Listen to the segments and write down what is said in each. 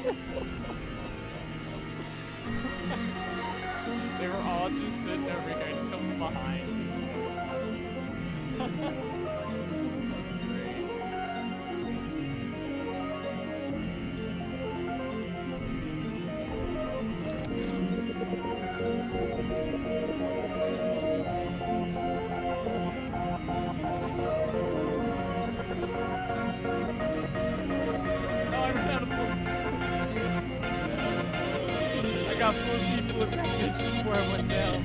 They were all just sitting over here, just coming behind. I got 4 people in that bitch before I went down.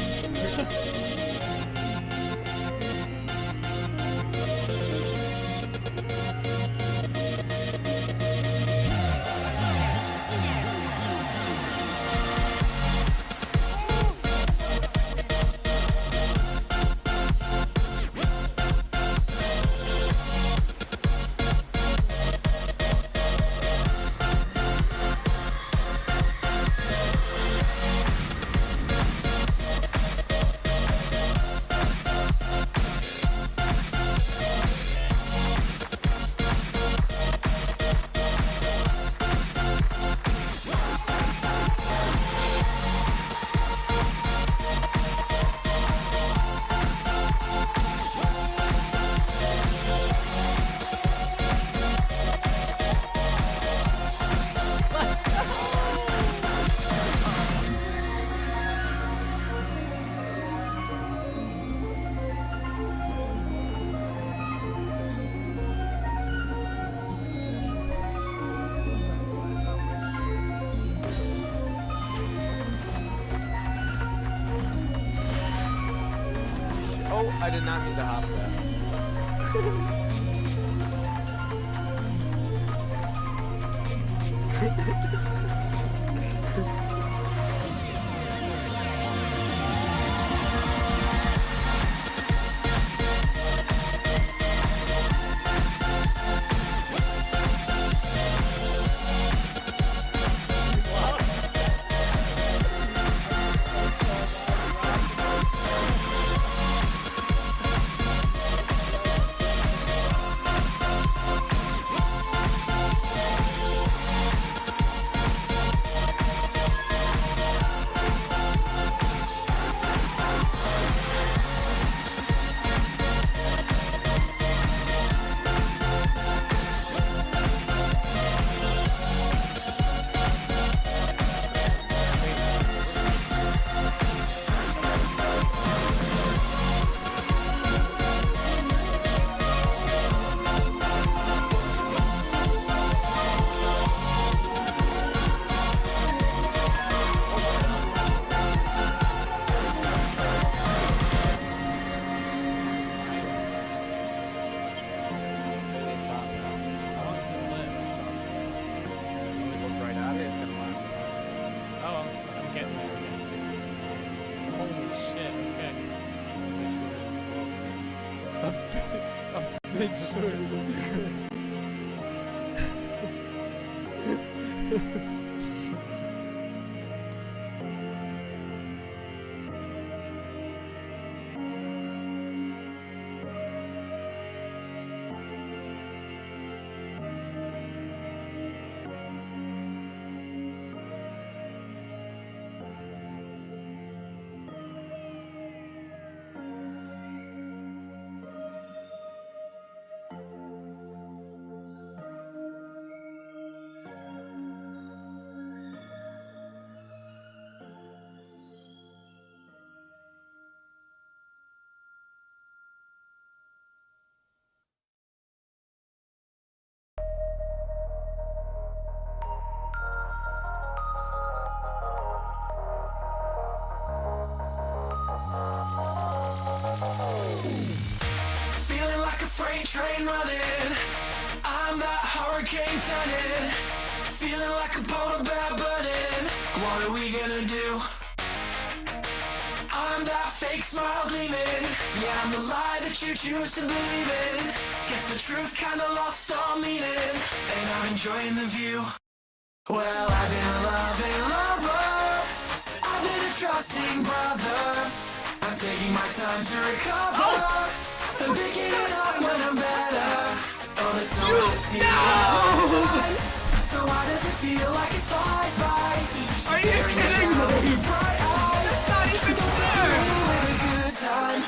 Oh, I did not mean to hop that. Big short. Train running, I'm that hurricane turning, feeling like a polar bear burning. What are we gonna do? I'm that fake smile gleaming, yeah, I'm the lie that you choose to believe in. Guess the truth kinda lost all meaning, and I'm enjoying the view. Well, I've been a loving lover, I've been a trusting brother, I'm taking my time to recover. I'm picking it up when I'm better. Oh, there's so much to see all the time. So why does it feel like it flies by. Are you kidding me? Bright eyes. That's not even fair. With a good time.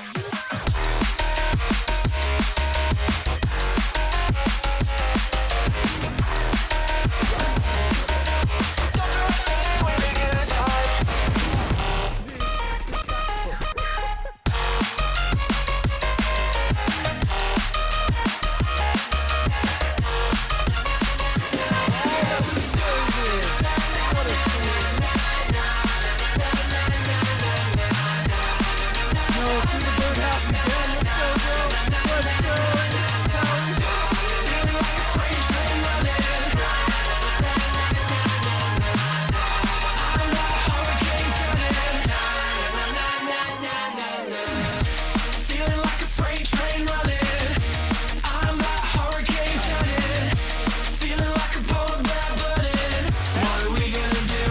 Feeling like a freight train running. I'm that hurricane turning. Feeling like a boat that burning. What are we gonna do?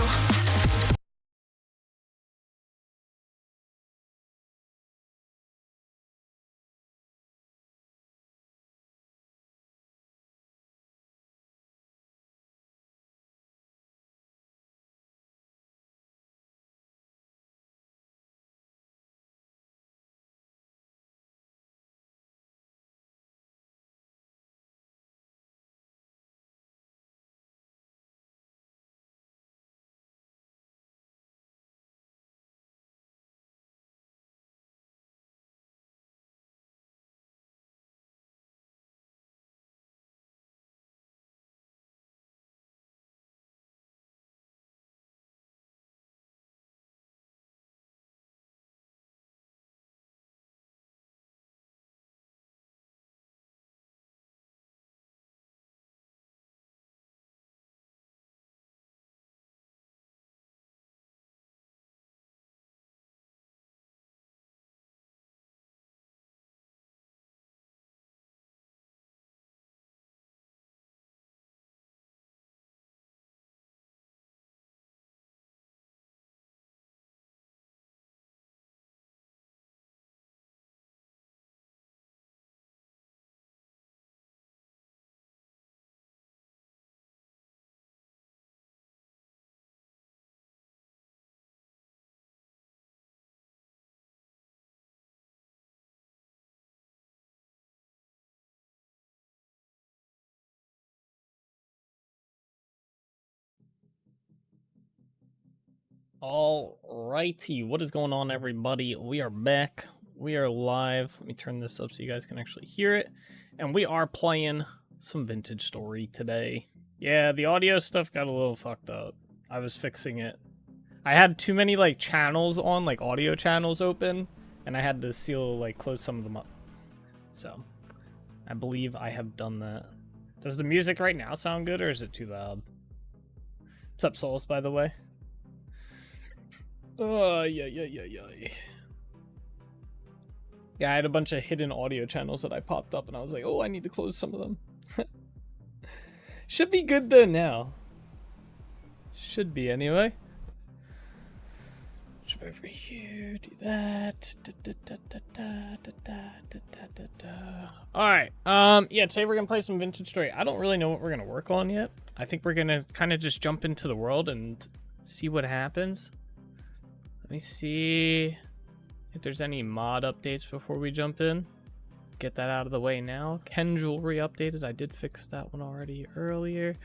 Alrighty, what is going on, everybody? We are back. We are live. Let me turn this up so you guys can actually hear it. And we are playing some Vintage Story today. Yeah, the audio stuff got a little fucked up. I was fixing it. I had too many, like, channels on, like, audio channels open, and I had to close some of them up. So, I believe I have done that. Does the music right now sound good, or is it too loud? What's up, Souls, by the way? Yeah. Yeah, I had a bunch of hidden audio channels that I popped up, and I was like, oh, I need to close some of them. Should be good though now. Should be anyway. Jump over here, do that. Alright, yeah, today we're gonna play some Vintage Story. I don't really know what we're gonna work on yet. I think we're gonna kind of just jump into the world and see what happens. Let me see if there's any mod updates before we jump in. Get that out of the way now. Ken Jewelry updated. I did fix that one already earlier.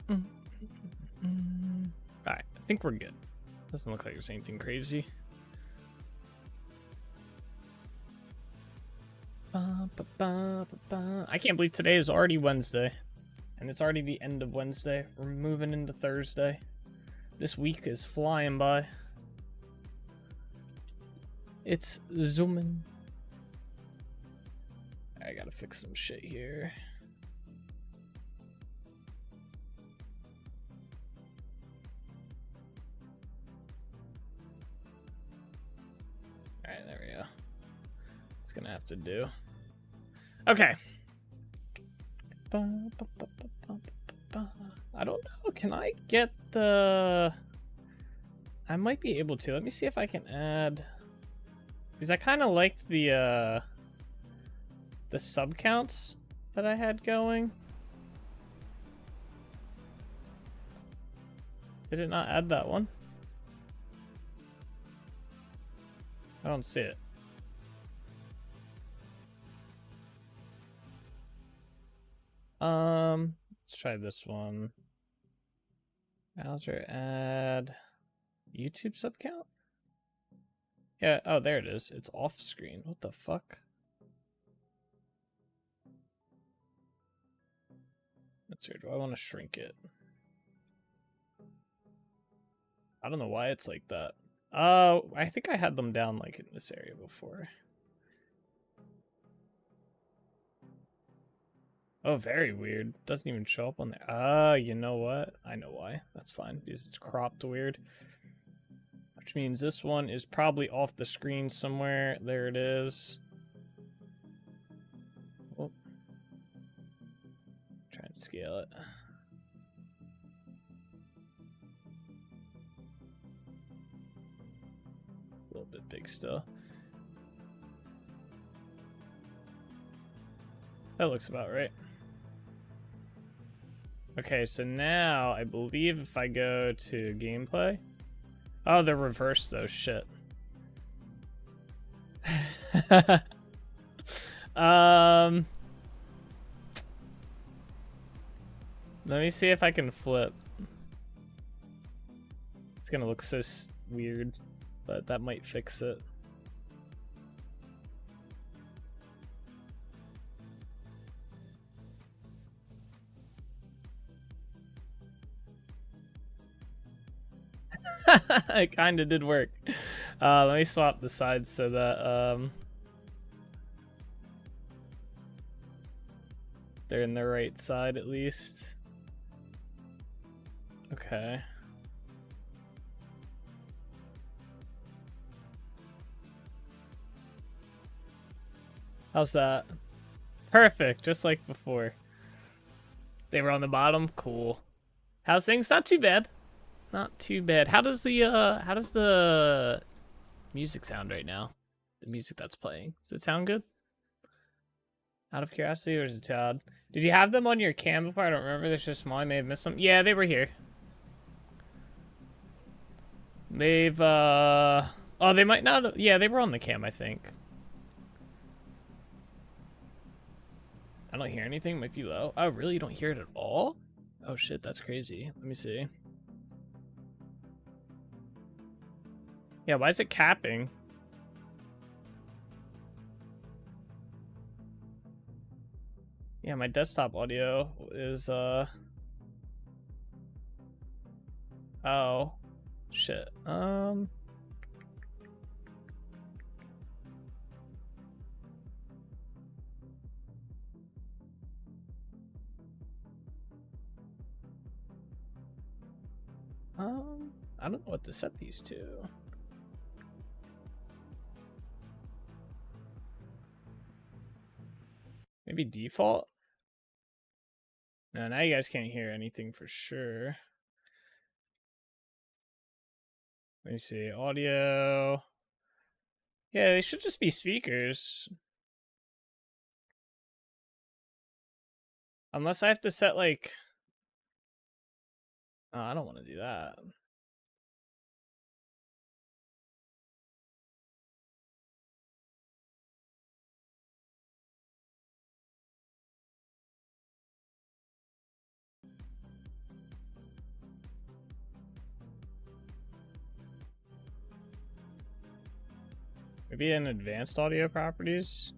Alright, I think we're good. Doesn't look like there's anything crazy. I can't believe today is already Wednesday. And it's already the end of Wednesday. We're moving into Thursday. This week is flying by. It's zooming. I gotta fix some shit here. Alright, there we go. It's gonna have to do. Okay. I don't know. Can I get the... I might be able to. Let me see if I can add... Because I kind of liked the sub counts that I had going. Did it not add that one? I don't see it. Let's try this one. Browser add YouTube sub count? Yeah, oh, there it is. It's off screen. What the fuck? That's weird. Do I want to shrink it? I don't know why it's like that. I think I had them down like in this area before. Oh, very weird. Doesn't even show up on there. You know what? I know why. That's fine because it's cropped weird. Which means this one is probably off the screen somewhere. There it is. Oh. Try and scale it. It's a little bit big still. That looks about right. Okay, so now I believe if I go to gameplay. Oh, they're reversed though. Shit. Let me see if I can flip. It's gonna look so weird, but that might fix it. It kind of did work. Let me swap the sides so that they're in the right side at least. Okay. How's that? Perfect, just like before. They were on the bottom. Cool. How's things? Not too bad. Not too bad. How does the music sound right now? The music that's playing. Does it sound good? Out of curiosity, or is it Todd? Did you have them on your cam before? I don't remember. They're so small. I may have missed them. Yeah, they were here. They've oh, they might not have... Yeah, they were on the cam, I think. I don't hear anything. Might be low. Oh, really? You don't hear it at all? Oh shit, that's crazy. Let me see. Yeah, why is it capping? Yeah, my desktop audio is oh shit. I don't know what to set these to. Maybe default? No, now you guys can't hear anything for sure. Let me see. Audio. Yeah, they should just be speakers. Unless I have to set like... Oh, I don't want to do that. Maybe in advanced audio properties.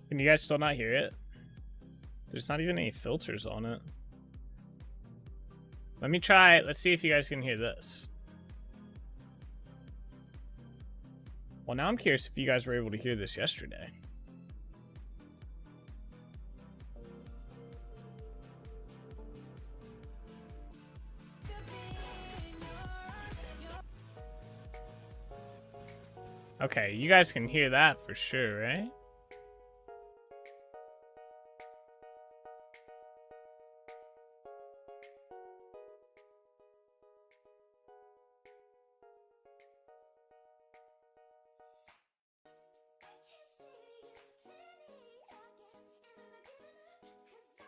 Can you guys still not hear it? There's not even any filters on it. Let me try. Let's see if you guys can hear this. Well, now I'm curious if you guys were able to hear this yesterday. Okay, you guys can hear that for sure, right?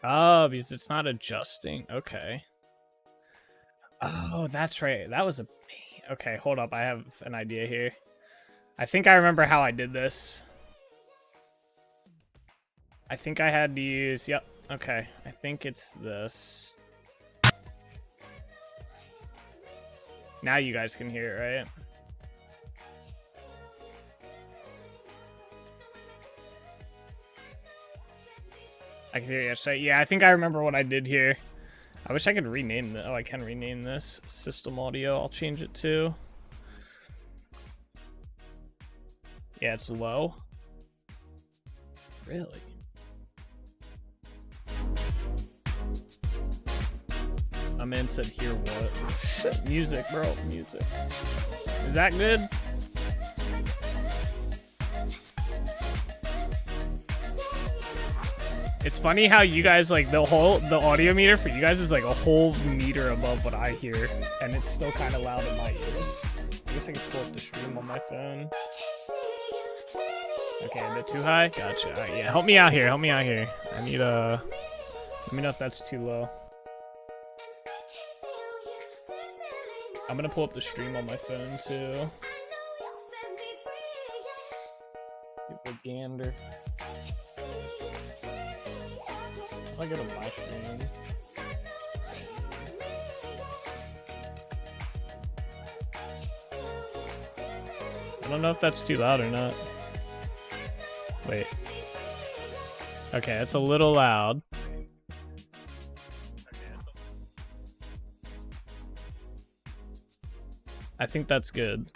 Oh, because it's not adjusting. Okay. Oh, that's right. That was a pain. Okay, hold up. I have an idea here. I think I remember how I did this. I think I had to use... Yep. Okay. I think it's this. Now you guys can hear it, right? I can hear you. So, yeah, I think I remember what I did here. I wish I could rename this. Oh, I can rename this. System audio. I'll change it to... Yeah, it's low. Really? My man said, hear what? Music, bro. Music. Is that good? It's funny how you guys, like, the audio meter for you guys is like a whole meter above what I hear, and it's still kind of loud in my ears. I guess I can pull up the stream on my phone. Okay, a bit too high? Gotcha. All right, yeah, help me out here. Help me out here. I need let me know if that's too low. I'm gonna pull up the stream on my phone too. Give a gander. I go to my stream. I don't know if that's too loud or not. Wait. Okay, it's a little loud. I think that's good.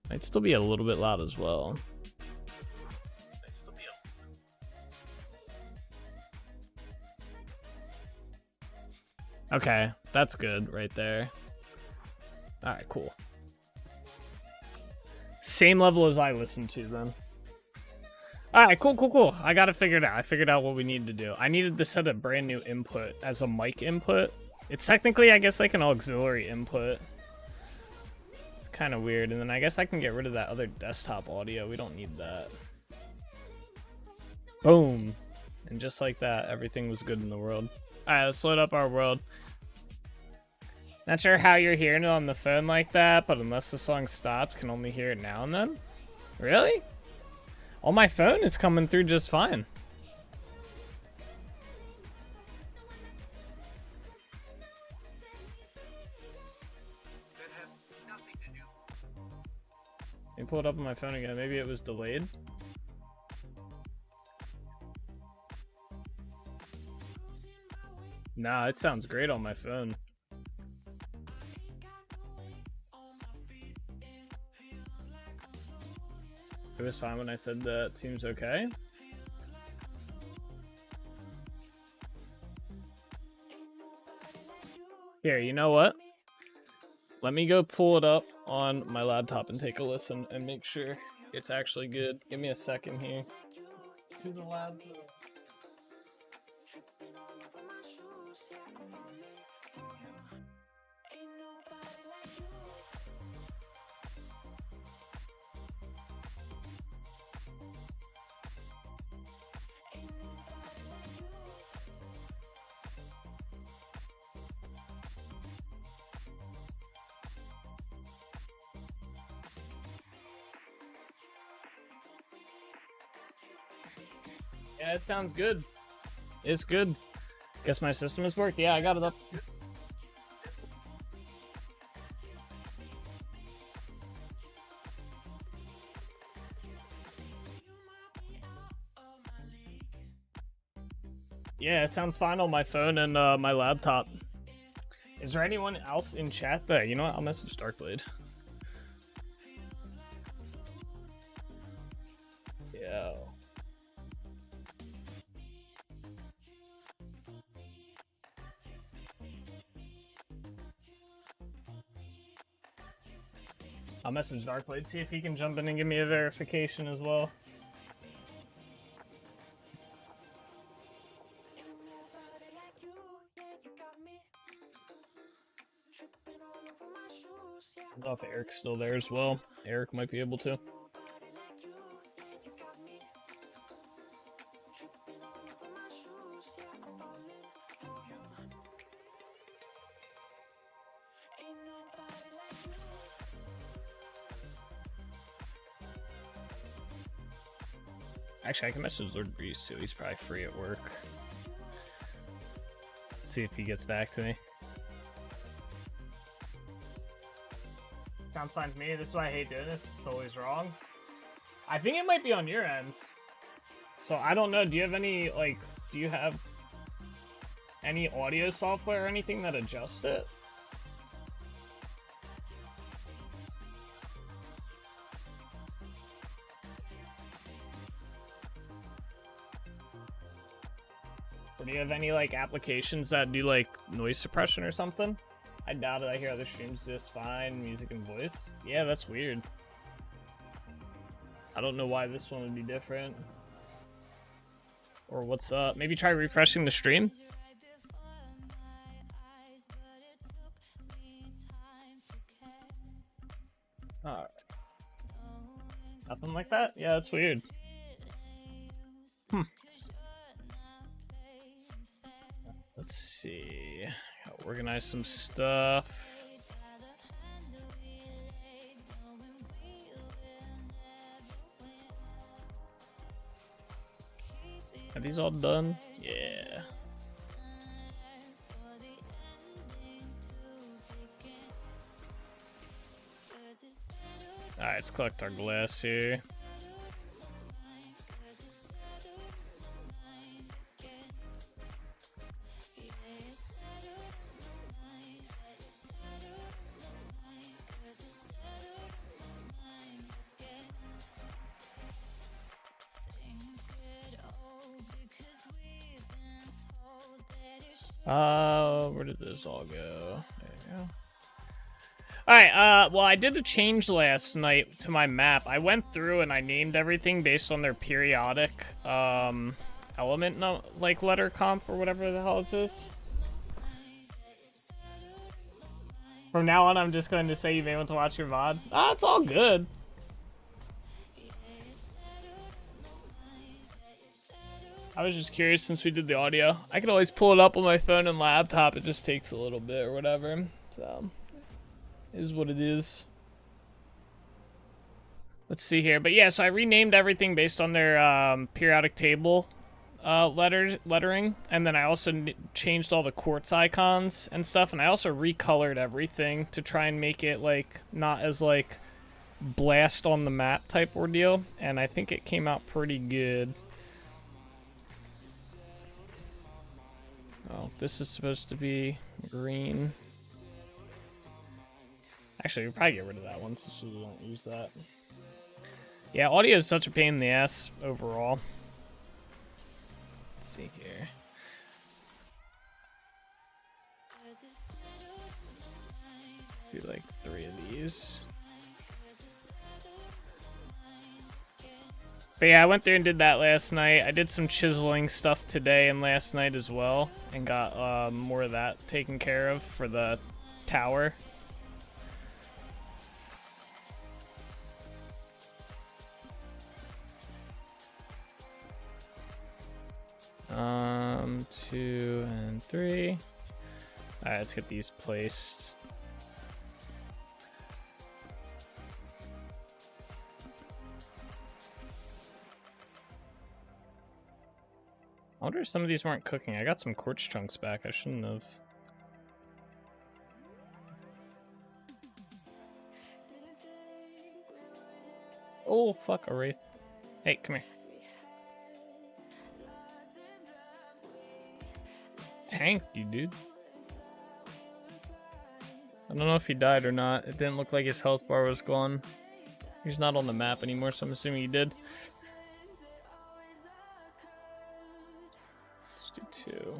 Might still be a little bit loud as well. Okay, that's good right there. Alright, cool. Same level as I listened to then. Alright, cool. I got it figured out. I figured out what we need to do. I needed to set a brand new input as a mic input. It's technically, I guess, like an auxiliary input. It's kind of weird. And then I guess I can get rid of that other desktop audio. We don't need that. Boom. And just like that, everything was good in the world. Alright, let's load up our world. Not sure how you're hearing it on the phone like that, but unless the song stops, can only hear it now and then. Really? On my phone, it's coming through just fine. Let me pull it up on my phone again. Maybe it was delayed. Nah, it sounds great on my phone. It was fine when I said that. Seems okay. Here, you know what? Let me go pull it up on my laptop and take a listen and make sure it's actually good. Give me a second here. To the lab. Yeah, it sounds good. It's good. Guess my system has worked. Yeah, I got it up. Yeah, it sounds fine on my phone and my laptop. Is there anyone else in chat that, you know what, I'll message Darkblade. Yeah. I'll message Darkblade, see if he can jump in and give me a verification as well. know if Eric's still there as well. Eric might be able to. Actually, I can message Lord Breeze too. He's probably free at work. Let's see if he gets back to me. Sounds fine to me. This is why I hate doing this. It's always wrong. I think it might be on your end. So I don't know. Do you have any, like, do you have any audio software or anything that adjusts it? Or do you have any, like, applications that do, like, noise suppression or something? I doubt it. I hear other streams just fine, music and voice. Yeah, that's weird. I don't know why this one would be different. Or what's up? Maybe try refreshing the stream? Alright. Nothing like that? Yeah, that's weird. Let's see. Gotta organize some stuff. Are these all done? Yeah. Alright, let's collect our glass here. Where did this all go? There you go. Alright, well, I did a change last night to my map. I went through and I named everything based on their periodic, element, like, letter comp or whatever the hell it is. From now on, I'm just going to say you may want to watch your VOD. Ah, it's all good. I was just curious since we did the audio. I can always pull it up on my phone and laptop. It just takes a little bit or whatever. So, it is what it is. Let's see here. But yeah, so I renamed everything based on their periodic table lettering. And then I also changed all the quartz icons and stuff. And I also recolored everything to try and make it, like, not as, like, blast on the map type ordeal. And I think it came out pretty good. Oh, this is supposed to be green. Actually, we'll probably get rid of that one since we don't use that. Yeah, audio is such a pain in the ass overall. Let's see here. Do like 3 of these. But yeah, I went there and did that last night. I did some chiseling stuff today and last night as well. And got more of that taken care of for the tower. Two and 3. Alright, let's get these placed. I wonder if some of these weren't cooking. I got some quartz chunks back. I shouldn't have. Oh, fuck, a wraith. Hey, come here. Tanked you, dude. I don't know if he died or not. It didn't look like his health bar was gone. He's not on the map anymore, so I'm assuming he did. Let's do 2.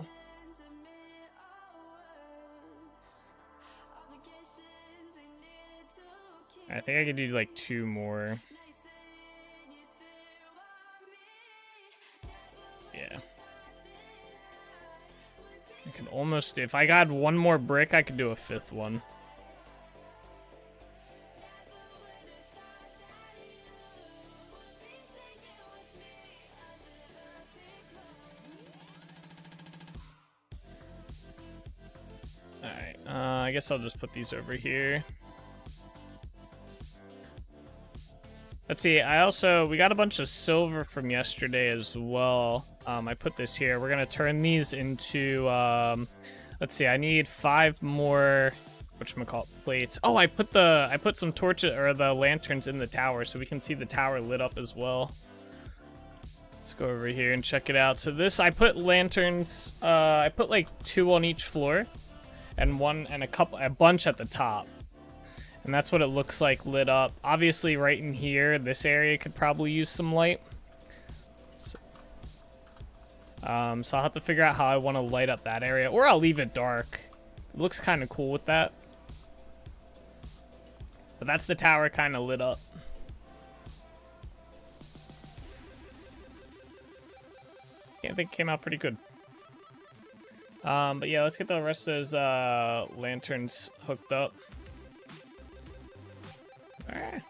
I think I could do like 2 more. Yeah. I can almost, if I got 1 more brick, I could do a 5th one. I guess I'll just put these over here. Let's see, we got a bunch of silver from yesterday as well. I put this here. We're gonna turn these into, let's see, I need 5 more, whatchamacallit, plates. Oh, I put some torches, or the lanterns in the tower so we can see the tower lit up as well. Let's go over here and check it out. So this, I put lanterns, I put like 2 on each floor and a bunch at the top. And that's what it looks like lit up. Obviously, right in here, this area could probably use some light. So I'll have to figure out how I want to light up that area. Or I'll leave it dark. It looks kind of cool with that. But that's the tower kind of lit up. Yeah, I think it came out pretty good. But yeah, let's get the rest of those lanterns hooked up. Alright.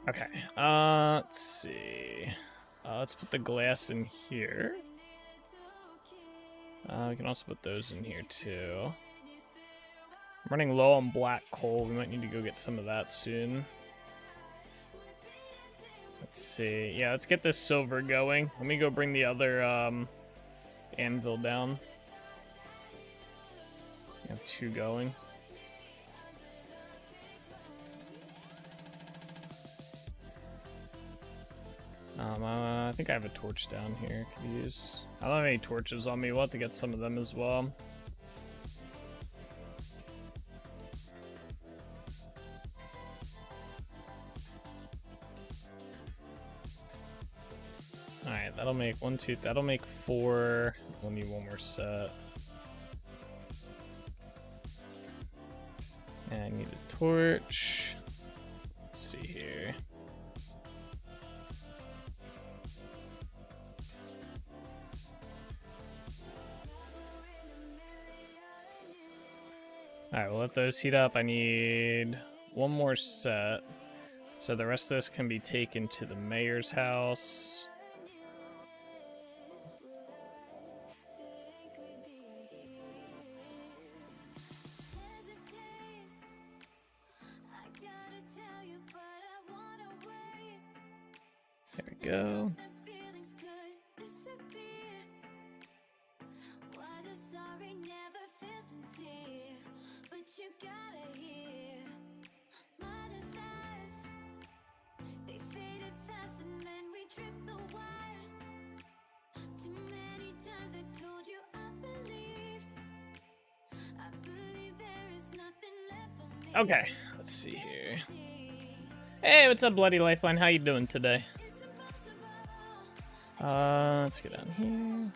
Okay, let's see. Let's put the glass in here. We can also put those in here too. I'm running low on black coal. We might need to go get some of that soon. Let's see. Yeah, let's get this silver going. Let me go bring the other anvil down. I have 2 going. I think I have a torch down here. Could use. I don't have any torches on me. We'll have to get some of them as well. Alright, that'll make 1, 2, that'll make 4. We'll need 1 more set. And I need a torch. Let's see here. Alright, we'll let those heat up. I need 1 more set. So the rest of this can be taken to the mayor's house. There we go. Okay, let's see here. Hey, what's up, Bloody Lifeline? How you doing today? Let's get down here.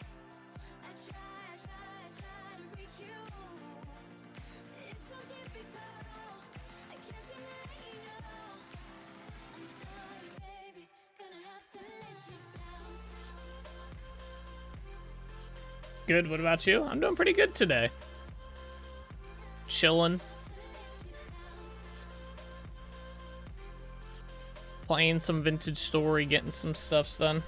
Good, what about you? I'm doing pretty good today. Chilling. Playing some Vintage Story, getting some stuff done.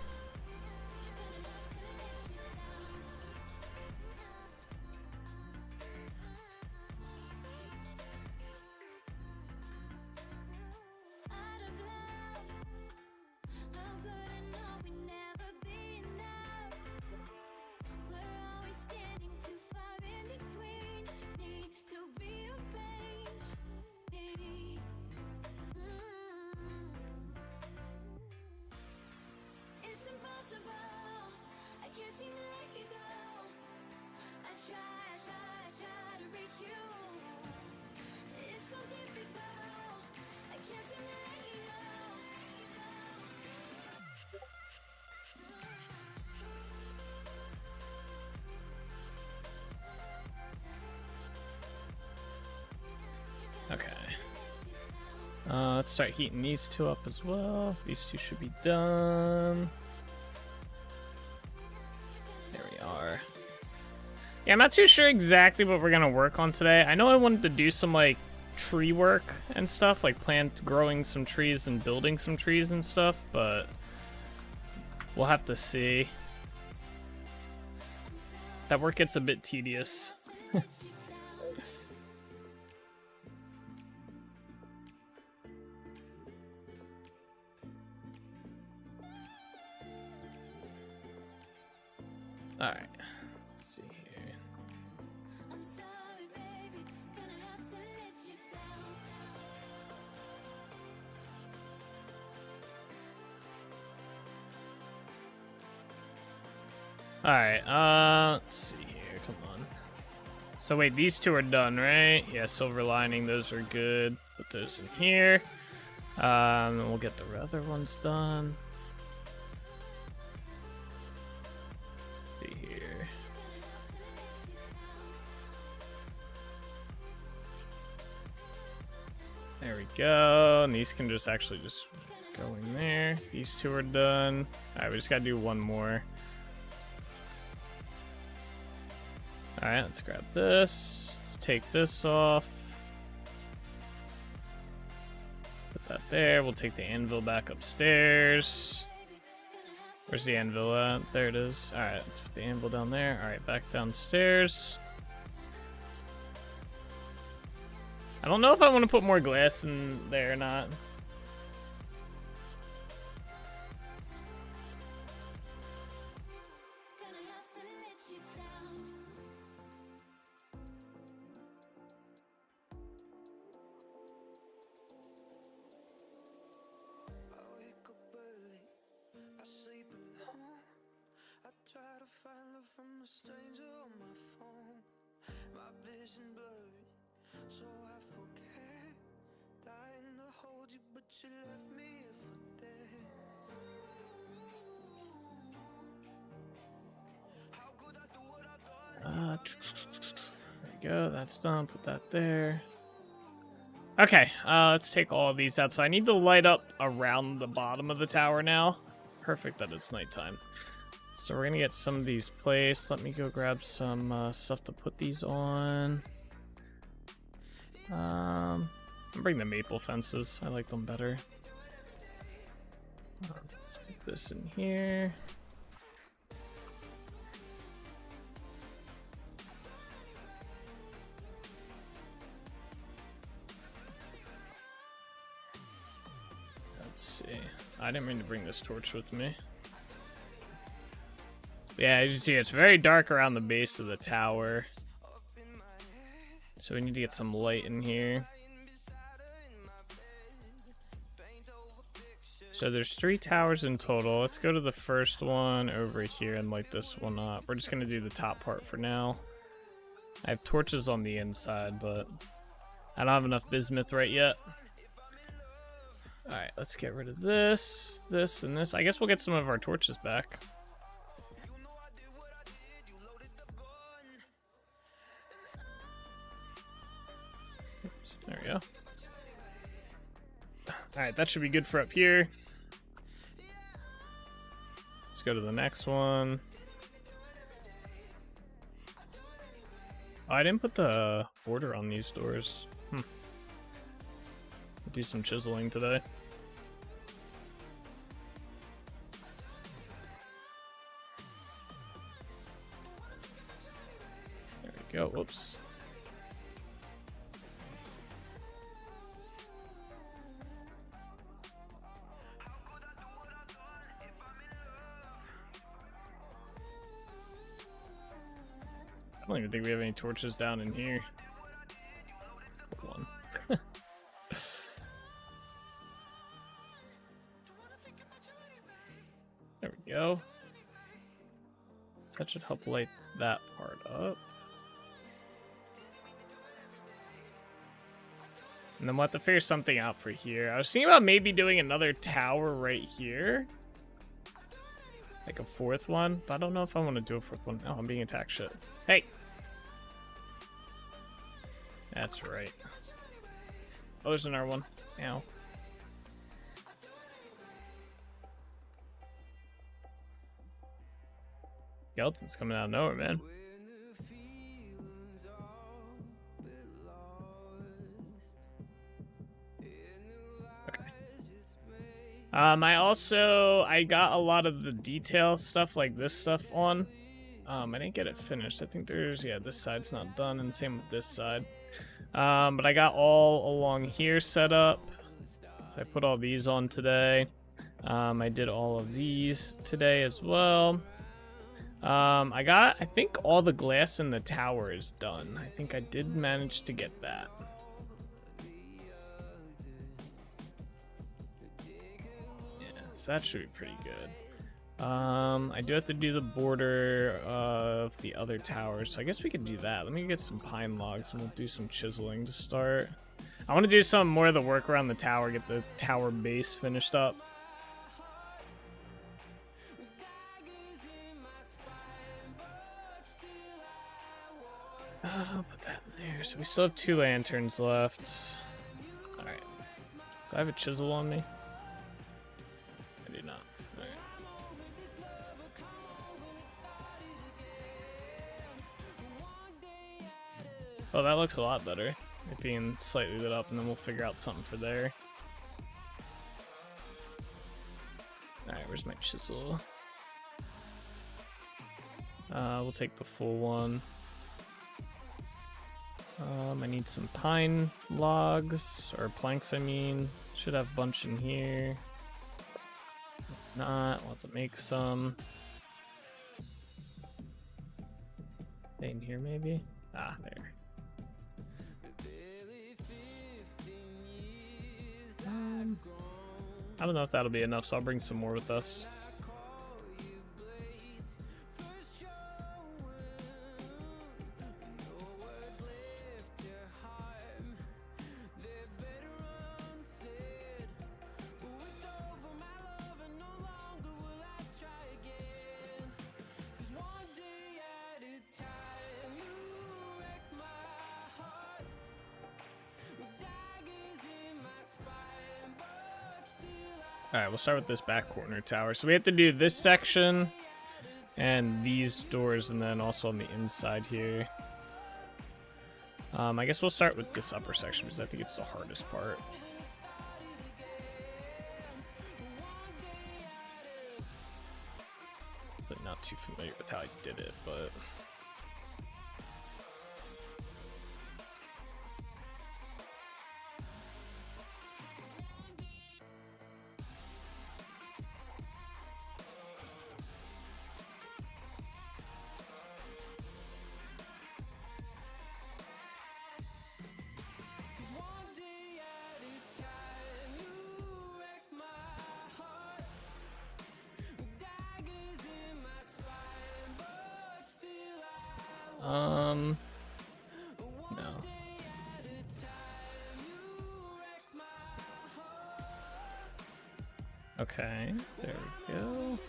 Okay. Let's start heating these 2 up as well. These 2 should be done. There we are. Yeah, I'm not too sure exactly what we're gonna work on today. I know I wanted to do some like tree work and stuff, like growing some trees and building some trees and stuff, but we'll have to see. That work gets a bit tedious. All right, let's see here. I'm sorry, baby, gonna have to let you down. All right, let's see here. Come on. So wait, these two are done, right? Yeah, silver lining, those are good. Put those in here. Then we'll get the other ones done. Let's see here. There we go. And these can just actually just go in there. These two are done. All right, we just gotta do one more. All right, let's grab this. Let's take this off. Put that there. We'll take the anvil back upstairs. Where's the anvil at? There it is. All right, let's put the anvil down there. All right, back downstairs. I don't know if I want to put more glass in there or not. Gonna have to let you down. I wake up early, I sleep alone. I try to find love from a stranger on my phone. My vision blurry, so I forget. Dying to hold you, but you left me here for dead. How could I do what I've done? There we go. That's done. Put that there. Okay, let's take all of these out. So I need to light up around the bottom of the tower now. Perfect that it's nighttime. So we're gonna get some of these placed. Let me go grab some stuff to put these on. I'll bring the maple fences. I like them better. Let's put this in here. Let's see. I didn't mean to bring this torch with me. Yeah, as you see, it's very dark around the base of the tower. So we need to get some light in here. So there's 3 towers in total. Let's go to the first one over here and light this one up. We're just going to do the top part for now. I have torches on the inside, but I don't have enough bismuth right yet. Alright, let's get rid of this, this, and this. I guess we'll get some of our torches back. Oops, there we go. Alright, that should be good for up here. Let's go to the next one. Oh, I didn't put the border on these doors. Do some chiseling today. There we go. Whoops. I don't even think we have any torches down in here. One. There we go. So that should help light that part up. And then we'll have to figure something out for here. I was thinking about maybe doing another tower right here. Like a 4th one, but I don't know if I want to do a 4th one. Oh, I'm being attacked. Shit. Hey! That's right. Oh, there's another one. Ow. Skeleton's coming out of nowhere, man. I got a lot of the detail stuff, like this stuff on. I didn't get it finished. I think this side's not done, and same with this side. But I got all along here set up. So I put all these on today. I did all of these today as well. I think all the glass in the tower is done. I think I did manage to get that. Yeah, so that should be pretty good. I do have to do the border of the other towers, so I guess we could do that. Let me get some pine logs and we'll do some chiseling to start. I want to do some more of the work around the tower, get the tower base finished up. I'll put that in there. So we still have 2 lanterns left. Alright. Do I have a chisel on me? I do not. Alright. Oh, that looks a lot better. It being slightly lit up, and then we'll figure out something for there. Alright, where's my chisel? We'll take the full one. I need some pine logs, or planks, I mean. Should have a bunch in here. If not, we'll have to make some. In here, maybe? Ah, there. I don't know if that'll be enough, so I'll bring some more with us. Alright, we'll start with this back corner tower. So we have to do this section and these doors, and then also on the inside here. I guess we'll start with this upper section because I think it's the hardest part. But not too familiar with how I did it, but... no. Okay, there we go.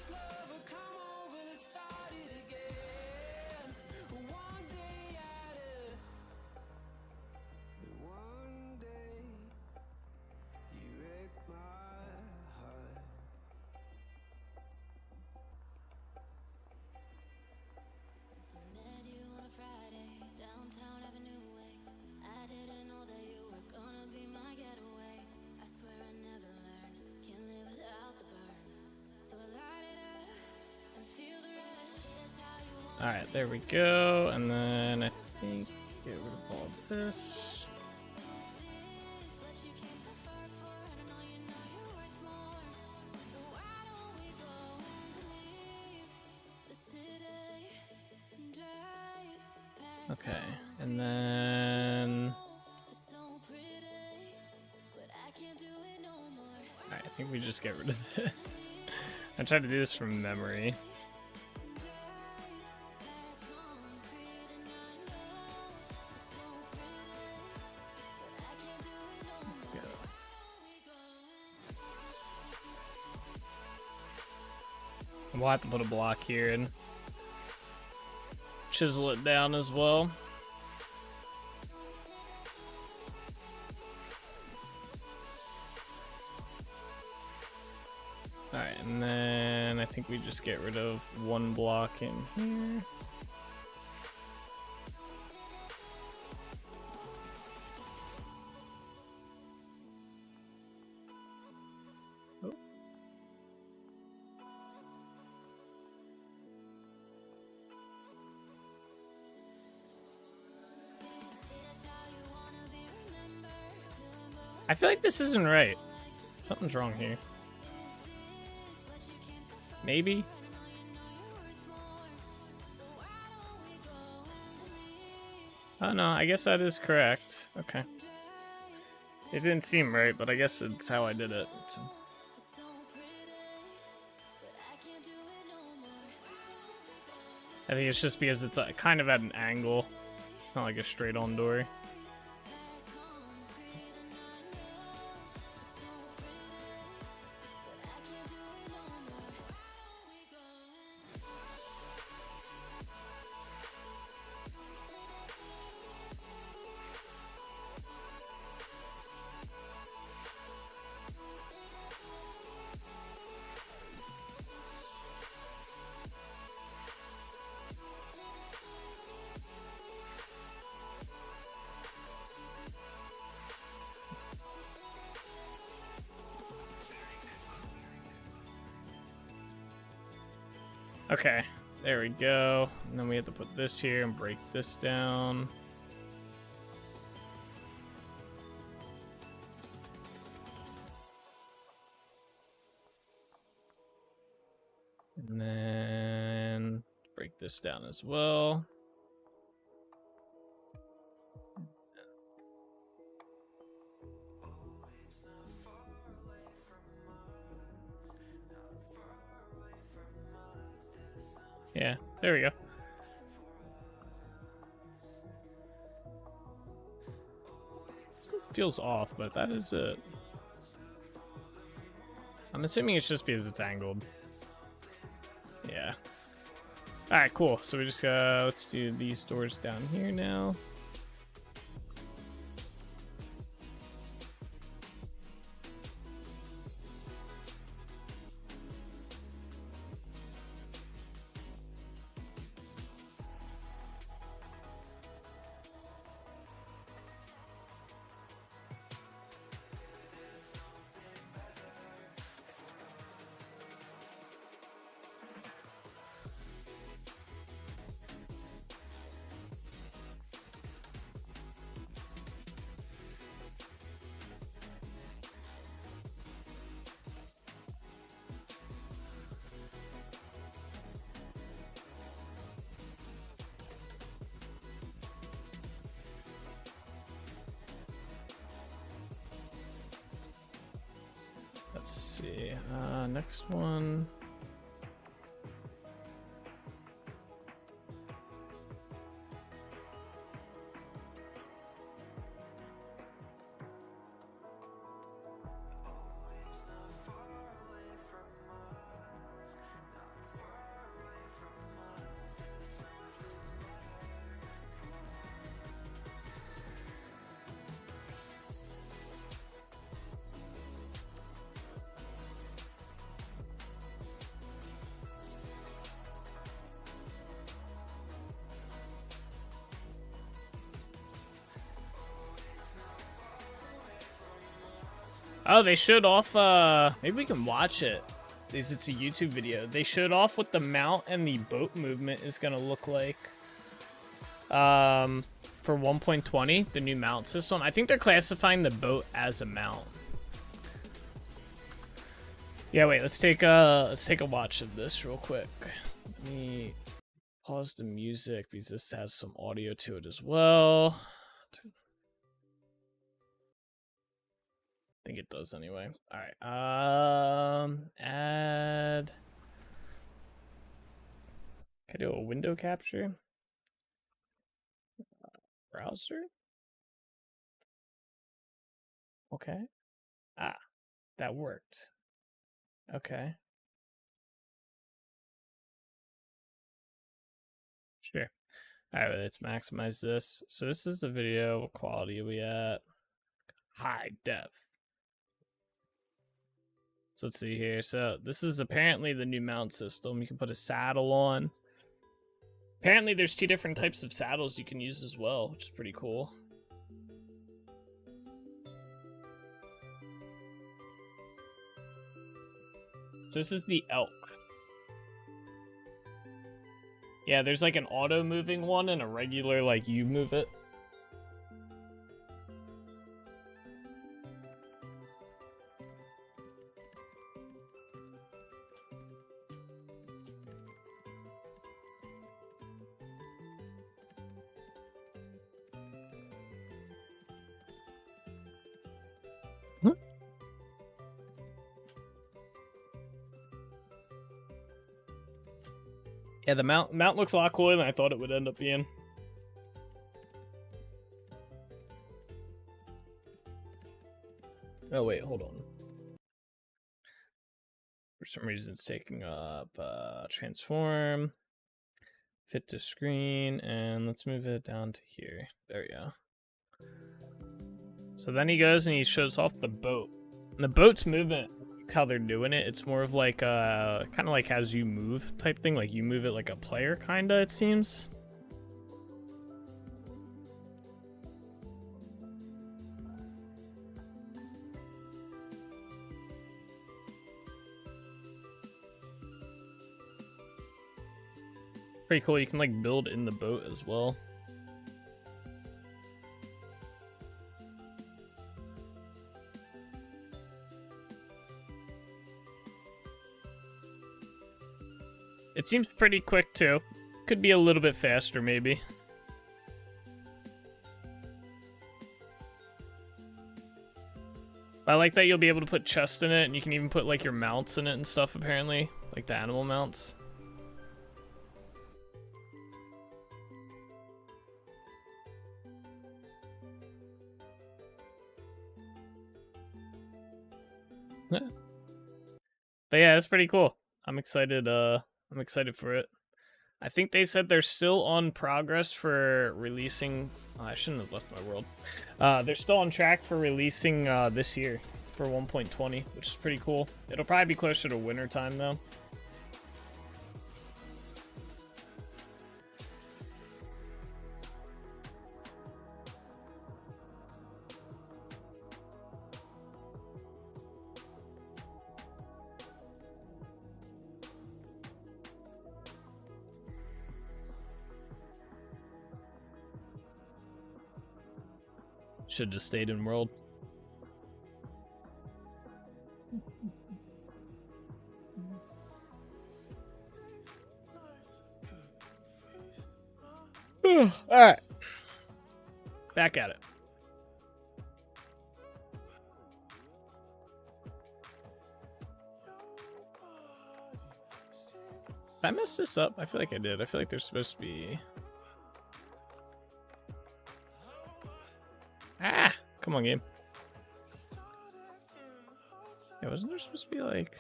Alright, there we go, and then I think get rid of all of this. Okay, and then... Alright, I think we just get rid of this. I tried to do this from memory. We'll have to put a block here and chisel it down as well. Alright, and then I think we just get rid of one block in here. I feel like this isn't right. Something's wrong here. Maybe? Oh no, I guess that is correct. Okay. It didn't seem right, but I guess it's how I did it. So. I think it's just because it's kind of at an angle. It's not like a straight on door. Okay, there we go. And then we have to put this here and break this down. And then break this down as well. Yeah, there we go. Still feels off, but that is it. I'm assuming it's just because it's angled. Yeah. Alright, cool. So we just let's do these doors down here now. Let's see. Next one. Oh, they showed off, maybe we can watch it, because it's a YouTube video. They showed off what the mount and the boat movement is going to look like. For 1.20, the new mount system. I think they're classifying the boat as a mount. Yeah, wait, let's take a watch of this real quick. Let me pause the music, because this has some audio to it as well. I think it does anyway. All right. Add. Can I do a window capture? Browser. Okay. Ah, that worked. Okay. Sure. All right, let's maximize this. So this is the video. What quality are we at? High def. So let's see here. So this is apparently the new mount system. You can put a saddle on. Apparently there's 2 different types of saddles you can use as well, which is pretty cool. So this is the elk. Yeah, there's like an auto moving one and a regular, like you move it. Yeah, the mount looks a lot cooler than I thought it would end up being. Oh wait, hold on. For some reason it's taking up transform, fit to screen, and let's move it down to here. There we go. So then he goes and he shows off the boat. And the boat's movement, how they're doing it, it's more of like kind of like as you move type thing, like you move it like a player kinda, it seems. Pretty cool. You can like build in the boat as well. It seems pretty quick too. Could be a little bit faster maybe. I like that you'll be able to put chests in it, and you can even put like your mounts in it and stuff apparently, like the animal mounts. But yeah, it's pretty cool. I'm excited for it. I think they said they're still on progress for releasing. Oh, I shouldn't have left my world. They're still on track for releasing this year for 1.20, which is pretty cool. It'll probably be closer to winter time though. Should just stayed in world. All right, back at it. Did I mess this up? I feel like I did. I feel like there's supposed to be. Ah, come on, game. Yeah, wasn't there supposed to be like...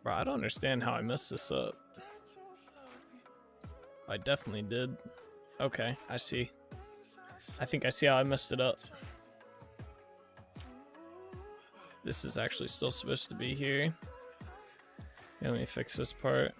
Bro, I don't understand how I messed this up. I definitely did. Okay, I see. I think I see how I messed it up. This is actually still supposed to be here. Yeah, let me fix this part.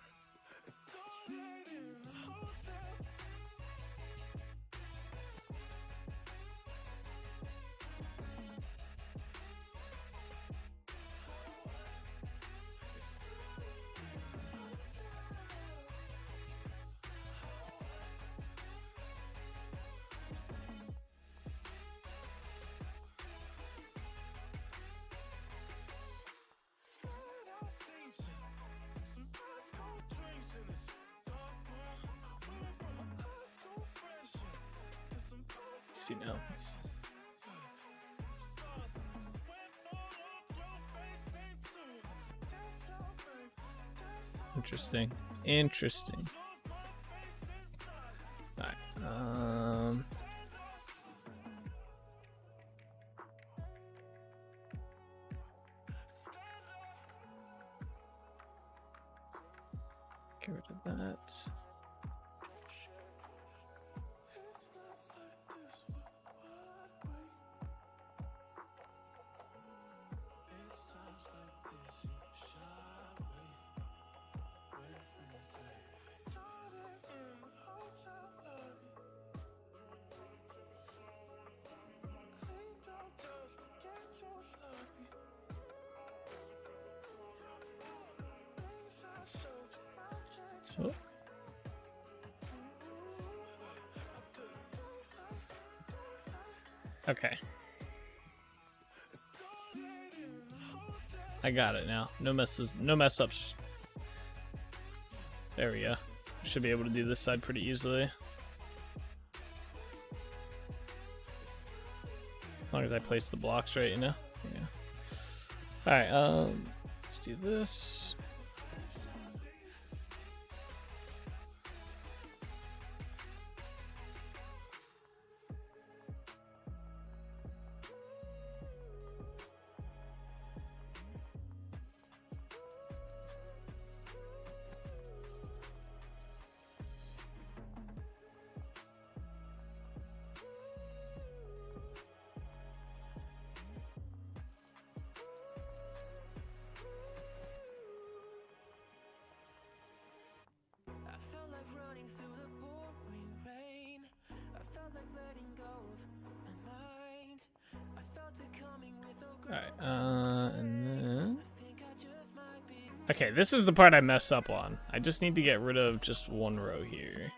Let's see now. Interesting. Interesting. Alright. Get rid of that. Oh. Okay. I got it now. No messes, no mess ups. There we go. Should be able to do this side pretty easily. As long as I place the blocks right, you know? Yeah. Alright, let's do this. Alright, and then... Okay, this is the part I mess up on. I just need to get rid of just one row here.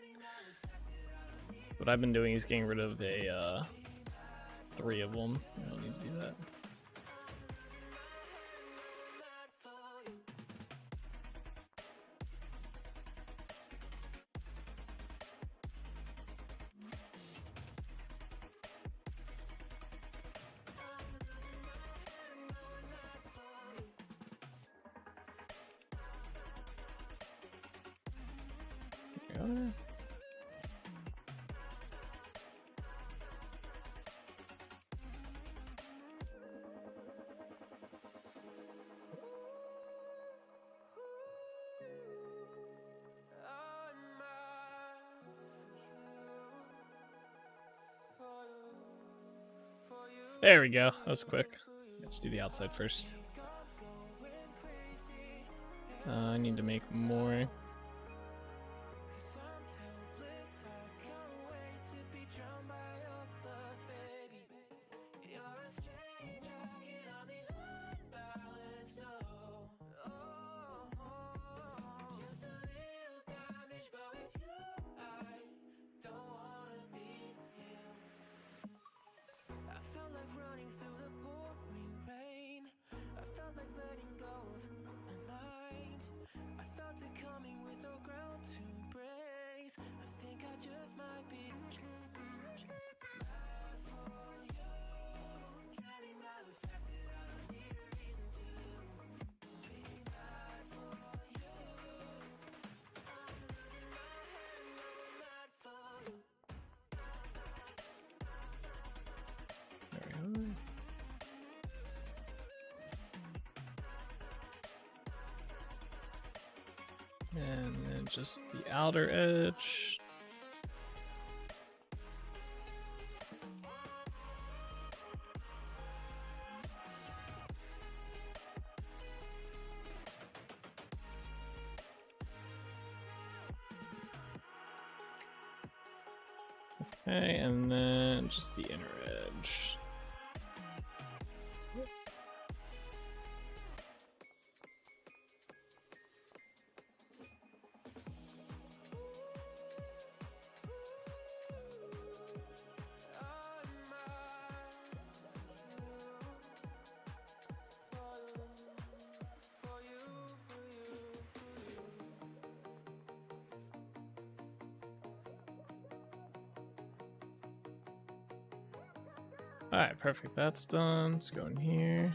What I've been doing is getting rid of a, 3 of them. I don't need to do that. There we go. There we go. That was quick. Let's do the outside first. I need to make more. And then just the outer edge. Okay, and then just the inner edge. Alright, perfect. That's done. Let's go in here.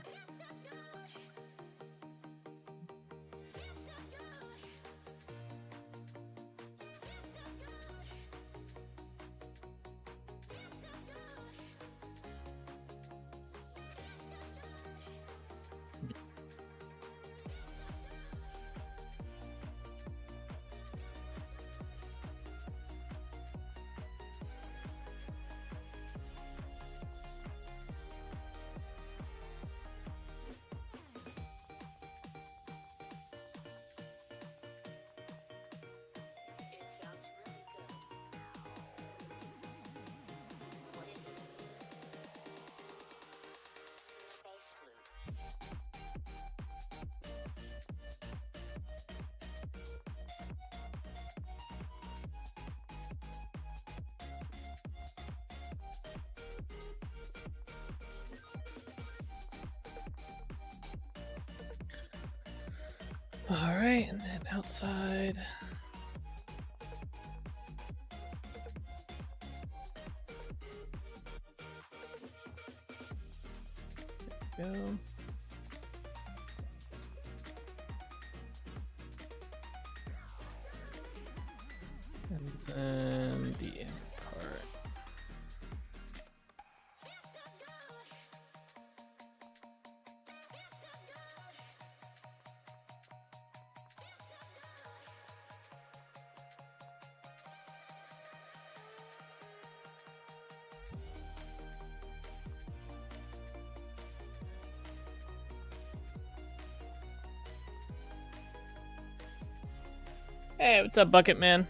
All right, and then outside. There we go. And then the in part. Hey, what's up, Bucket Man?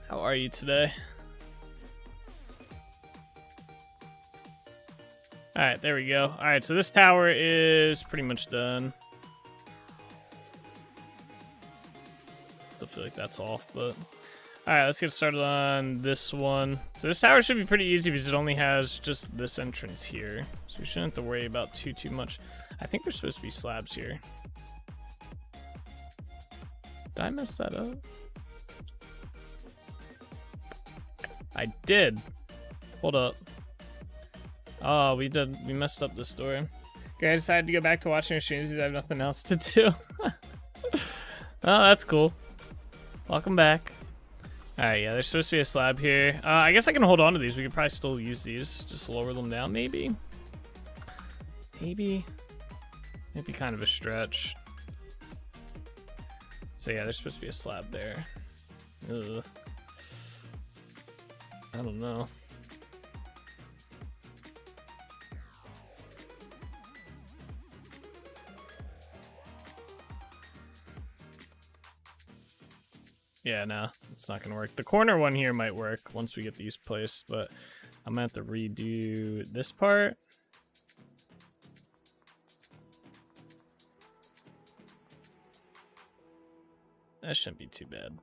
How are you today? Alright, there we go. Alright, so this tower is pretty much done. Still feel like that's off, but... Alright, let's get started on this one. So this tower should be pretty easy because it only has just this entrance here. So we shouldn't have to worry about too much. I think there's supposed to be slabs here. Did I mess that up? I did. Hold up. Oh, we messed up this door. Okay, I decided to go back to watching your streams because I have nothing else to do. Oh, that's cool. Welcome back. Alright, yeah, there's supposed to be a slab here. I guess I can hold on to these. We could probably still use these. Just lower them down, maybe? Maybe? Might be kind of a stretch. So yeah, there's supposed to be a slab there. Ugh. I don't know. Yeah, no, it's not gonna work. The corner one here might work once we get these placed, but I'm gonna have to redo this part. That shouldn't be too bad.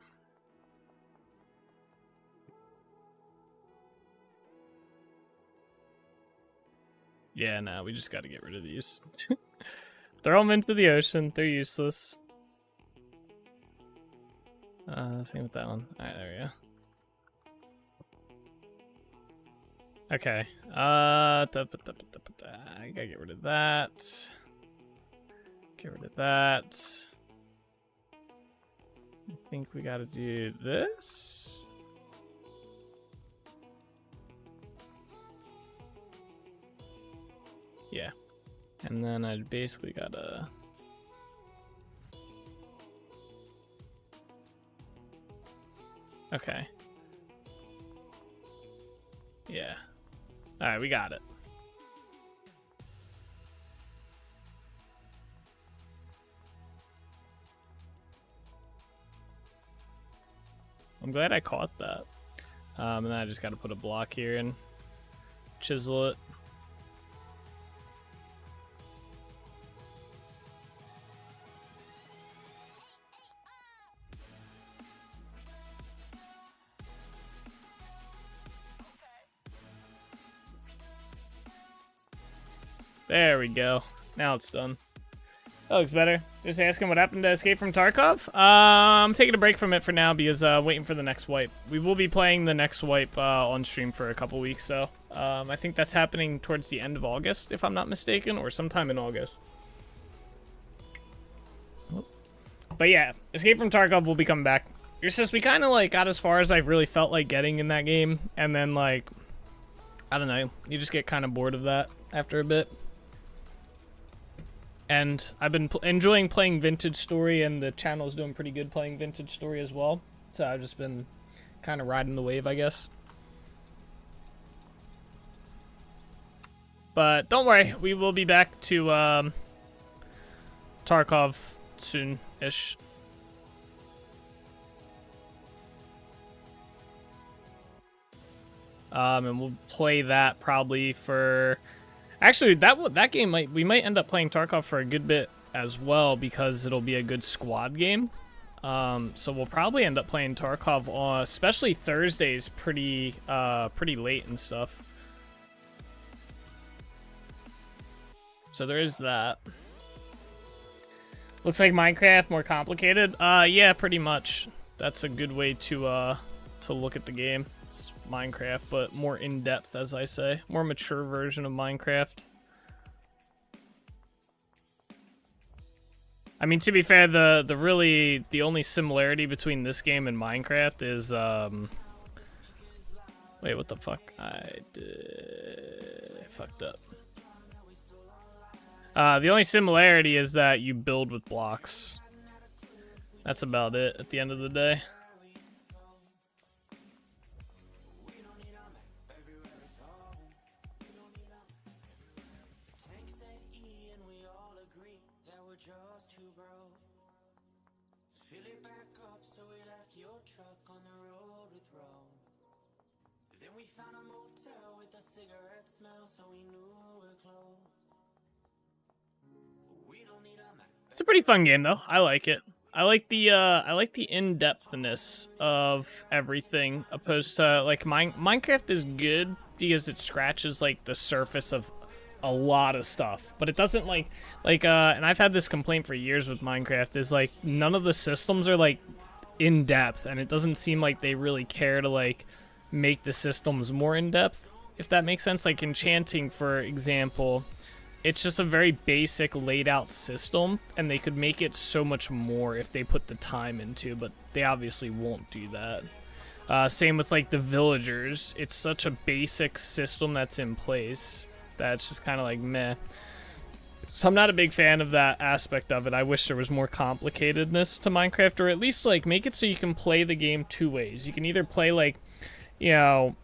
Yeah, no, we just gotta get rid of these. Throw them into the ocean. They're useless. Same with that one. Alright, there we go. Okay. I gotta get rid of that. Get rid of that. I think we gotta do this. Yeah. And then I basically gotta... Okay. Yeah. Alright, we got it. I'm glad I caught that. And then I just got to put a block here and chisel it. There we go. Now it's done. That looks better. Just asking what happened to Escape from Tarkov. I'm taking a break from it for now because waiting for the next wipe. We will be playing the next wipe on stream for a couple weeks, so I think that's happening towards the end of August, if I'm not mistaken, or sometime in August. But yeah, Escape from Tarkov will be coming back. It's just we kind of like got as far as I really felt like getting in that game, and then like I don't know, you just get kind of bored of that after a bit. And I've been enjoying playing Vintage Story, and the channel's doing pretty good playing Vintage Story as well. So I've just been kind of riding the wave, I guess. But don't worry, we will be back to Tarkov soon-ish. And we'll play that probably for... Actually, that game we might end up playing Tarkov for a good bit as well because it'll be a good squad game. So we'll probably end up playing Tarkov on, especially Thursdays, pretty late and stuff. So there is that. Looks like Minecraft more complicated. Yeah, pretty much. That's a good way to look at the game. It's Minecraft, but more in-depth, as I say. More mature version of Minecraft. I mean, to be fair, the only similarity between this game and Minecraft is wait, what the fuck? I fucked up. The only similarity is that you build with blocks. That's about it at the end of the day. Then we found a motel with a cigarette smell, so we knew we're close. We don't need a map. It's a pretty fun game though. I like it. I like the in-depthness of everything, opposed to like Minecraft is good because it scratches like the surface of a lot of stuff, but it doesn't and I've had this complaint for years with Minecraft is like none of the systems are like in depth, and it doesn't seem like they really care to like make the systems more in depth, if that makes sense. Like enchanting, for example, it's just a very basic laid out system, and they could make it so much more if they put the time into, but they obviously won't do that. Same with like the villagers. It's such a basic system that's in place that it's just kind of like meh. So I'm not a big fan of that aspect of it. I wish there was more complicatedness to Minecraft, or at least like make it so you can play the game two ways. You can either play like, you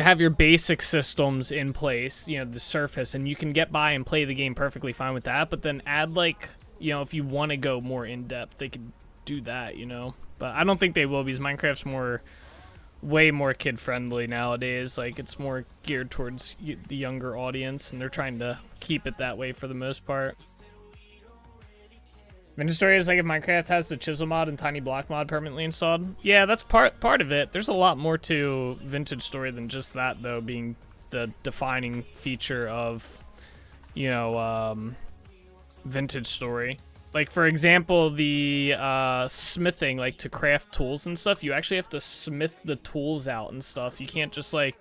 have your basic systems in place, the surface, and you can get by and play the game perfectly fine with that, but then add like, if you want to go more in depth, they could do that, But I don't think they will, because Minecraft's way more kid friendly nowadays. Like it's more geared towards the younger audience, and they're trying to keep it that way for the most part. Vintage Story is like if Minecraft has the chisel mod and tiny block mod permanently installed. Yeah, that's part of it. There's a lot more to Vintage Story than just that, though, being the defining feature of, Vintage Story. Like, for example, the smithing, like to craft tools and stuff, you actually have to smith the tools out and stuff. You can't just like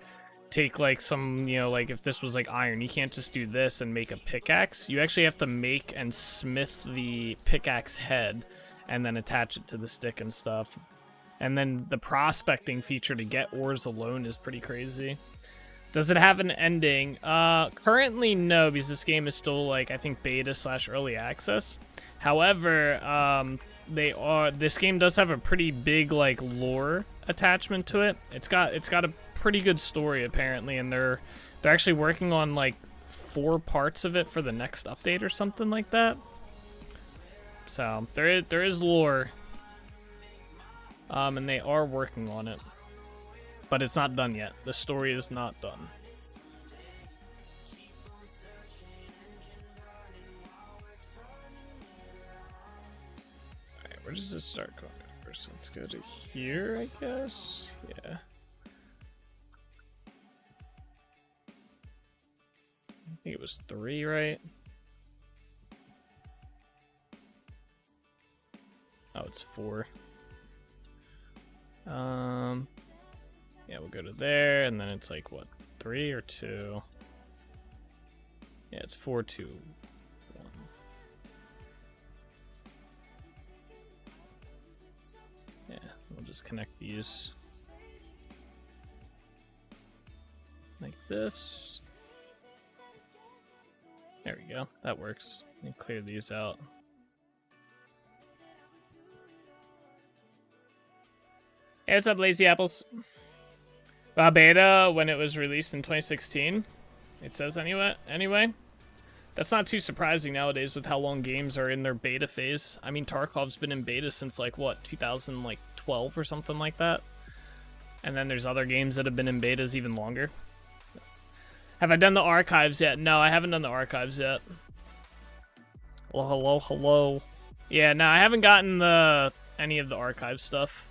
take like some, like if this was like iron, you can't just do this and make a pickaxe. You actually have to make and smith the pickaxe head and then attach it to the stick and stuff. And then the prospecting feature to get ores alone is pretty crazy. Does it have an ending? Currently no, because this game is still like, I think, beta/early access. However, this game does have a pretty big like lore attachment to it. It's got a pretty good story apparently, and they're actually working on like 4 parts of it for the next update or something like that. So there is lore, and they are working on it, but it's not done yet. The story is not done. Alright, where does this start going first? Let's go to here, I guess. Yeah. I think it was 3, right? Oh, it's 4. Yeah, we'll go to there, and then it's like, what, 3 or 2? Yeah, it's 4, 2, 1. Yeah, we'll just connect these like this. There we go. That works. Let me clear these out. Hey, what's up, Lazy Apples? Beta, when it was released in 2016, it says anyway. That's not too surprising nowadays with how long games are in their beta phase. I mean, Tarkov's been in beta since like what, 2012 or something like that. And then there's other games that have been in betas even longer. Have I done the archives yet? No, I haven't done the archives yet. Hello. Yeah, no, I haven't gotten any of the archive stuff.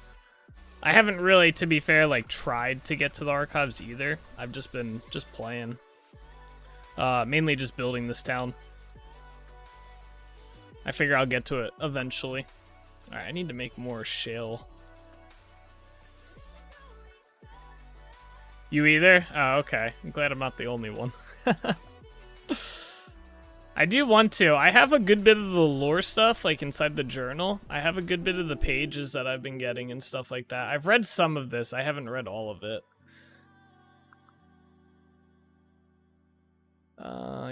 I haven't really, to be fair, like tried to get to the archives either. I've just been playing. Mainly just building this town. I figure I'll get to it eventually. Alright, I need to make more shale. You either? Oh, okay. I'm glad I'm not the only one. I do want to. I have a good bit of the lore stuff, like inside the journal. I have a good bit of the pages that I've been getting and stuff like that. I've read some of this. I haven't read all of it.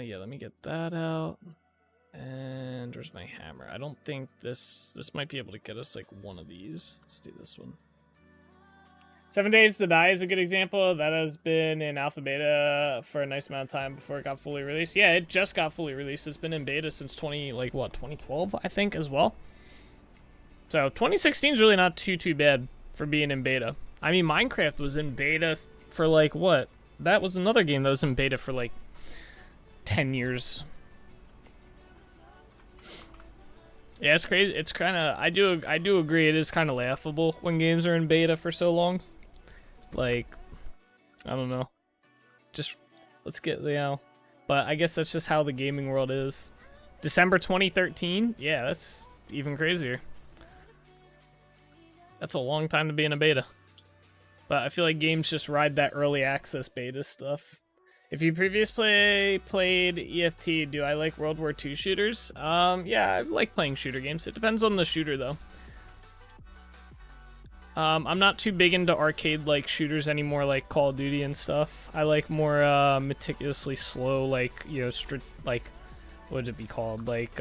Yeah, let me get that out. And where's my hammer? I don't think this might be able to get us like one of these. Let's do this one. 7 Days to Die is a good example. That has been in alpha beta for a nice amount of time before it got fully released. Yeah, it just got fully released. It's been in beta since 2012, I think, as well. So 2016 is really not too bad for being in beta. I mean, Minecraft was in beta for like what? That was another game that was in beta for like 10 years. Yeah, it's crazy. It's kind of I do agree it is kind of laughable when games are in beta for so long. Like, I don't know. Just let's get, you know, but I guess that's just how the gaming world is. December 2013? Yeah, that's even crazier. That's a long time to be in a beta. But I feel like games just ride that early access beta stuff. If you previously played EFT, do I like World War II shooters? Yeah, I like playing shooter games. It depends on the shooter, though. I'm not too big into arcade-like shooters anymore, like Call of Duty and stuff. I like more meticulously slow, like, you know, like, what would it be called? Like,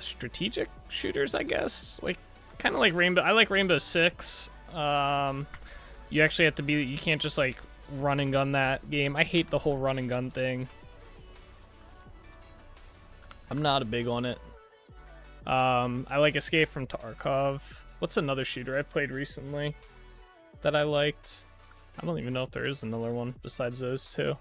strategic shooters, I guess. Like, kind of like Rainbow. I like Rainbow Six. You actually have to be. You can't just like run and gun that game. I hate the whole run and gun thing. I'm not a big on it. I like Escape from Tarkov. What's another shooter I played recently that I liked? I don't even know if there is another one besides those two.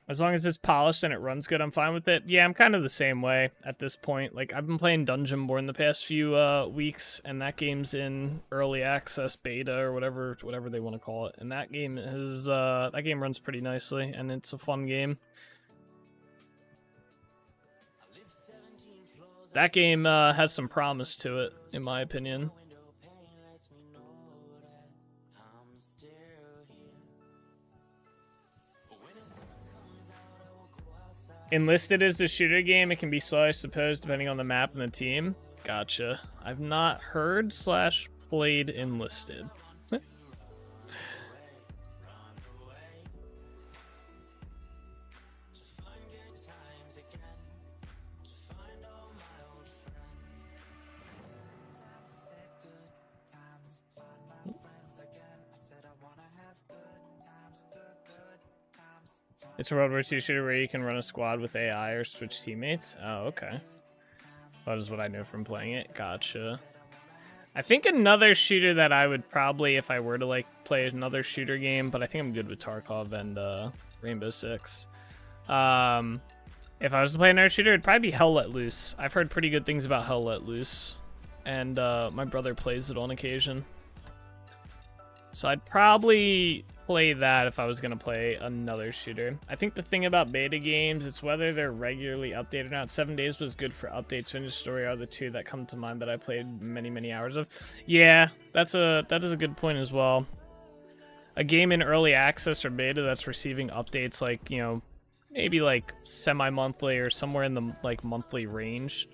As long as it's polished and it runs good, I'm fine with it. Yeah, I'm kind of the same way at this point. Like, I've been playing Dungeonborn the past few weeks, and that game's in early access beta or whatever they want to call it. And that game is that game runs pretty nicely, and it's a fun game. That game has some promise to it, in my opinion. Enlisted is the shooter game. It can be slow, I suppose, depending on the map and the team. Gotcha. I've not heard / played Enlisted. It's a World War II shooter where you can run a squad with AI or switch teammates. Oh, okay. That is what I know from playing it. Gotcha. I think another shooter that I would probably, if I were to like play another shooter game, but I think I'm good with Tarkov and Rainbow Six. If I was to play another shooter, it'd probably be Hell Let Loose. I've heard pretty good things about Hell Let Loose, and my brother plays it on occasion. So I'd probably play that if I was going to play another shooter. I think the thing about beta games, it's whether they're regularly updated or not. 7 Days was good for updates. Vintage Story are the two that come to mind that I played many hours of. Yeah, that is a good point as well. A game in early access or beta that's receiving updates like, you know, maybe like semi-monthly or somewhere in the like monthly range.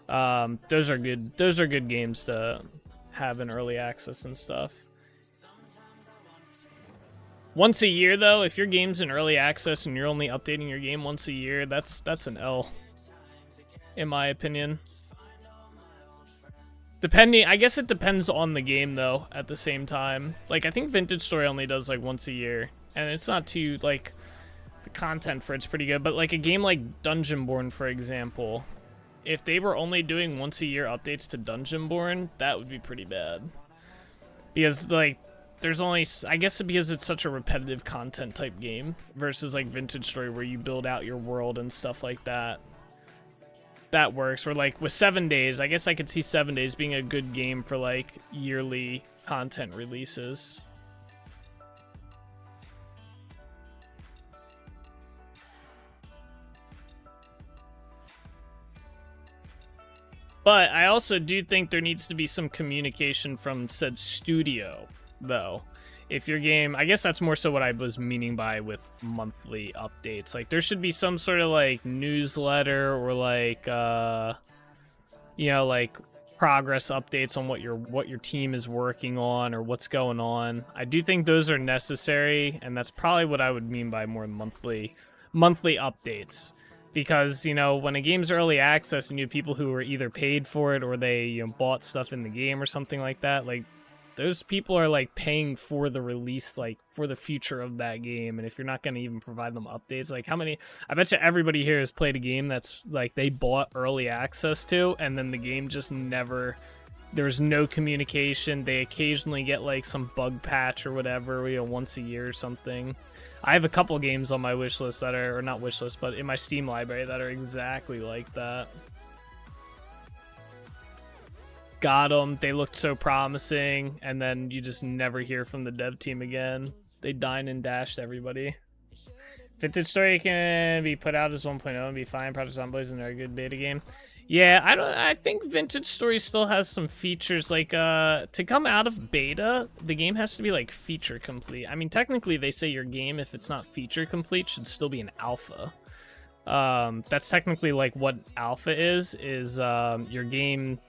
Those are good games to have in early access and stuff. Once a year, though, if your game's in early access and you're only updating your game once a year, that's an L, in my opinion. Depending, I guess it depends on the game, though, at the same time. Like, I think Vintage Story only does, like, once a year, and it's not too, like, the content for it's pretty good, but, like, a game like Dungeonborn, for example, if they were only doing once a year updates to Dungeonborn, that would be pretty bad. Because, like, there's only, I guess because it's such a repetitive content type game versus like Vintage Story where you build out your world and stuff like that. That works. Or like with 7 Days, I guess I could see 7 Days being a good game for like yearly content releases. But I also do think there needs to be some communication from said studio, though. If your game, I guess that's more so what I was meaning by with monthly updates. Like, there should be some sort of, like, newsletter or, like, you know, like, progress updates on what your team is working on or what's going on. I do think those are necessary, and that's probably what I would mean by more monthly updates. Because, you know, when a game's early access and you have people who are either paid for it or they, you know, bought stuff in the game or something like that, like, those people are like paying for the release, like for the future of that game. And if you're not going to even provide them updates, like how many, I bet you everybody here has played a game that's like they bought early access to, and then the game just never, there's no communication. They occasionally get like some bug patch or whatever, you know, once a year or something. I have a couple games on my wish list that are, or not wish list, but in my Steam library that are exactly like that. Got them, they looked so promising, and then you just never hear from the dev team again. They dined and dashed everybody. Vintage Story can be put out as 1.0 and be fine. Project Zomboids and a good beta game. Yeah, I think Vintage Story still has some features, like, to come out of beta, the game has to be, like, feature complete. I mean, technically, they say your game, if it's not feature complete, should still be an alpha. That's technically, like, what alpha is your game,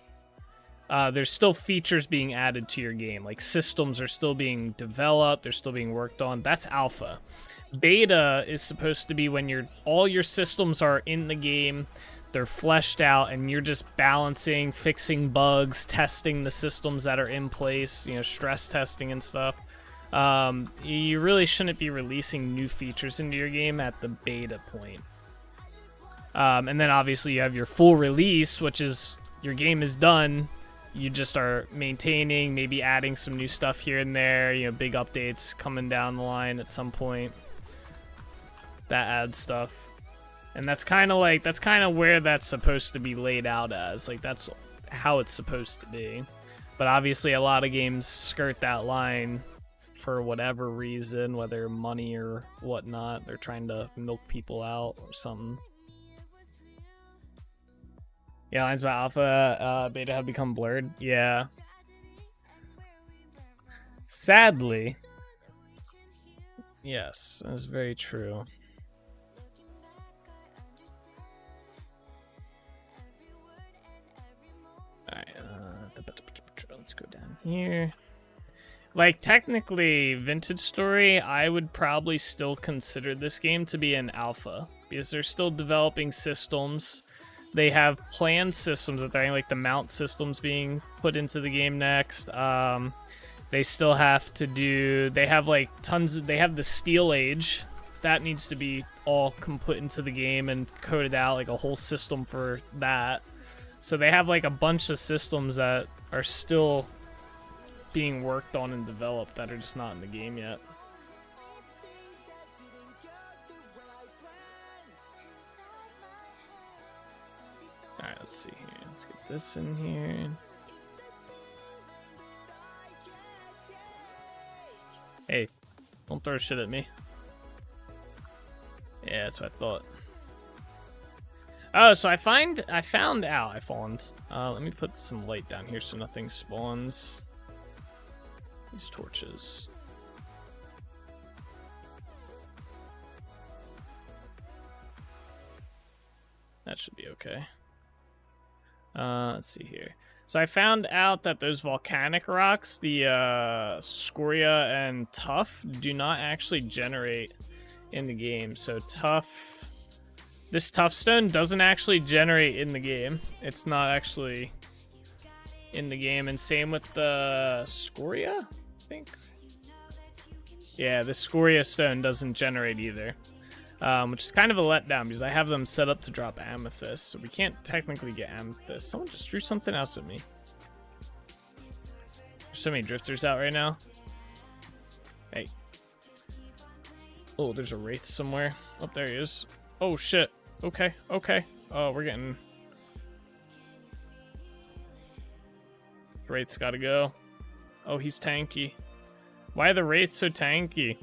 there's still features being added to your game. Like, systems are still being developed, they're still being worked on. That's alpha. Beta is supposed to be when all your systems are in the game, they're fleshed out, and you're just balancing, fixing bugs, testing the systems that are in place, you know, stress testing and stuff. You really shouldn't be releasing new features into your game at the beta point. And then obviously you have your full release, which is your game is done. You just are maintaining, maybe adding some new stuff here and there, you know, big updates coming down the line at some point. That adds stuff. And that's kind of where that's supposed to be laid out as. Like, that's how it's supposed to be. But obviously a lot of games skirt that line for whatever reason, whether money or whatnot. They're trying to milk people out or something. Yeah, lines about alpha, beta have become blurred. Yeah. Sadly. Yes, that's very true. Alright, let's go down here. Like, technically, Vintage Story, I would probably still consider this game to be an alpha, because they're still developing systems. They have planned systems that they're like the mount systems being put into the game next. They still have to do, they have like they have the Steel Age. That needs to be all put into the game and coded out, like a whole system for that. So they have like a bunch of systems that are still being worked on and developed that are just not in the game yet. Alright, let's see here. Let's get this in here. Hey, don't throw shit at me. Yeah, that's what I thought. Oh, so I found out. Let me put some light down here so nothing spawns. These torches. That should be okay. Let's see here. So I found out that those volcanic rocks, the scoria and tuff, do not actually generate in the game. So this tuff stone doesn't actually generate in the game. It's not actually in the game. And same with the scoria, I think. Yeah, the scoria stone doesn't generate either. Which is kind of a letdown because I have them set up to drop amethyst, so we can't technically get amethyst. Someone just threw something else at me. There's so many drifters out right now. Hey. Oh, there's a wraith somewhere. Oh, there he is. Oh, shit. Okay, okay. Oh, we're getting... Wraith's gotta go. Oh, he's tanky. Why are the wraiths so tanky?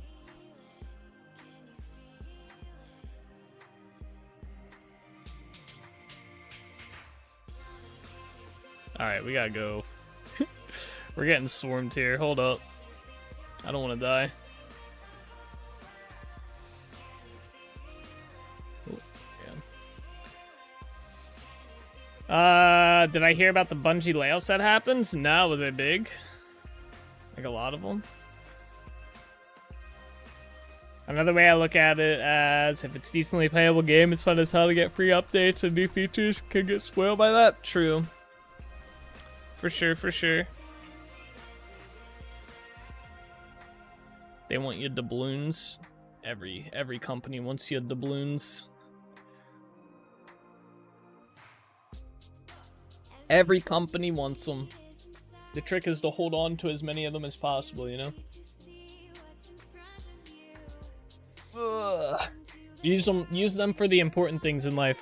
Alright, we gotta go. We're getting swarmed here. Hold up. I don't want to die. Ooh, yeah. Did I hear about the Bungie layouts that happens? No, were they big? Like a lot of them? Another way I look at it as if it's a decently playable game, it's fun as hell to get free updates and new features can get spoiled by that. True. For sure, for sure. They want you doubloons. Every company wants you doubloons. Every company wants them. The trick is to hold on to as many of them as possible, you know? Ugh. Use them for the important things in life.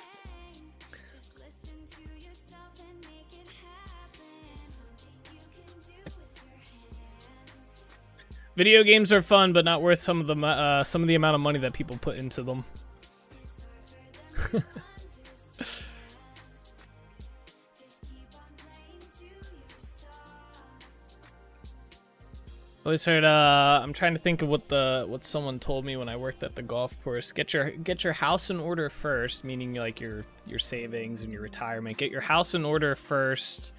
Video games are fun, but not worth some of the amount of money that people put into them. Always heard. I'm trying to think of what someone told me when I worked at the golf course. Get your house in order first, meaning like your savings and your retirement. Get your house in order first,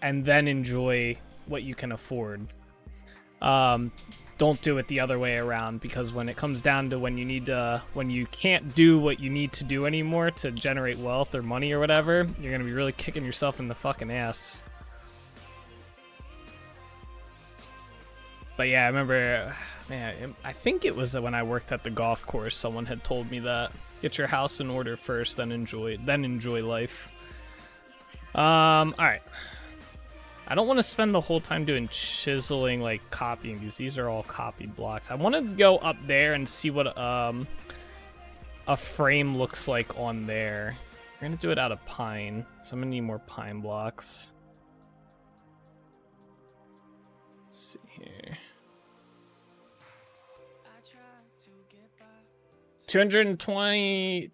and then enjoy what you can afford. Don't do it the other way around, because when it comes down to when you can't do what you need to do anymore to generate wealth or money or whatever, you're gonna be really kicking yourself in the fucking ass. But yeah, I remember, man, I think it was when I worked at the golf course, someone had told me that. Get your house in order first, then enjoy life. Alright. I don't want to spend the whole time doing chiseling, like copying these. These are all copied blocks. I want to go up there and see what a frame looks like on there. We're gonna do it out of pine, so I'm gonna need more pine blocks. Let's see here. 220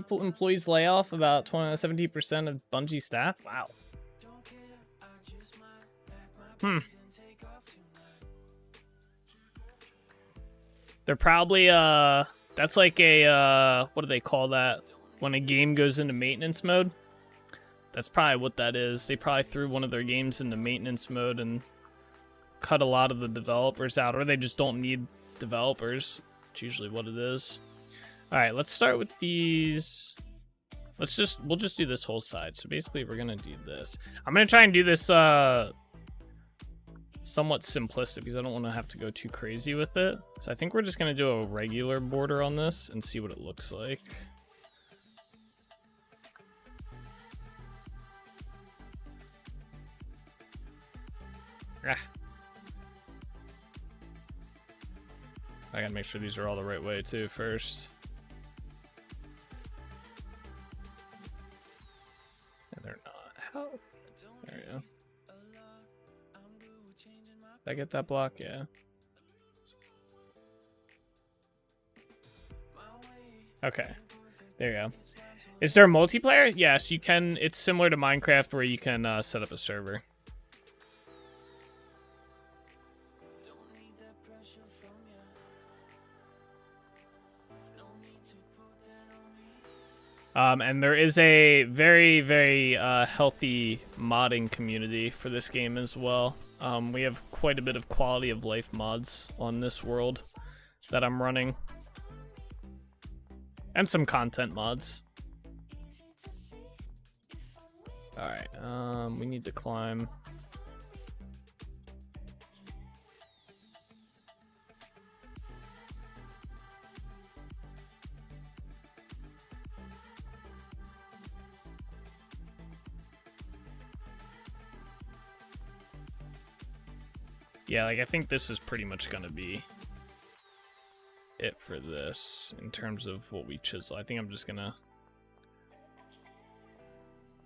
employees lay off, about 70% of Bungie staff. Wow. They're probably that's like a what do they call that when a game goes into maintenance mode? That's probably what that is. They probably threw one of their games into maintenance mode and cut a lot of the developers out, or they just don't need developers. It's usually what it is. All right, let's start with these. We'll just do this whole side. So basically we're gonna do this. I'm gonna try and do this somewhat simplistic because I don't want to have to go too crazy with it. So I think we're just gonna do a regular border on this and see what it looks like. Ah. I gotta make sure these are all the right way too first. And they're not. How? There we go. Did I get that block? Yeah. Okay. There you go. Is there multiplayer? Yes, you can. It's similar to Minecraft where you can set up a server. And there is a very, very healthy modding community for this game as well. We have quite a bit of quality of life mods on this world that I'm running. And some content mods. Alright, we need to climb. Yeah, like I think this is pretty much gonna be it for this in terms of what we chisel. I think I'm just gonna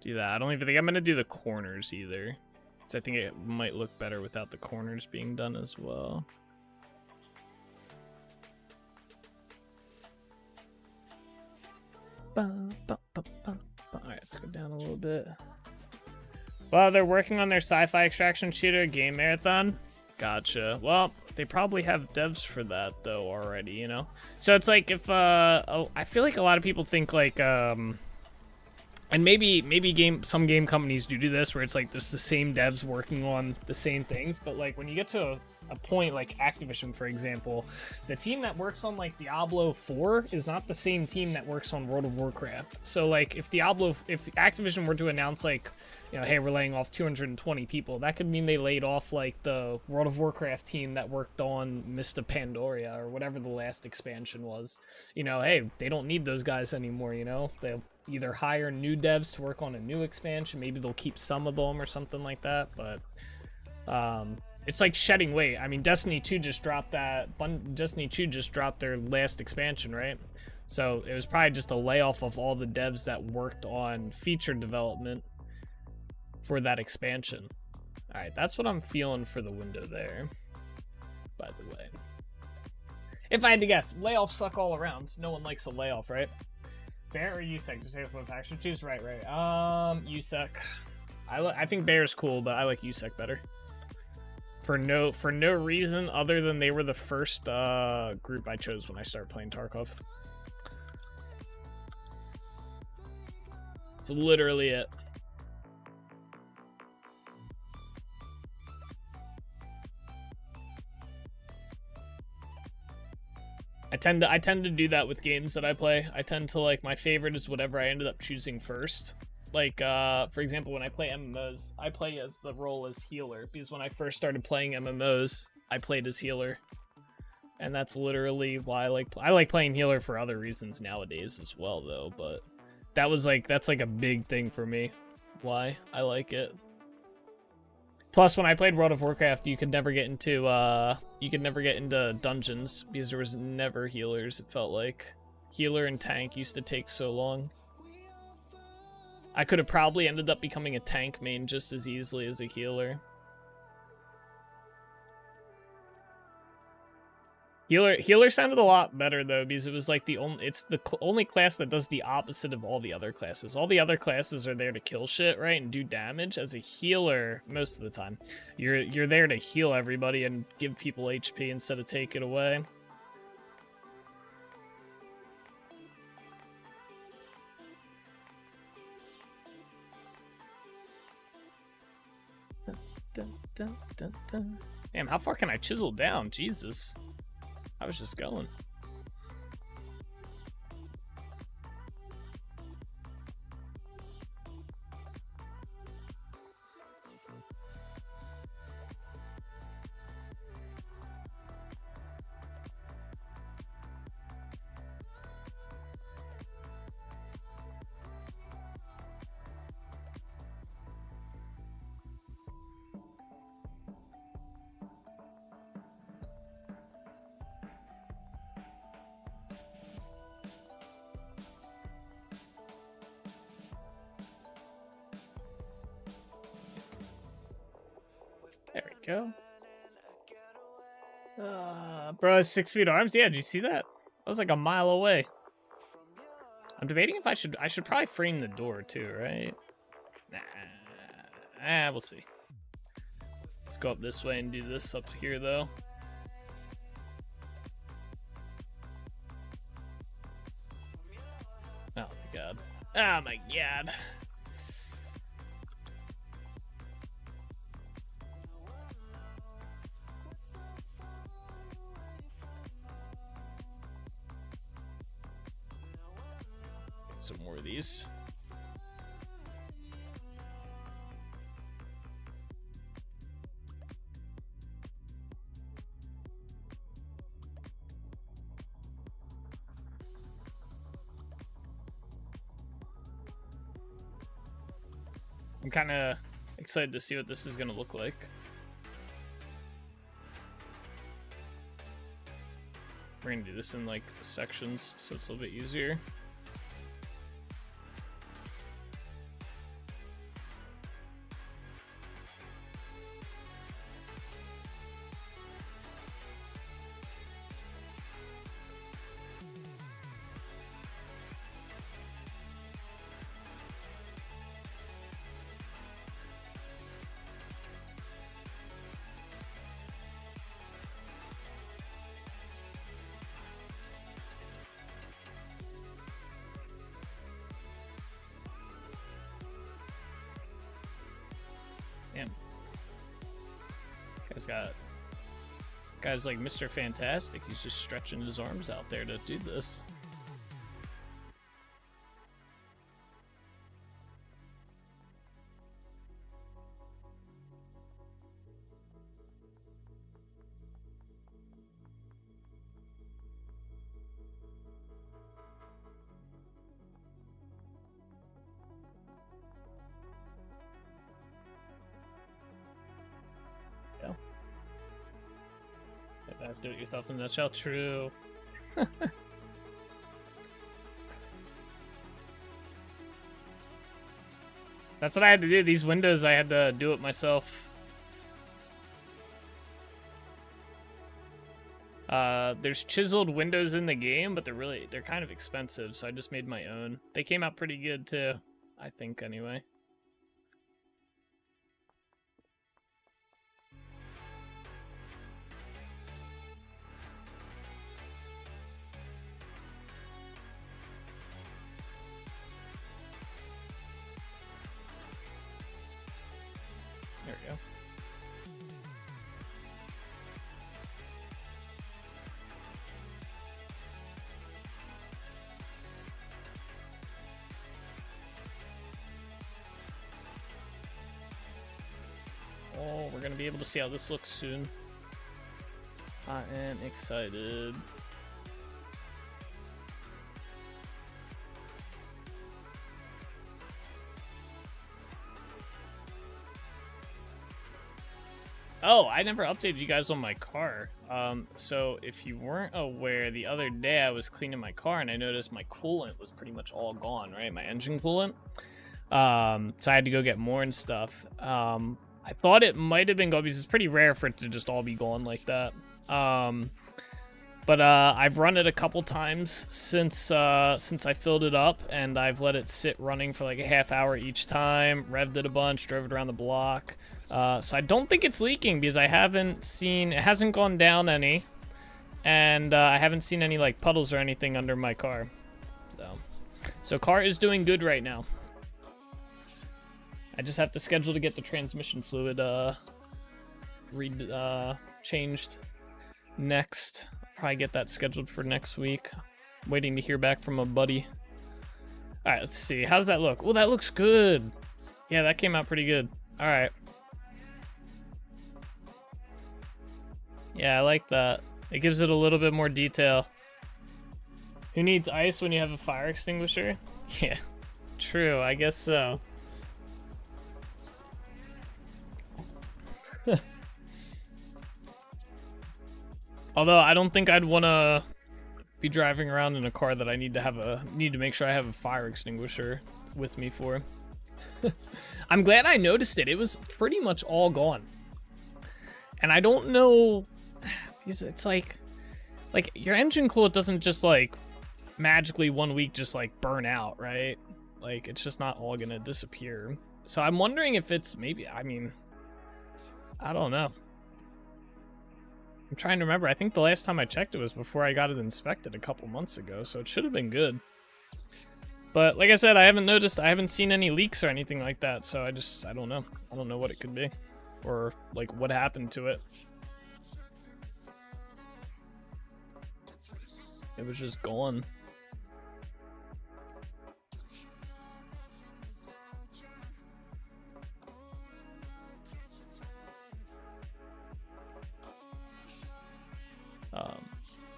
do that. I don't even think I'm gonna do the corners either, because I think it might look better without the corners being done as well. Alright, let's go down a little bit. Well, they're working on their sci-fi extraction shooter game marathon. Gotcha. Well, they probably have devs for that though already, you know. So it's like if I feel like a lot of people think like and maybe some game companies do this where it's like this the same devs working on the same things, but like when you get to a point, like Activision, for example, the team that works on like Diablo 4 is not the same team that works on World of Warcraft. So like if Activision were to announce like, you know, hey, we're laying off 220 people, that could mean they laid off like the World of Warcraft team that worked on Mist of Pandaria or whatever the last expansion was. You know, hey, they don't need those guys anymore, you know? They'll either hire new devs to work on a new expansion, maybe they'll keep some of them or something like that, but it's like shedding weight. I mean, Destiny 2 just dropped their last expansion, right? So it was probably just a layoff of all the devs that worked on feature development for that expansion. All right, that's what I'm feeling for the window there, by the way. If I had to guess, layoffs suck all around. No one likes a layoff, right? Bear or USEC? Just say one faction. Choose right. USEC. I think Bear's cool, but I like USEC better. For no reason other than they were the first group I chose when I started playing Tarkov. It's literally it. I tend to do that with games that I play. I tend to like, my favorite is whatever I ended up choosing first. Like, for example, when I play MMOs, I play as the role as healer, because when I first started playing MMOs, I played as healer. And that's literally why I like playing healer for other reasons nowadays as well, though, but that's like a big thing for me, why I like it. Plus, when I played World of Warcraft, you could never get into dungeons because there was never healers. It felt like healer and tank used to take so long. I could have probably ended up becoming a tank main just as easily as a healer. Healer sounded a lot better though, because it was like it's the only class that does the opposite of all the other classes. All the other classes are there to kill shit, right, and do damage. As a healer, most of the time, you're there to heal everybody and give people HP instead of take it away. Dun, dun, dun, dun. Damn, how far can I chisel down? Jesus. I was just going. There we go. Bro, 6 feet arms. Yeah, did you see that? I was like a mile away. I'm debating if I should probably frame the door too, right? Nah, we'll see. Let's go up this way and do this up here though. Oh my god. Oh my god. Some more of these. I'm kind of excited to see what this is going to look like. We're going to do this in like the sections so it's a little bit easier. Damn. Guys got Guy's like Mr. Fantastic. He's just stretching his arms out there to do this. Yeah. That's do it yourself in a nutshell. True. That's what I had to do. These windows, I had to do it myself. There's chiseled windows in the game, but they're kind of expensive, so I just made my own. They came out pretty good too, I think anyway. There we go. Oh, we're gonna be able to see how this looks soon. I am excited. Oh, I never updated you guys on my car. So if you weren't aware, the other day I was cleaning my car and I noticed my coolant was pretty much all gone, right? My engine coolant. So I had to go get more and stuff. I thought it might have been gone because it's pretty rare for it to just all be gone like that. But I've run it a couple times since I filled it up, and I've let it sit running for like a half hour each time, revved it a bunch, drove it around the block. So I don't think it's leaking because I haven't seen, it hasn't gone down any, and I haven't seen any like puddles or anything under my car. So car is doing good right now. I just have to schedule to get the transmission fluid changed next. Probably get that scheduled for next week. Waiting to hear back from a buddy. All right, let's see. How does that look? Oh, that looks good. Yeah, that came out pretty good. All right. Yeah, I like that. It gives it a little bit more detail. Who needs ice when you have a fire extinguisher? Yeah, true. I guess so. Although I don't think I'd want to be driving around in a car that I need to make sure I have a fire extinguisher with me for. I'm glad I noticed it. It was pretty much all gone. And I don't know, because it's like your engine coolant doesn't just like magically 1 week just like burn out, right? Like it's just not all gonna disappear. So I'm wondering if it's maybe, I mean, I don't know. I'm trying to remember. I think the last time I checked it was before I got it inspected a couple months ago, so it should have been good. But like I said, I haven't seen any leaks or anything like that, so I don't know. I don't know what it could be, or like what happened to it. It was just gone.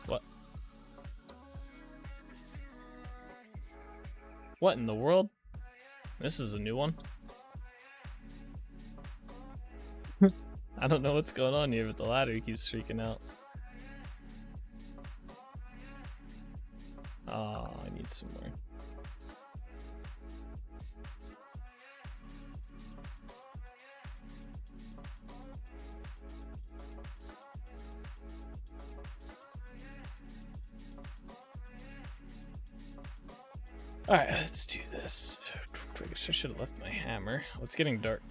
What? What in the world? This is a new one. I don't know what's going on here, but the ladder keeps freaking out. Oh, I need some more. Alright, let's do this. I guess I should have left my hammer. Oh, it's getting dark.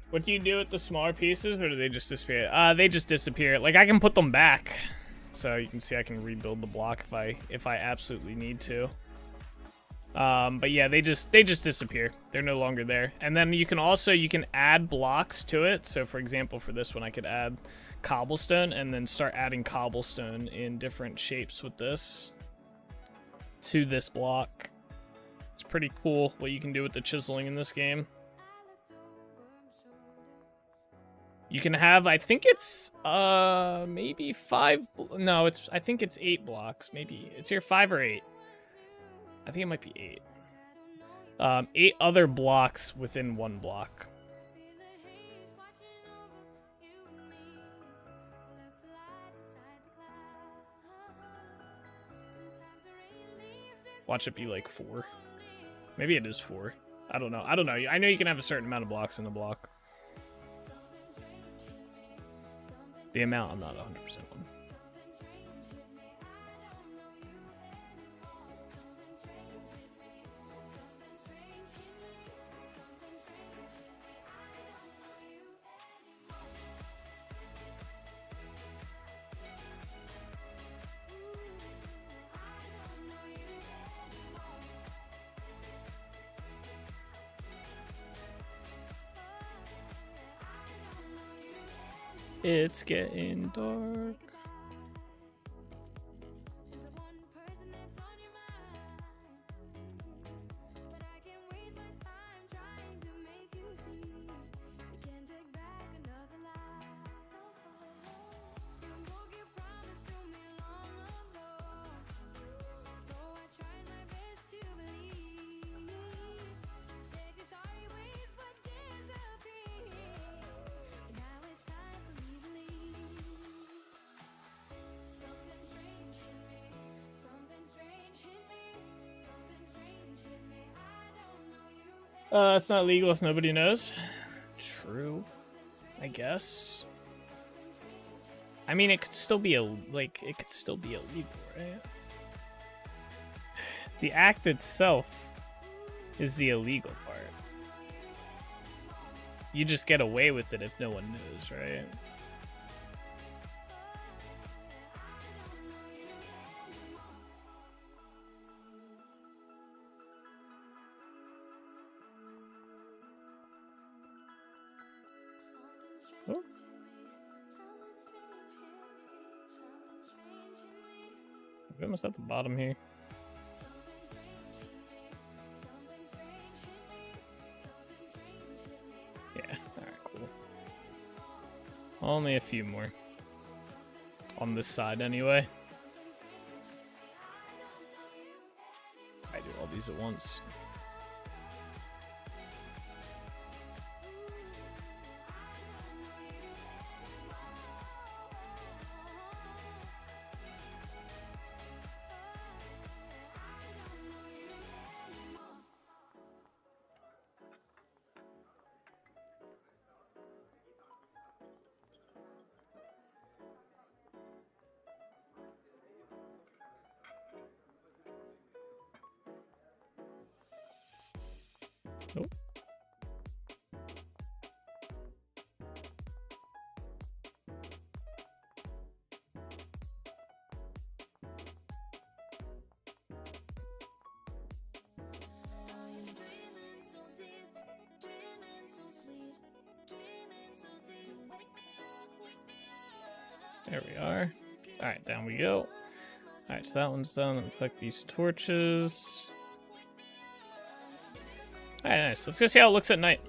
What do you do with the smaller pieces, or do they just disappear? They just disappear. Like, I can put them back. So you can see I can rebuild the block if I absolutely need to. But yeah, they just disappear. They're no longer there. And then you can add blocks to it. So for example, for this one, I could add cobblestone and then start adding cobblestone in different shapes with this to this block. It's pretty cool what you can do with the chiseling in this game. You can have, I think it's maybe 5. No, I think it's 8 blocks. Maybe it's here 5 or 8. I think it might be 8. 8 other blocks within one block. Watch it be like 4. Maybe it is 4. I don't know. I know you can have a certain amount of blocks in the block. The amount I'm not 100% on. It's getting dark. It's not legal if nobody knows. True. I guess. I mean, it could still be illegal, right? The act itself is the illegal part. You just get away with it if no one knows, right? Oh. We're almost at the bottom here. Yeah, alright, cool. Only a few more. On this side, anyway. I do all these at once. Nope. There we are. Alright, down we go. Alright, so that one's done. Let me collect these torches. Alright, nice. Let's go see how it looks at night.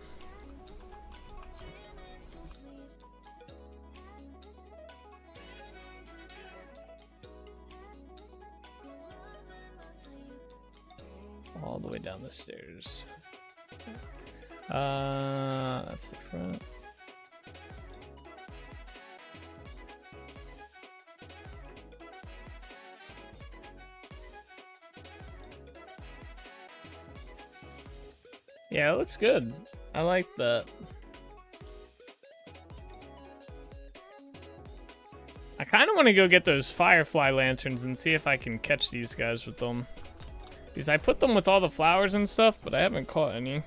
All the way down the stairs. That's the front. Yeah, it looks good. I like that. I kind of want to go get those firefly lanterns and see if I can catch these guys with them. Because I put them with all the flowers and stuff, but I haven't caught any.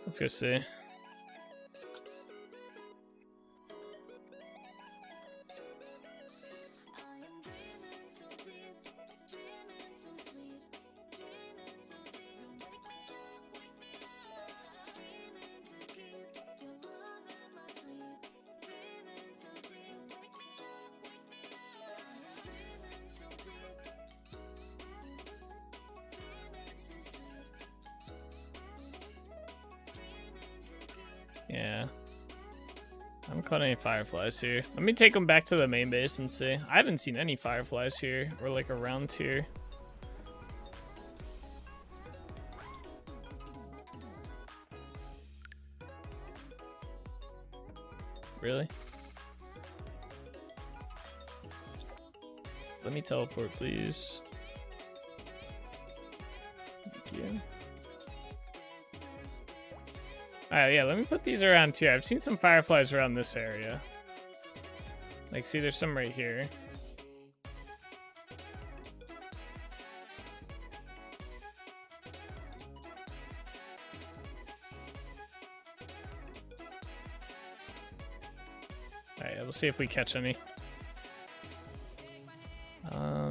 Let's go see. Yeah. I haven't caught any fireflies here. Let me take them back to the main base and see. I haven't seen any fireflies here or like around here. Really? Let me teleport, please. Thank you. Alright, yeah, let me put these around too. I've seen some fireflies around this area. Like, see, there's some right here. Alright, yeah, we'll see if we catch any.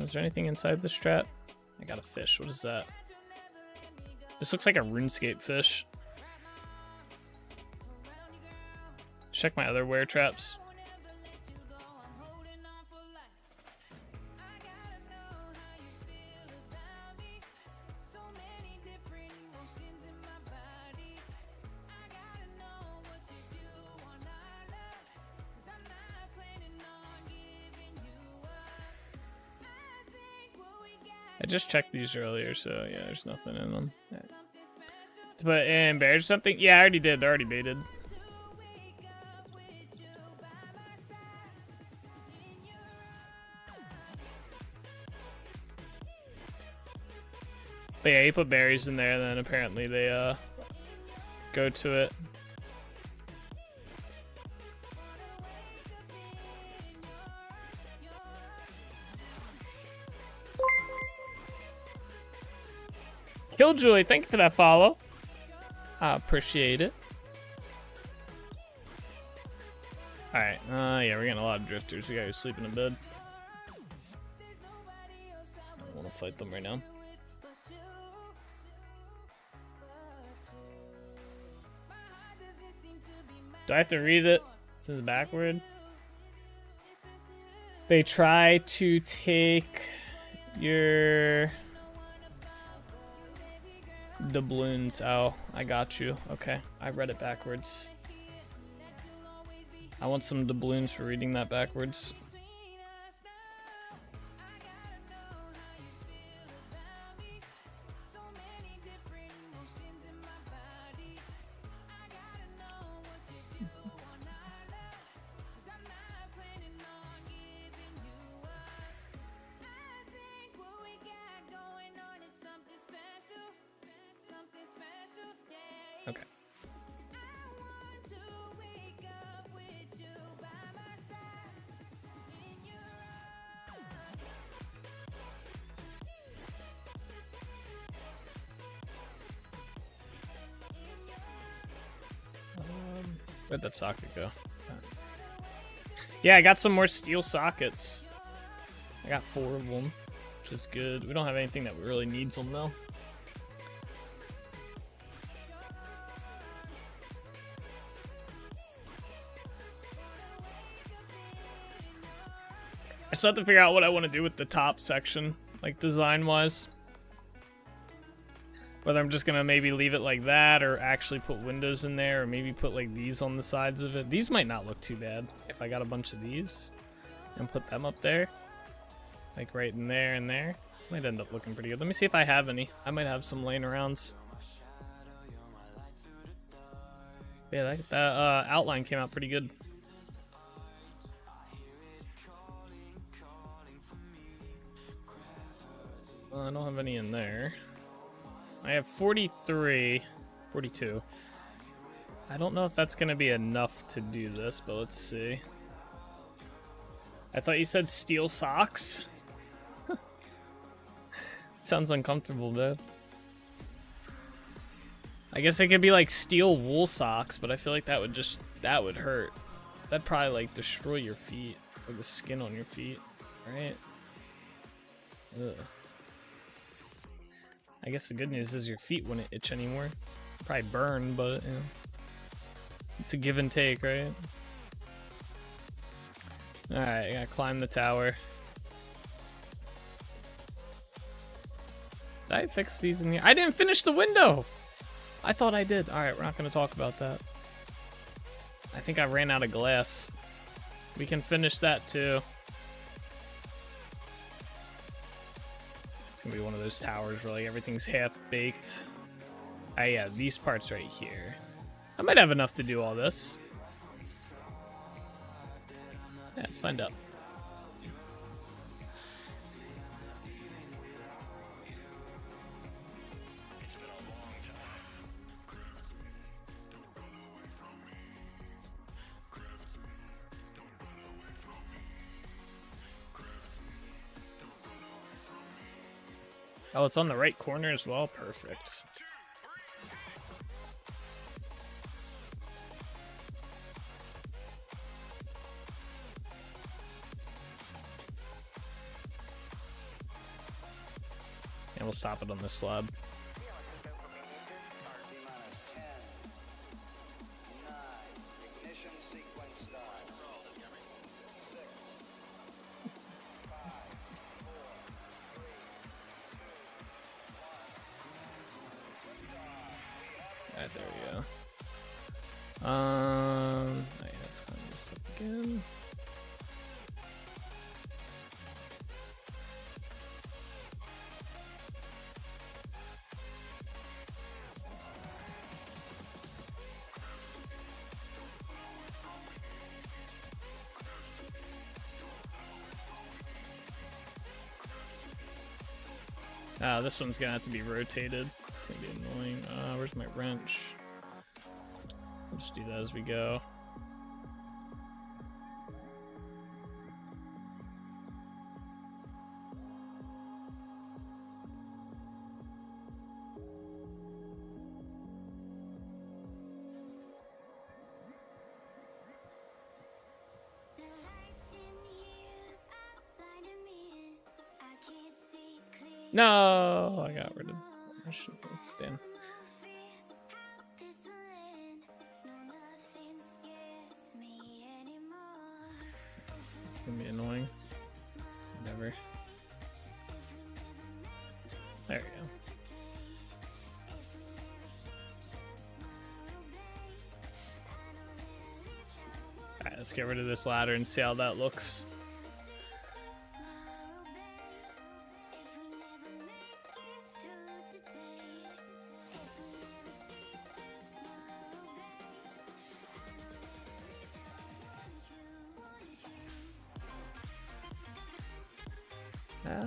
Is there anything inside the strat? I got a fish. What is that? This looks like a RuneScape fish. Check my other wear traps. I just checked these earlier, so yeah, there's nothing in them. To put in bears or something? Yeah, I already did. They're already baited. But yeah, you put berries in there, and then apparently they go to it. Killjoy, thank you for that follow. I appreciate it. Alright, yeah, we're getting a lot of drifters. We gotta go sleep in a bed. I don't want to fight them right now. Do I have to read it since it's backward? They try to take your doubloons. Oh, I got you. Okay, I read it backwards. I want some doubloons for reading that backwards. Okay. Where'd that socket go? Yeah, I got some more steel sockets. I got 4 of them, which is good. We don't have anything that really needs them though. I still have to figure out what I want to do with the top section, like design-wise. Whether I'm just gonna maybe leave it like that, or actually put windows in there, or maybe put like these on the sides of it. These might not look too bad if I got a bunch of these and put them up there, like right in there and there. Might end up looking pretty good. Let me see if I have any. I might have some laying around. Yeah, that outline came out pretty good. I don't have any in there. I have 43, 42. I don't know if that's going to be enough to do this, but let's see. I thought you said steel socks. Sounds uncomfortable, dude. I guess it could be like steel wool socks, but I feel like that would hurt. That'd probably like destroy your feet or the skin on your feet, right? Ugh. I guess the good news is your feet wouldn't itch anymore. Probably burn, but you know, it's a give and take, right? Alright, I gotta climb the tower. Did I fix these in here? I didn't finish the window! I thought I did. Alright, we're not gonna talk about that. I think I ran out of glass. We can finish that too. It's gonna be one of those towers where like everything's half baked. Ah, yeah, these parts right here. I might have enough to do all this. Yeah, let's find out. Oh, it's on the right corner as well? Perfect. And we'll stop it on this slab. Alright, there we go. Alright, let's climb this up again. This one's gonna have to be rotated. It's gonna be annoying. Where's my wrench? We'll just do that as we go. No, I got rid of. I shouldn't have. Damn. It's gonna be annoying. Whatever. There we go. Alright, let's get rid of this ladder and see how that looks.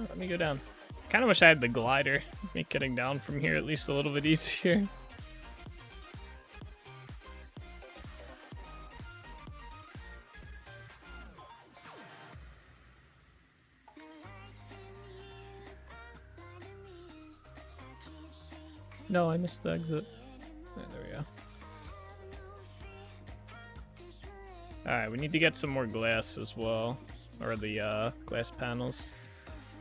Let me go down. Kind of wish I had the glider. Make getting down from here at least a little bit easier. No, I missed the exit. Yeah, there we go. Alright, we need to get some more glass as well. Or the glass panels.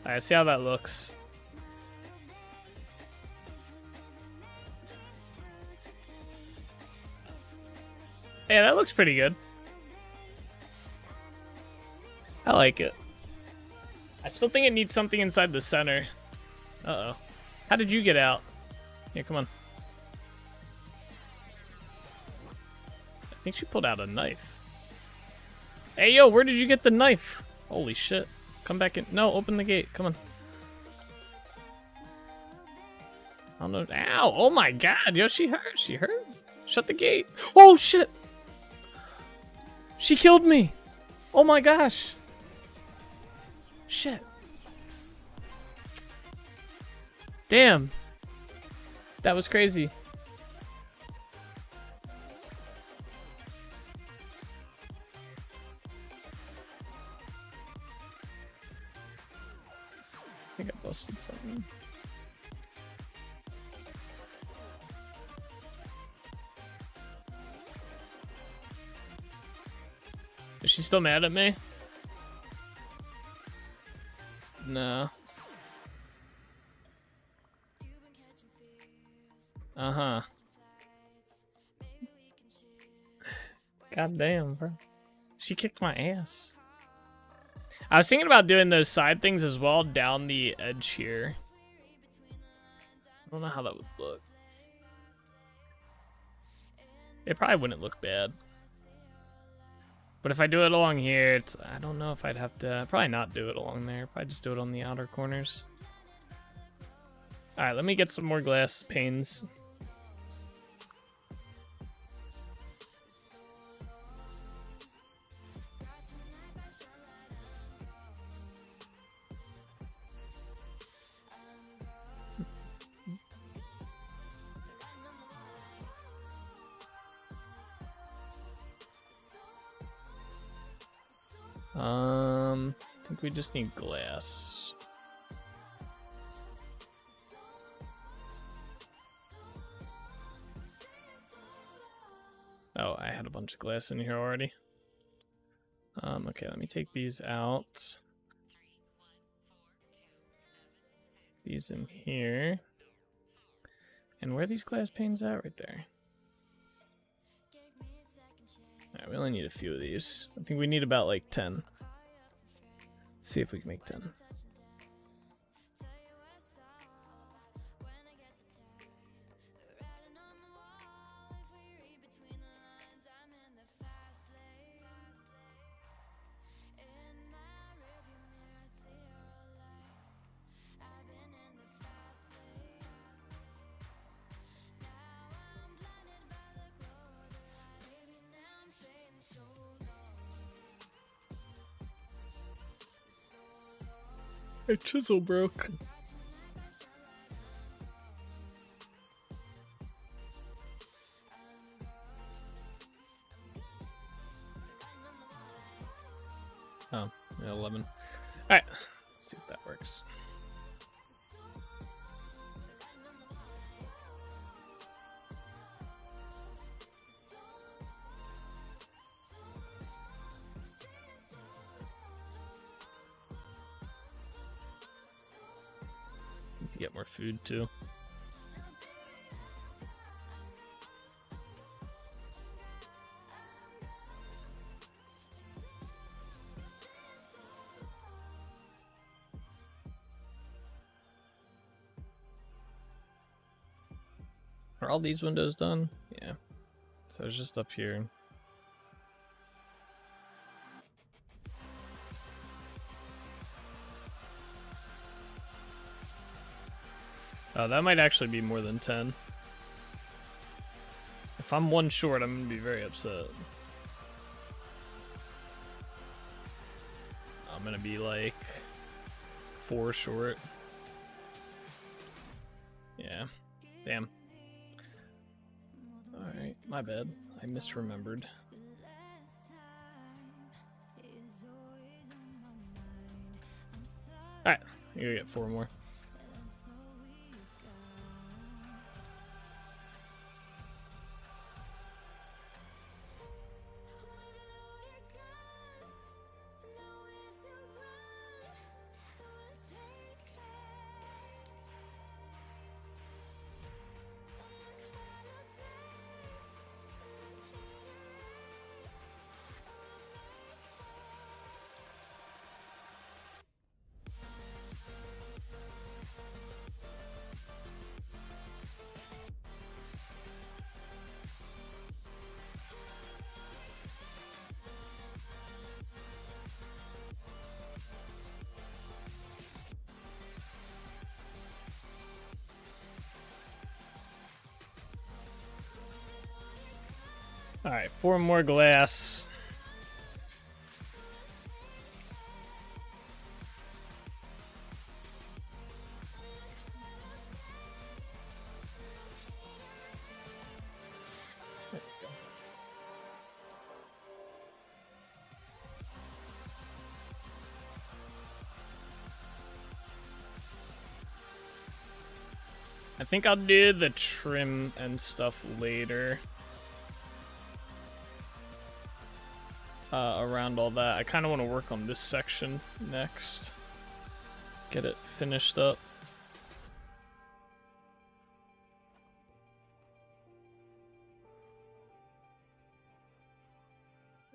Alright, see how that looks. Yeah, that looks pretty good. I like it. I still think it needs something inside the center. Uh-oh. How did you get out? Here, come on. I think she pulled out a knife. Hey, yo, where did you get the knife? Holy shit. Come back in. No, open the gate. Come on. I don't know. Ow! Oh my god! Yo, she hurt. She hurt. Shut the gate. Oh shit! She killed me. Oh my gosh. Shit. Damn. That was crazy. I think I busted something. she still mad at me? No. Uh-huh. God damn, bro. She kicked my ass. I was thinking about doing those side things as well down the edge here. I don't know how that would look. It probably wouldn't look bad. But if I do it along here, I don't know if I'd have to... Probably not do it along there. Probably just do it on the outer corners. Alright, let me get some more glass panes. I think we just need glass. Oh, I had a bunch of glass in here already. Okay, let me take these out. These in here. And where are these glass panes at? Right there. Alright, we only need a few of these. I think we need about like 10. Let's see if we can make 10. My chisel broke. Oh, 11. Alright, let's see if that works. Need to get more food too. Are all these windows done? Yeah. So it's just up here. Oh, that might actually be more than 10. If I'm one short, I'm gonna be very upset. I'm gonna be like 4 short. Yeah. Damn. Alright, my bad. I misremembered. Alright, you gotta get 4 more. Alright, 4 more glass. There we go. I think I'll do the trim and stuff later. around all that. I kind of want to work on this section next. Get it finished up.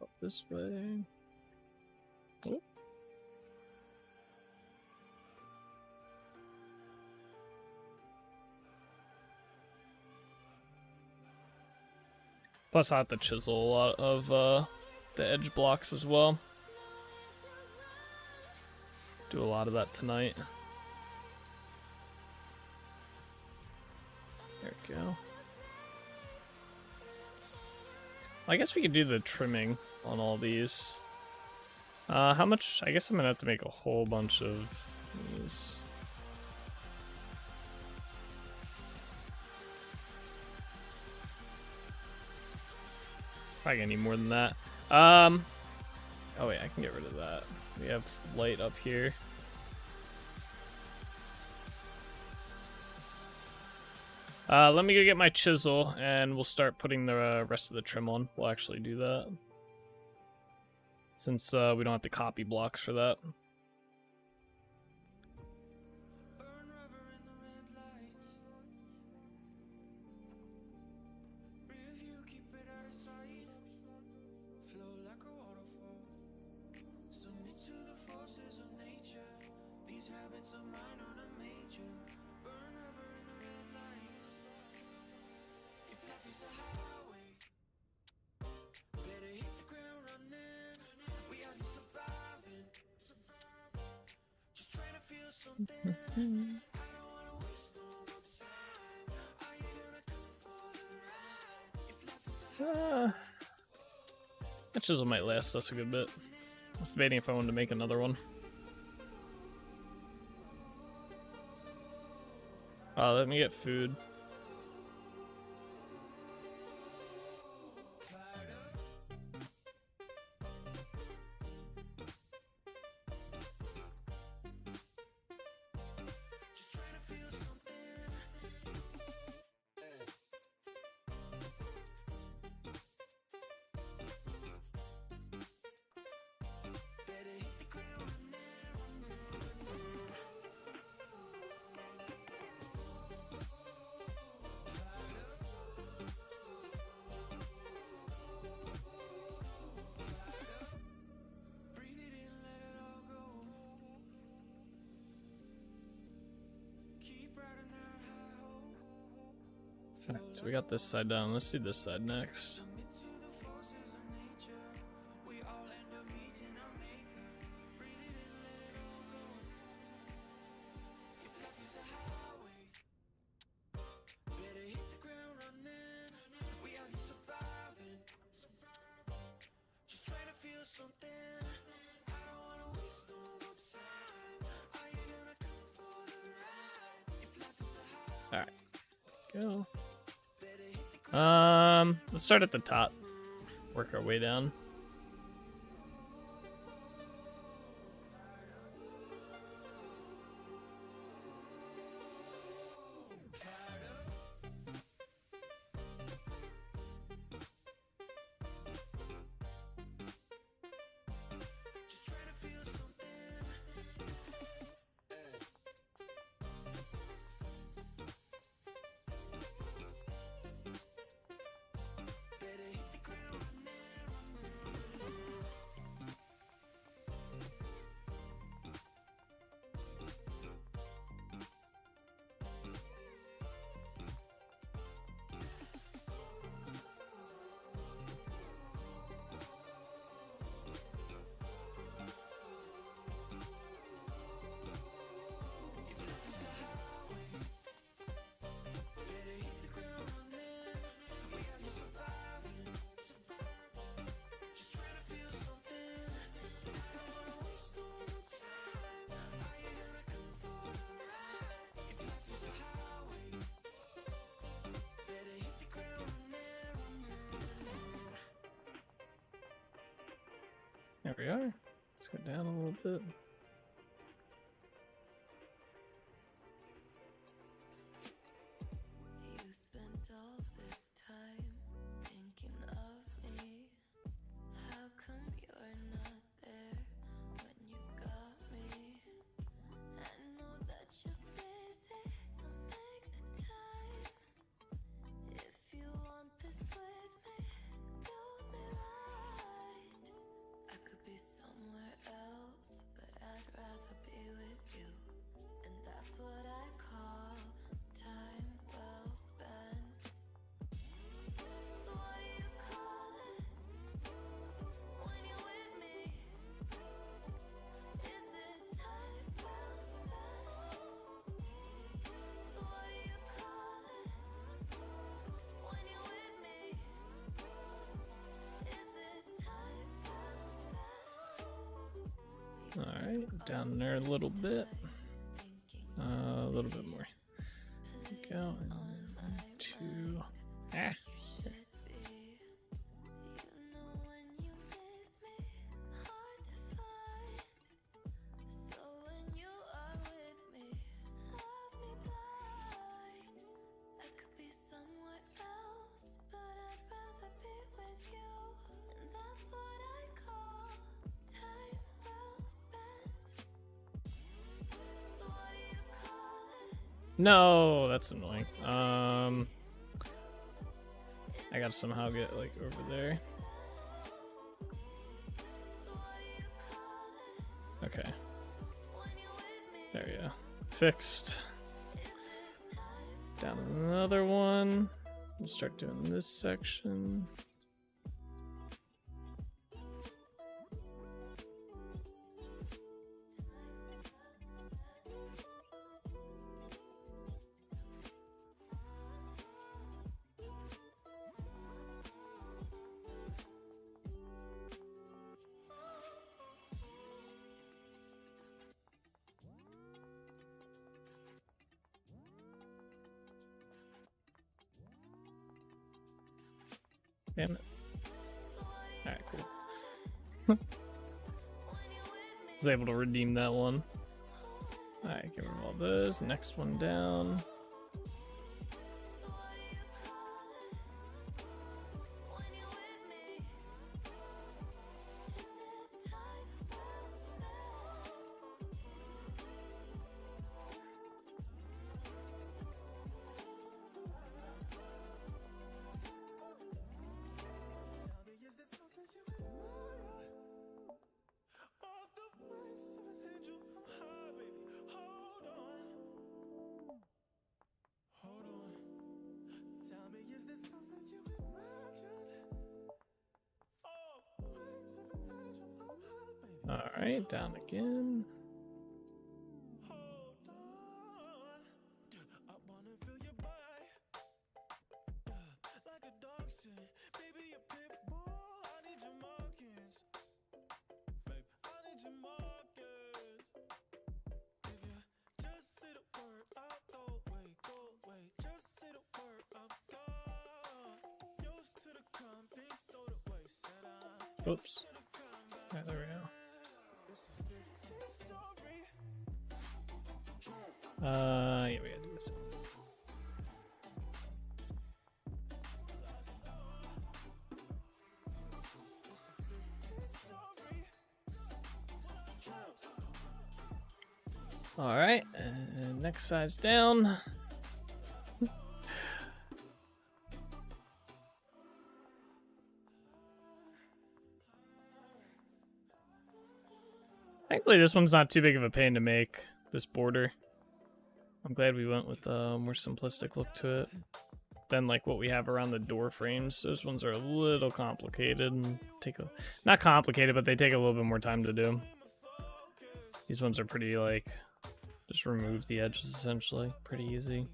Up this way. Oh. Plus, I have to chisel a lot of the edge blocks as well. Do a lot of that tonight. There we go. I guess we could do the trimming on all these. How much? I guess I'm gonna have to make a whole bunch of these. Probably gonna need more than that. Oh wait, I can get rid of that. We have light up here. Let me go get my chisel and we'll start putting the rest of the trim on. We'll actually do that. Since we don't have to copy blocks for that. That chisel might last us a good bit. I was debating if I wanted to make another one. Let me get food. Alright, so we got this side down. Let's do this side next. Alright, go. Let's start at the top. Work our way down. There we are. Let's go down a little bit. You spent all this time thinking of me. How come Alright, down there a little bit. A little bit more. There we go. And 2. Ah. No, that's annoying. I gotta somehow get like over there. Okay. There we go. Fixed. Down another one. We'll start doing this section. Damn it. Alright, cool. Was able to redeem that one. Alright, get rid of all those. Next one down. Alright, down again. Oops. Alright, there we go. Yeah, we gotta do this. All right, and next side's down. Thankfully, this one's not too big of a pain to make, this border. I'm glad we went with a more simplistic look to it than like what we have around the door frames. Those ones are a little complicated and not complicated, but they take a little bit more time to do. These ones are pretty like, just remove the edges essentially, pretty easy.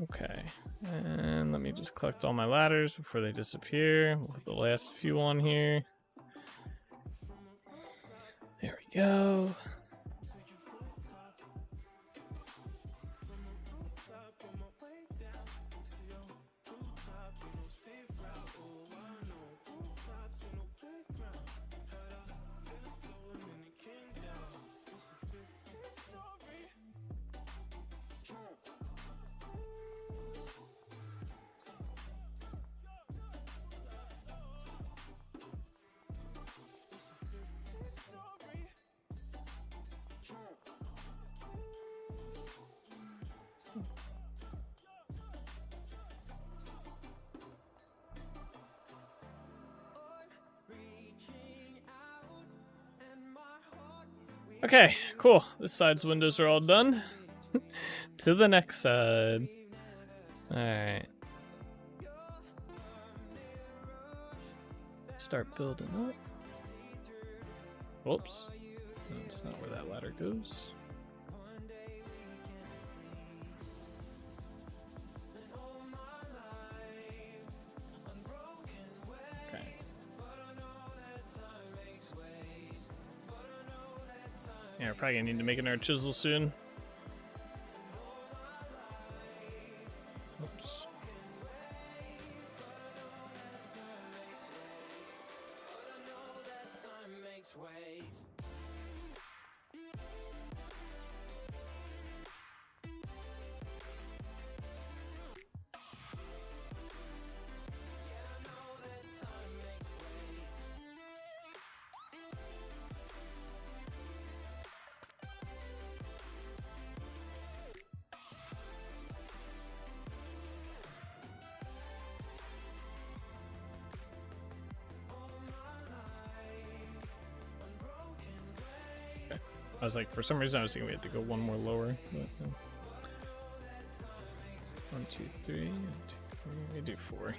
Okay, and let me just collect all my ladders before they disappear. We'll put the last few on here. There we go. Okay, cool. This side's windows are all done. To the next side. Alright. start building up. Whoops. That's not where that ladder goes. Okay. Yeah, we're probably gonna need to make another chisel soon. Oops. I was like, for some reason, I was thinking we had to go one more lower. But, 1, 2, 3, and 2, 3. We do 4.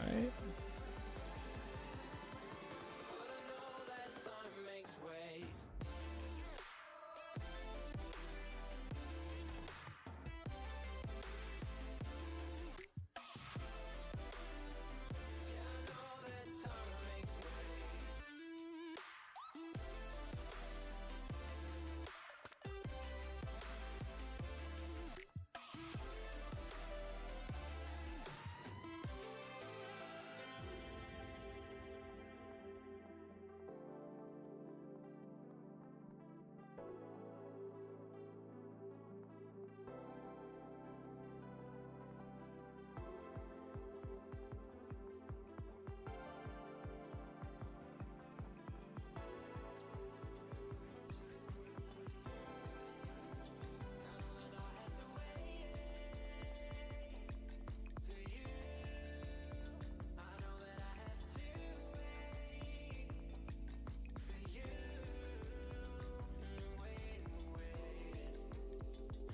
Alright.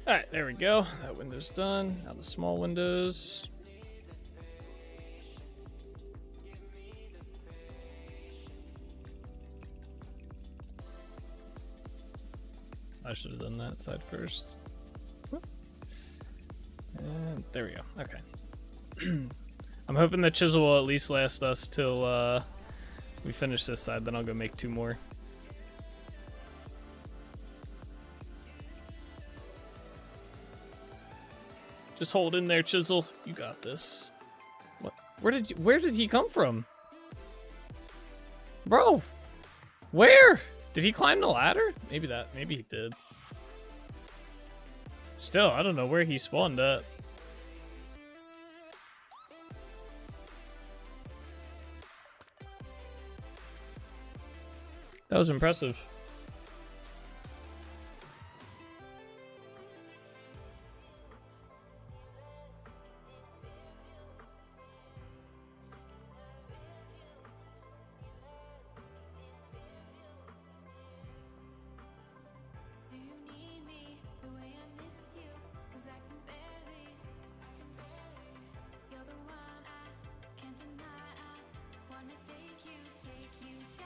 Alright, there we go. That window's done. Now the small windows. I should have done that side first. And there we go. Okay. I'm hoping the chisel will at least last us till we finish this side, then I'll go make 2 more. Just hold in there, chisel. You got this. What? Where did he come from? Bro! Where? Did he climb the ladder? Maybe he did. Still, I don't know where he spawned at. That was impressive. Do you need me the way I miss you? 'Cause I can barely. You're the one I can't deny. I wanna take you side.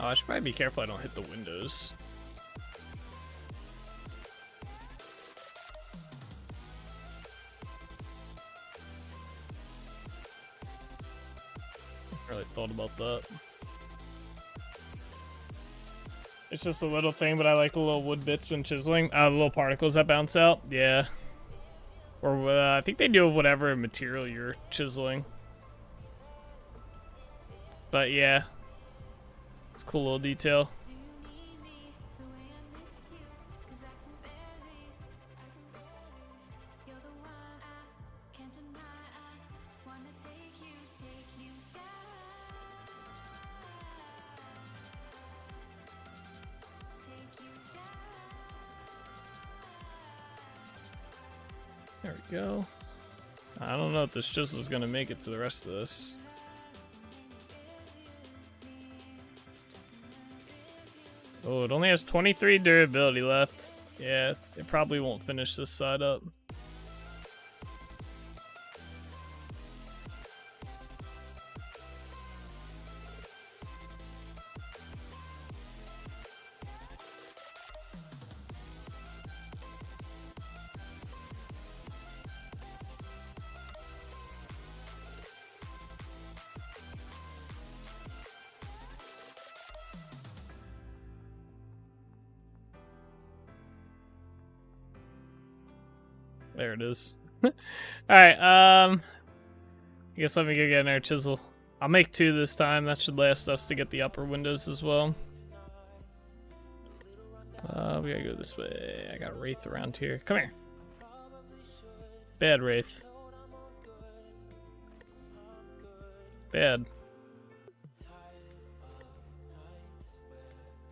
Oh, I should probably be careful I don't hit the windows. I really thought about that. It's just a little thing, but I like the little wood bits when chiseling. The little particles that bounce out. Yeah. Or I think they do with whatever material you're chiseling. But yeah. It's a cool little detail. Do you need me the way I miss you? 'Cause I can barely. You're the one I can't deny. I wanna take you sky. Take you sky. There we go. I don't know if this chisel is gonna make it to the rest of this. Oh, it only has 23 durability left. Yeah, it probably won't finish this side up. There it is. Alright, I guess let me go get another chisel. I'll make 2 this time. That should last us to get the upper windows as well. We gotta go this way. I got Wraith around here. Come here. Bad Wraith. Bad.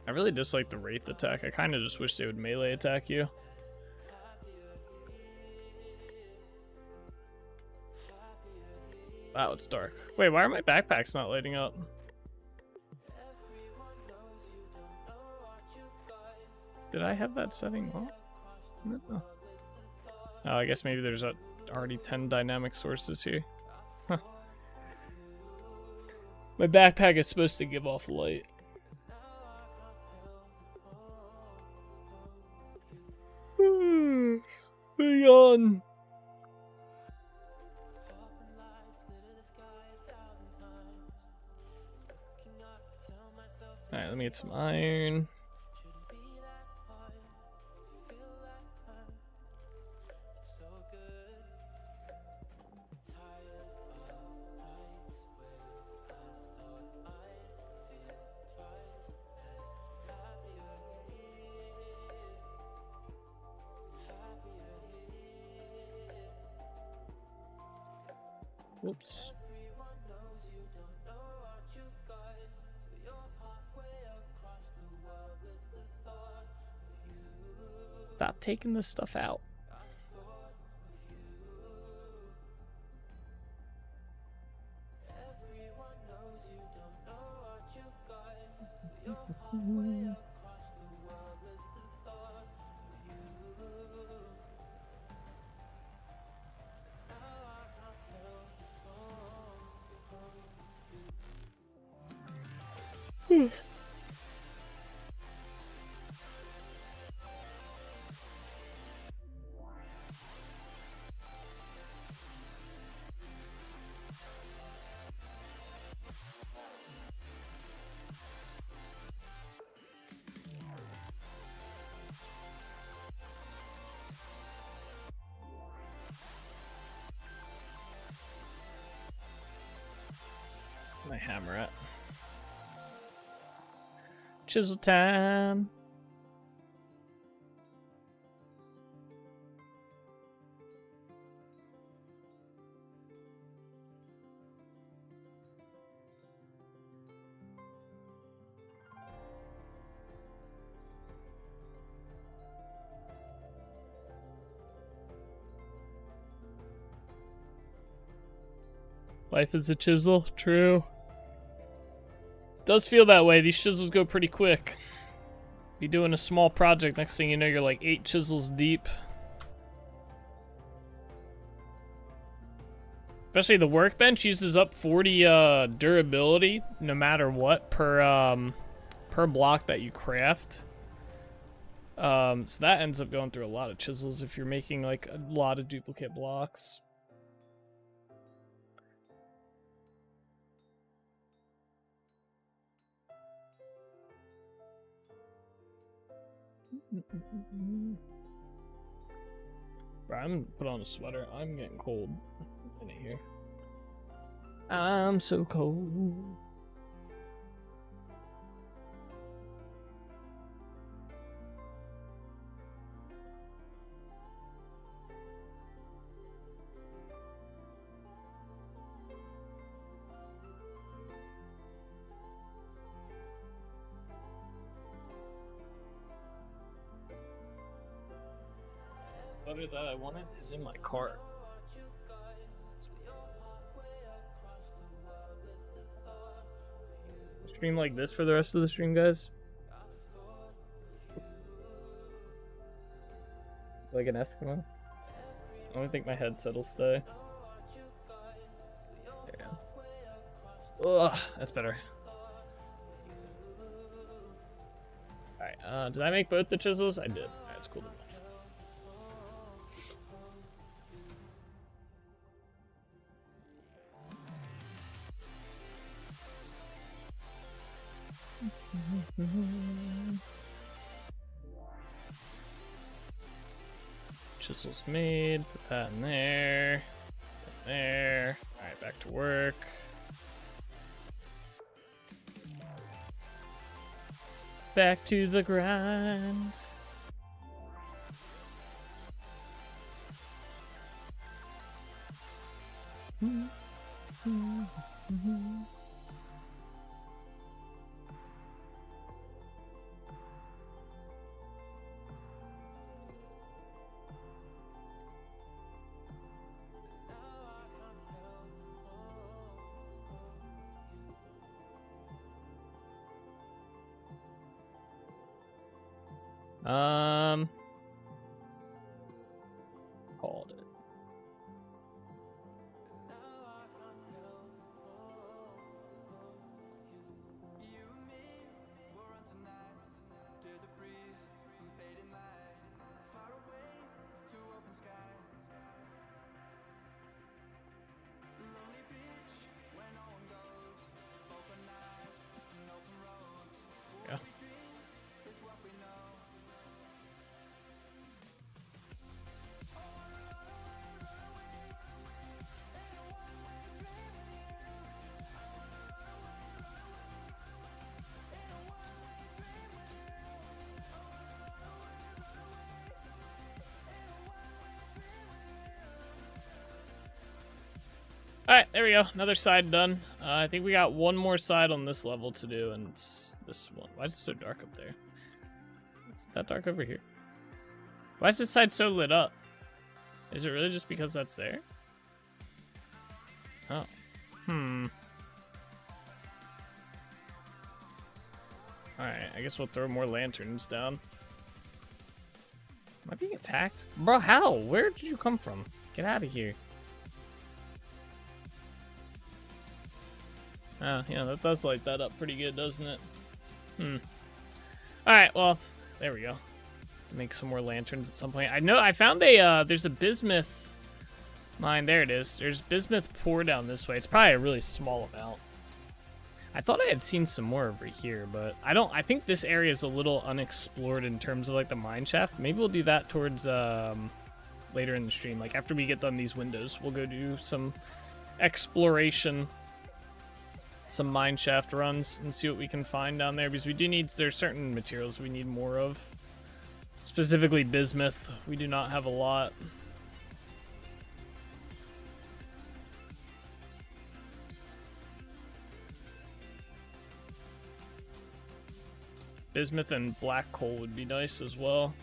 I really dislike the Wraith attack. I kind of just wish they would melee attack you. Wow, it's dark. Wait, why are my backpacks not lighting up? Did I have that setting on? No. Oh, I guess maybe there's already 10 dynamic sources here. Huh. My backpack is supposed to give off light. Hang on. Alright, let me get some iron. Whoops. Stop taking this stuff out. My hammer at. Chisel time. Life is a chisel, true. Does feel that way. These chisels go pretty quick. Be doing a small project, next thing you know you're like 8 chisels deep. Especially the workbench uses up 40 durability no matter what per per block that you craft. So that ends up going through a lot of chisels if you're making like a lot of duplicate blocks. Bro, I'm gonna put on a sweater. I'm getting cold in here. I'm so cold. Butter that I wanted is in my cart. Stream like this for the rest of the stream, guys. Like an Eskimo. I don't think my headset will stay. Yeah. Ugh, that's better. Alright, did I make both the chisels? I did. Alright, that's cool enough. Chisels made, put that in there, there. Alright, back to work. Back to the grind. Called it. Yeah. Alright, there we go. Another side done. I think we got one more side on this level to do, and it's this one. Why is it so dark up there? Is it that dark over here? Why is this side so lit up? Is it really just because that's there? Oh. Alright, I guess we'll throw more lanterns down. Am I being attacked? Bro, how? Where did you come from? Get out of here. Oh, yeah, that does light that up pretty good, doesn't it? Alright, well, there we go. To make some more lanterns at some point. I know, I found a, there's a bismuth mine. There it is. There's bismuth pour down this way. It's probably a really small amount. I thought I had seen some more over here, but I think this area is a little unexplored in terms of, like, the mine shaft. Maybe we'll do that towards, later in the stream. Like, after we get done these windows, we'll go do some exploration, some mine shaft runs, and see what we can find down there, because we do need, there's certain materials we need more of. Specifically bismuth. We do not have a lot. Bismuth and black coal would be nice as well.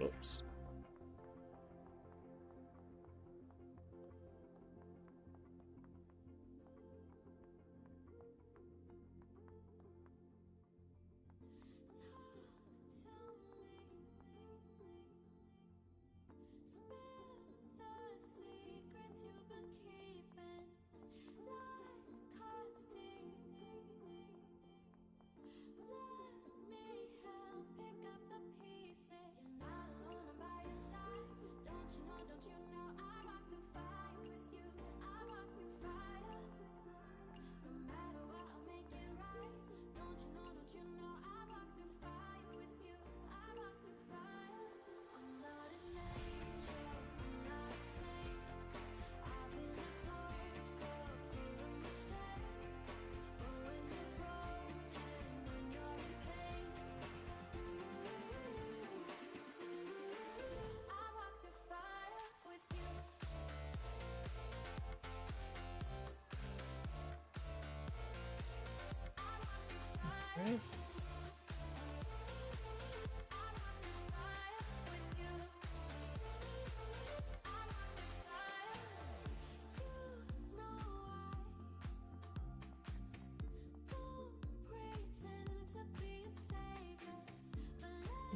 Oops. Alright.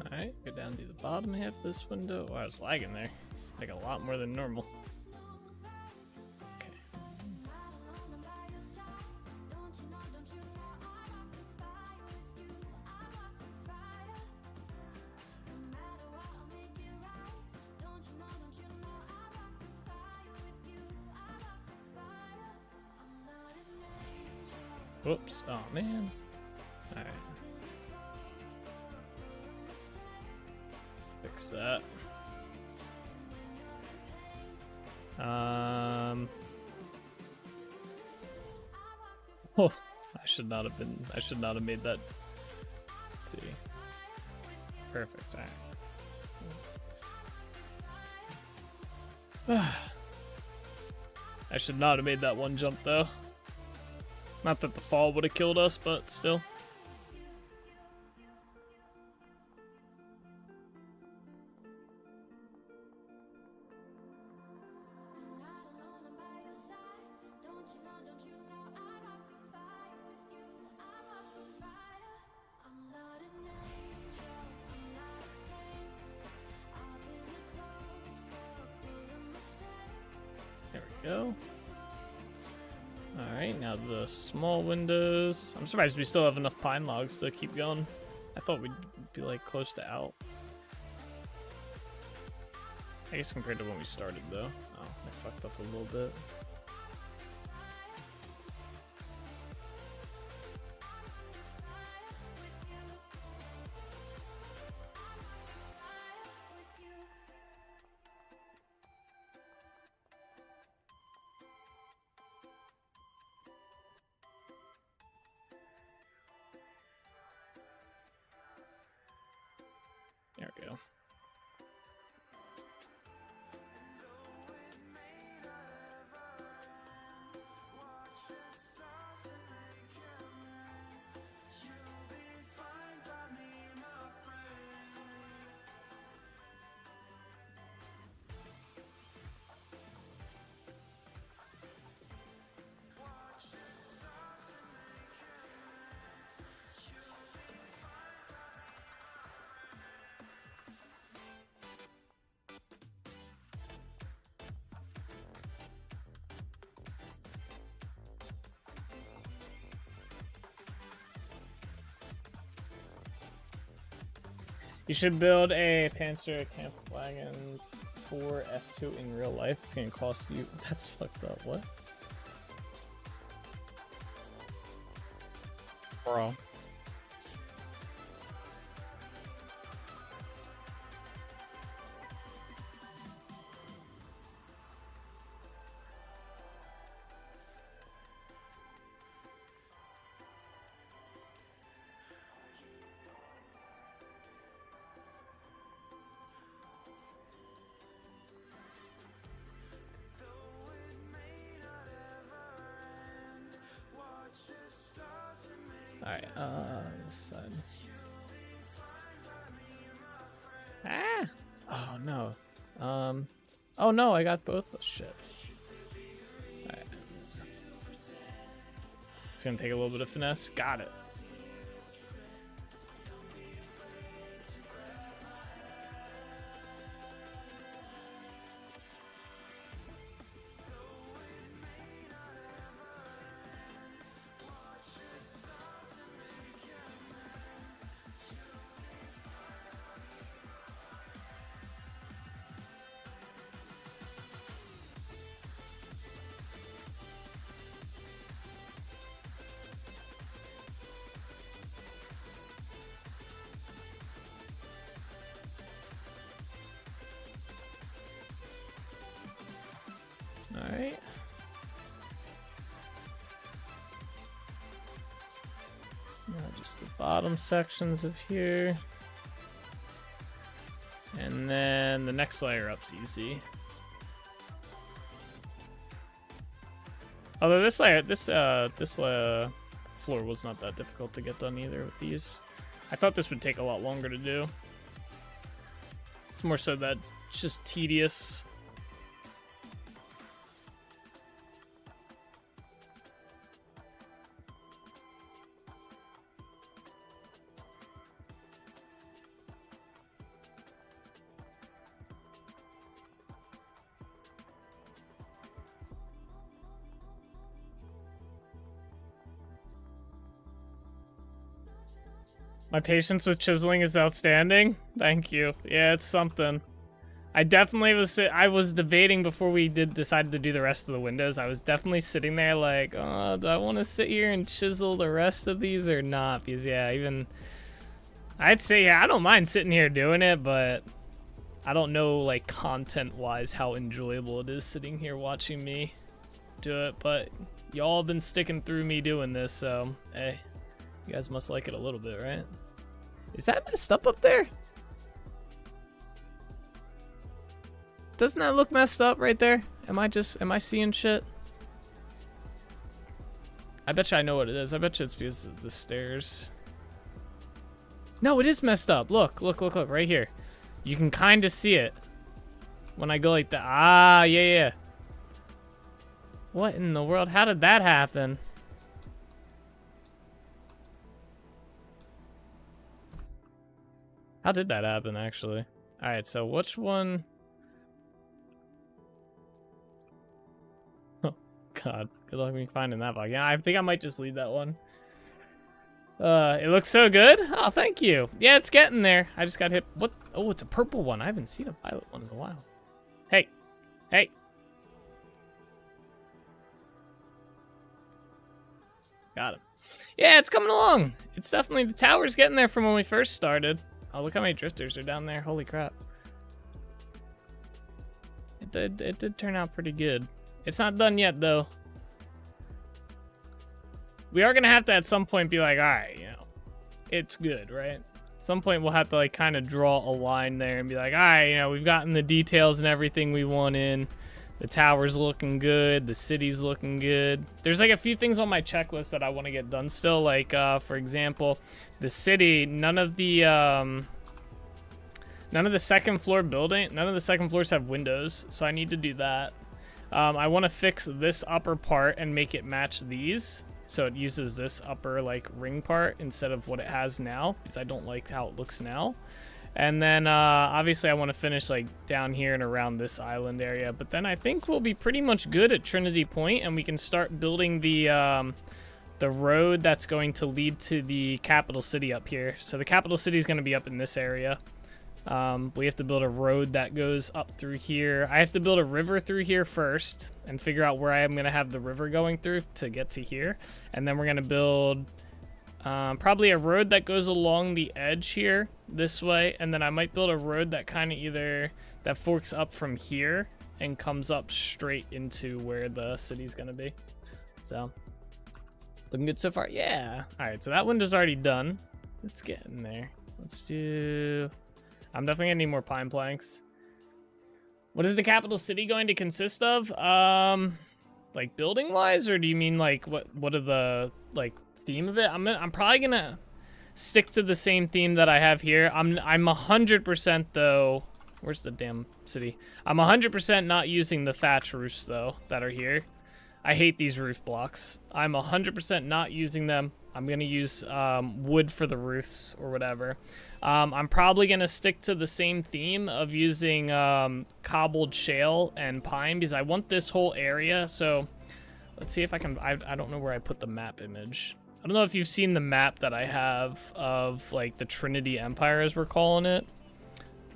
Alright, go down to the bottom half of this window. Oh, I was lagging there. Like a lot more than normal. Okay. Whoops. Oh, man. Alright. Fix that. Oh, I should not have made that. Let's see. Perfect. Alright. I should not have made that one jump though. Not that the fall would have killed us, but still. There we go. Alright, now the small windows. I'm surprised we still have enough pine logs to keep going. I thought we'd be like close to out. I guess compared to when we started though. Oh, I fucked up a little bit. There we go. You should build a Panzer camp wagon for F2 in real life. It's gonna cost you. That's fucked up. What? Bro. Alright, this side. Ah! Oh no. Oh no, I got both. Oh, shit. Alright. It's gonna take a little bit of finesse. Got it. Alright. Now just the bottom sections of here. And then the next layer up's easy. Although this layer, floor was not that difficult to get done either with these. I thought this would take a lot longer to do. It's more so that it's just tedious. My patience with chiseling is outstanding. Thank you. Yeah, it's something. I definitely was debating before we decided to do the rest of the windows. I was definitely sitting there like, oh, do I want to sit here and chisel the rest of these or not? Because yeah, even I'd say yeah, I don't mind sitting here doing it, but I don't know like content-wise how enjoyable it is sitting here watching me do it. But y'all have been sticking through me doing this, so hey, you guys must like it a little bit, right? Is that messed up there? Doesn't that look messed up right there? Am I seeing shit? I bet you I know what it is. I bet you it's because of the stairs. No, it is messed up. Look, right here. You can kind of see it when I go like that. Ah, yeah. What in the world? How did that happen? How did that happen, actually? Alright, so which one? Oh, God. Good luck me finding that bug. Yeah, I think I might just leave that one. It looks so good. Oh, thank you. Yeah, it's getting there. I just got hit. What? Oh, it's a purple one. I haven't seen a violet one in a while. Hey. Got him. Yeah, it's coming along. It's definitely, the tower's getting there from when we first started. Oh, look how many drifters are down there. Holy crap. It did turn out pretty good. It's not done yet, though. We are going to have to, at some point, be like, all right, you know, it's good, right? At some point, we'll have to, like, kind of draw a line there and be like, all right, you know, we've gotten the details and everything we want in. The tower's looking good. The city's looking good. There's, like, a few things on my checklist that I want to get done still. Like, for example, the city, none of the second floor building, none of the second floors have windows, so I need to do that. I want to fix this upper part and make it match these, so it uses this upper like ring part instead of what it has now, because I don't like how it looks now. And then obviously I want to finish like down here and around this island area, but then I think we'll be pretty much good at Trinity Point, and we can start building the road that's going to lead to the capital city up here. So the capital city is going to be up in this area. We have to build a road that goes up through here. I have to build a river through here first and figure out where I am going to have the river going through to get to here. And then we're going to build probably a road that goes along the edge here this way. And then I might build a road that kind of either that forks up from here and comes up straight into where the city's going to be. So looking good so far. Yeah. All right. So that window's already done. Let's get in there. Let's do... I'm definitely gonna need more pine planks. What is the capital city going to consist of? Like building wise, or do you mean like what are the like theme of it? I'm probably gonna stick to the same theme that I have here. I'm 100% though. Where's the damn city? I'm 100% not using the thatch roofs though that are here. I hate these roof blocks. I'm 100% not using them. I'm gonna use wood for the roofs or whatever. I'm probably gonna stick to the same theme of using cobbled shale and pine because I want this whole area. So let's see if I can. I don't know where I put the map image. I don't know if you've seen the map that I have of like the Trinity Empire as we're calling it.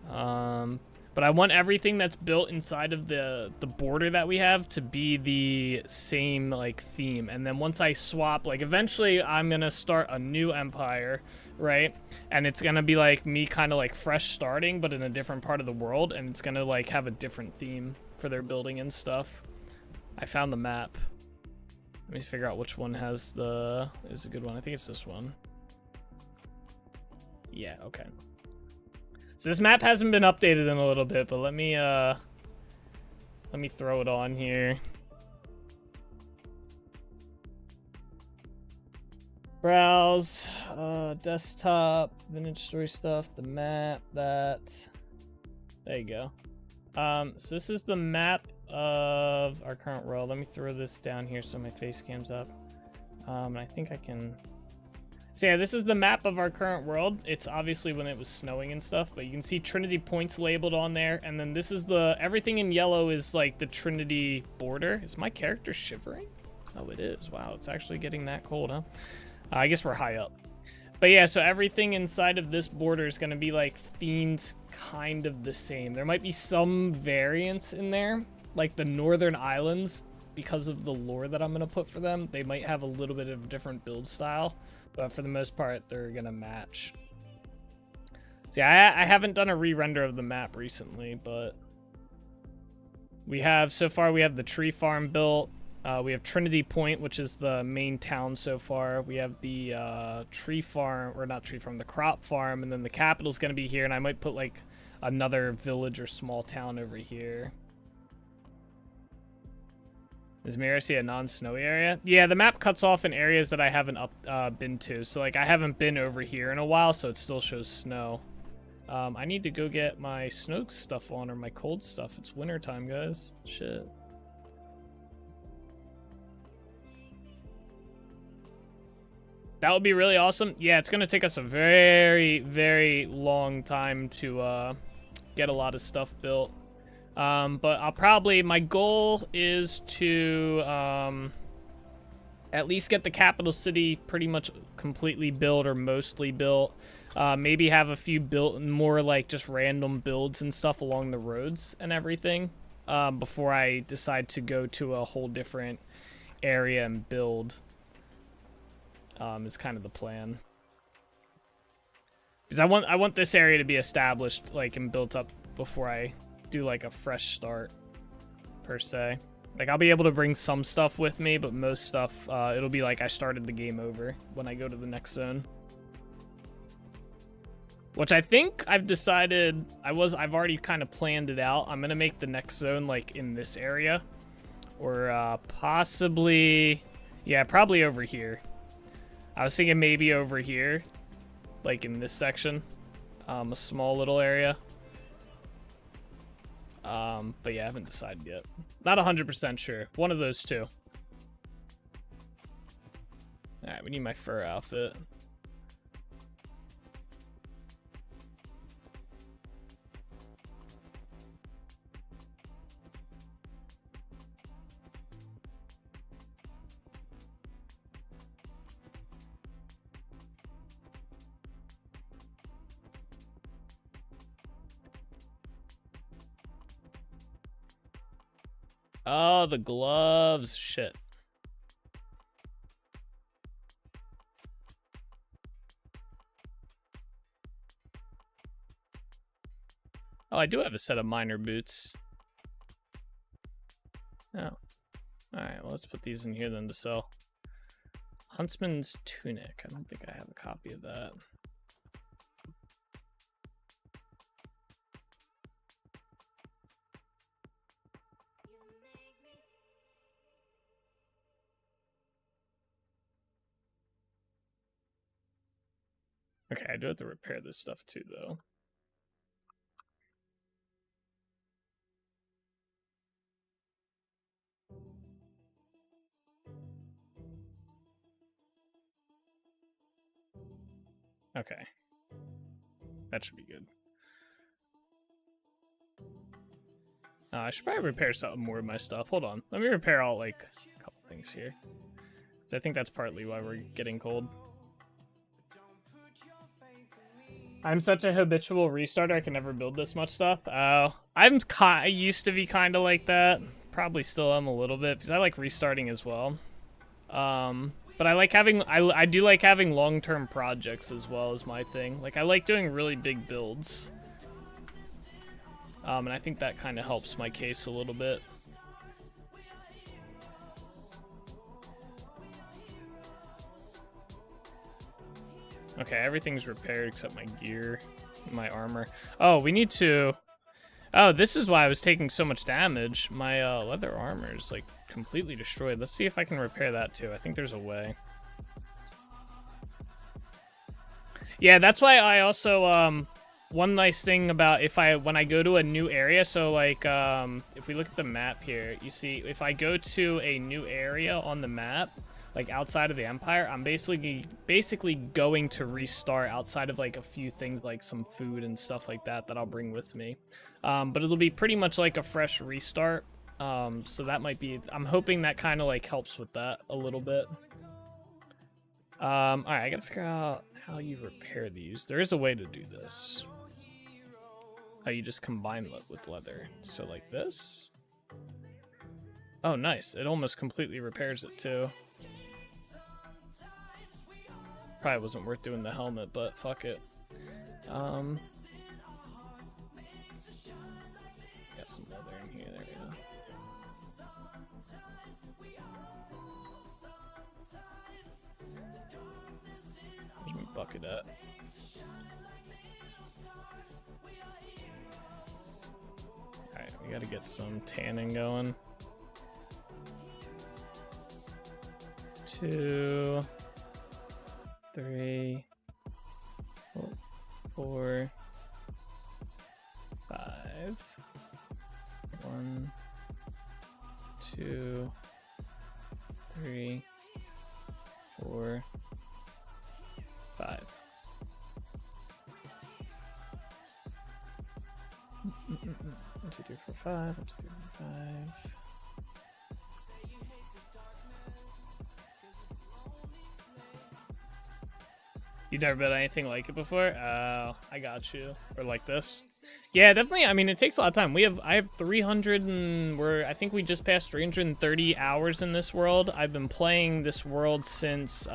But I want everything that's built inside of the border that we have to be the same like theme. And then once I swap, like eventually I'm gonna start a new empire, right? And it's gonna be like me kind of like fresh starting, but in a different part of the world. And it's gonna like have a different theme for their building and stuff. I found the map. Let me figure out which one is a good one. I think it's this one. Yeah, okay. So this map hasn't been updated in a little bit, but let me throw it on here. Browse, desktop, vintage story stuff, the map, that. There you go. So this is the map of our current world. Let me throw this down here so my face cam's up. And I think I can... So yeah, this is the map of our current world. It's obviously when it was snowing and stuff, but you can see Trinity Points labeled on there. And then this is the... Everything in yellow is like the Trinity border. Is my character shivering? Oh, it is. Wow, it's actually getting that cold, huh? I guess we're high up. But yeah, so everything inside of this border is going to be like themed kind of the same. There might be some variance in there. Like the Northern Islands, because of the lore that I'm going to put for them, they might have a little bit of a different build style. But for the most part, they're going to match. See, I haven't done a re-render of the map recently, but we have, so far, we have the tree farm built. We have Trinity Point, which is the main town so far. We have the tree farm, or not tree farm, the crop farm, and then the capital's going to be here, and I might put like another village or small town over here. Is Mirasi a non-snowy area? Yeah, the map cuts off in areas that I haven't been to. So, like, I haven't been over here in a while, so it still shows snow. I need to go get my snow stuff on, or my cold stuff. It's wintertime, guys. Shit. That would be really awesome. Yeah, it's going to take us a very, very long time to get a lot of stuff built. But I'll probably, my goal is to at least get the capital city pretty much completely built or mostly built. Maybe have a few built, more like just random builds and stuff along the roads and everything before I decide to go to a whole different area and build. Is kind of the plan. Because I want this area to be established, like, and built up before I do like a fresh start per se. Like, I'll be able to bring some stuff with me, but most stuff it'll be like I started the game over when I go to the next zone. Which I think I've decided I've already kind of planned it out. I'm gonna make the next zone like in this area, or possibly, yeah, probably over here. I was thinking maybe over here, like in this section, a small little area. But yeah, I haven't decided yet. Not 100% sure. One of those two. Alright, we need my fur outfit. Oh, the gloves. Shit. Oh, I do have a set of miner boots. Oh. Alright, well, let's put these in here then to sell. Huntsman's tunic. I don't think I have a copy of that. Okay, I do have to repair this stuff too, though. Okay. That should be good. I should probably repair something more of my stuff. Hold on. Let me repair all, like, a couple things here. So I think that's partly why we're getting cold. I'm such a habitual restarter, I can never build this much stuff. Oh, I used to be kind of like that. Probably still am a little bit, because I like restarting as well. But I like having, I do like having long-term projects as well as my thing. Like, I like doing really big builds. And I think that kind of helps my case a little bit. Okay, everything's repaired except my gear, my armor. Oh, we need to... Oh, this is why I was taking so much damage. My leather armor is, like, completely destroyed. Let's see if I can repair that, too. I think there's a way. Yeah, that's why I also one nice thing about when I go to a new area, so like if we look at the map here, you see if I go to a new area on the map, like outside of the Empire, I'm basically going to restart outside of like a few things like some food and stuff like that I'll bring with me. But it'll be pretty much like a fresh restart. So that might be, I'm hoping that kind of like helps with that a little bit. All right, I gotta figure out how you repair these. There is a way to do this. Oh, you just combine it with leather. So like this. Oh, nice. It almost completely repairs it too. Probably wasn't worth doing the helmet, but fuck it. Got some leather in here. There we go. Where's my bucket at? Alright, we gotta get some tanning going. 2, 3, 4, 5. 1, 2, 3, 4, 5. 1, 2, 3, 4, 5. 1, 2, 3, 4, 5. You've never built anything like it before? I got you. Or like this. Yeah, definitely. I mean, it takes a lot of time. I have 300 and I think we just passed 330 hours in this world. I've been playing this world since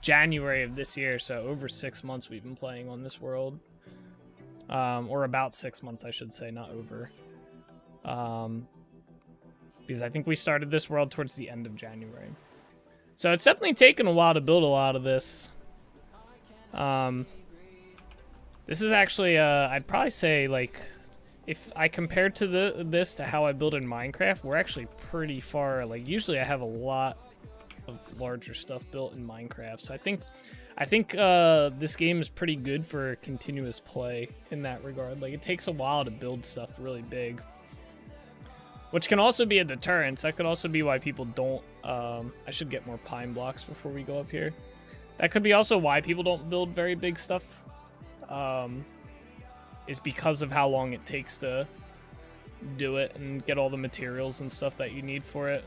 January of this year, so over 6 months we've been playing on this world. Or about 6 months, I should say, not over. Because I think we started this world towards the end of January. So it's definitely taken a while to build a lot of this. This is actually, I'd probably say, like, if I compare to this to how I build in Minecraft, we're actually pretty far. Like, usually I have a lot of larger stuff built in Minecraft, so I think this game is pretty good for continuous play in that regard. Like, it takes a while to build stuff really big, which can also be a deterrence. That could also be why people don't, I should get more pine blocks before we go up here. That could be also why people don't build very big stuff, is because of how long it takes to do it and get all the materials and stuff that you need for it.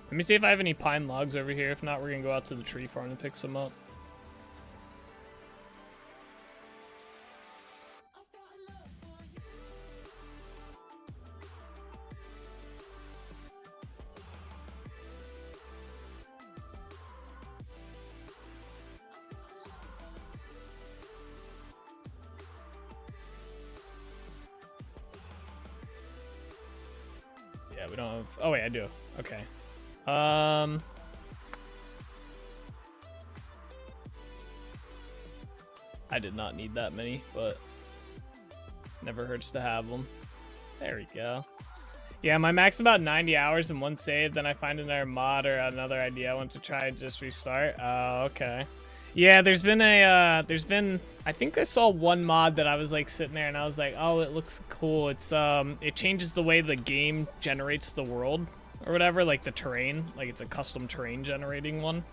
Let me see if I have any pine logs over here. If not, we're gonna go out to the tree farm and pick some up. Yeah, we don't have... Oh, wait, I do. Okay. I did not need that many, but never hurts to have them. There we go. Yeah, my max about 90 hours in one save, then I find another mod or another idea I want to try and just restart. Oh, okay. Yeah, there's been, I think I saw one mod that I was like sitting there and I was like, oh, it looks cool. It's, it changes the way the game generates the world or whatever, like the terrain, like it's a custom terrain generating one.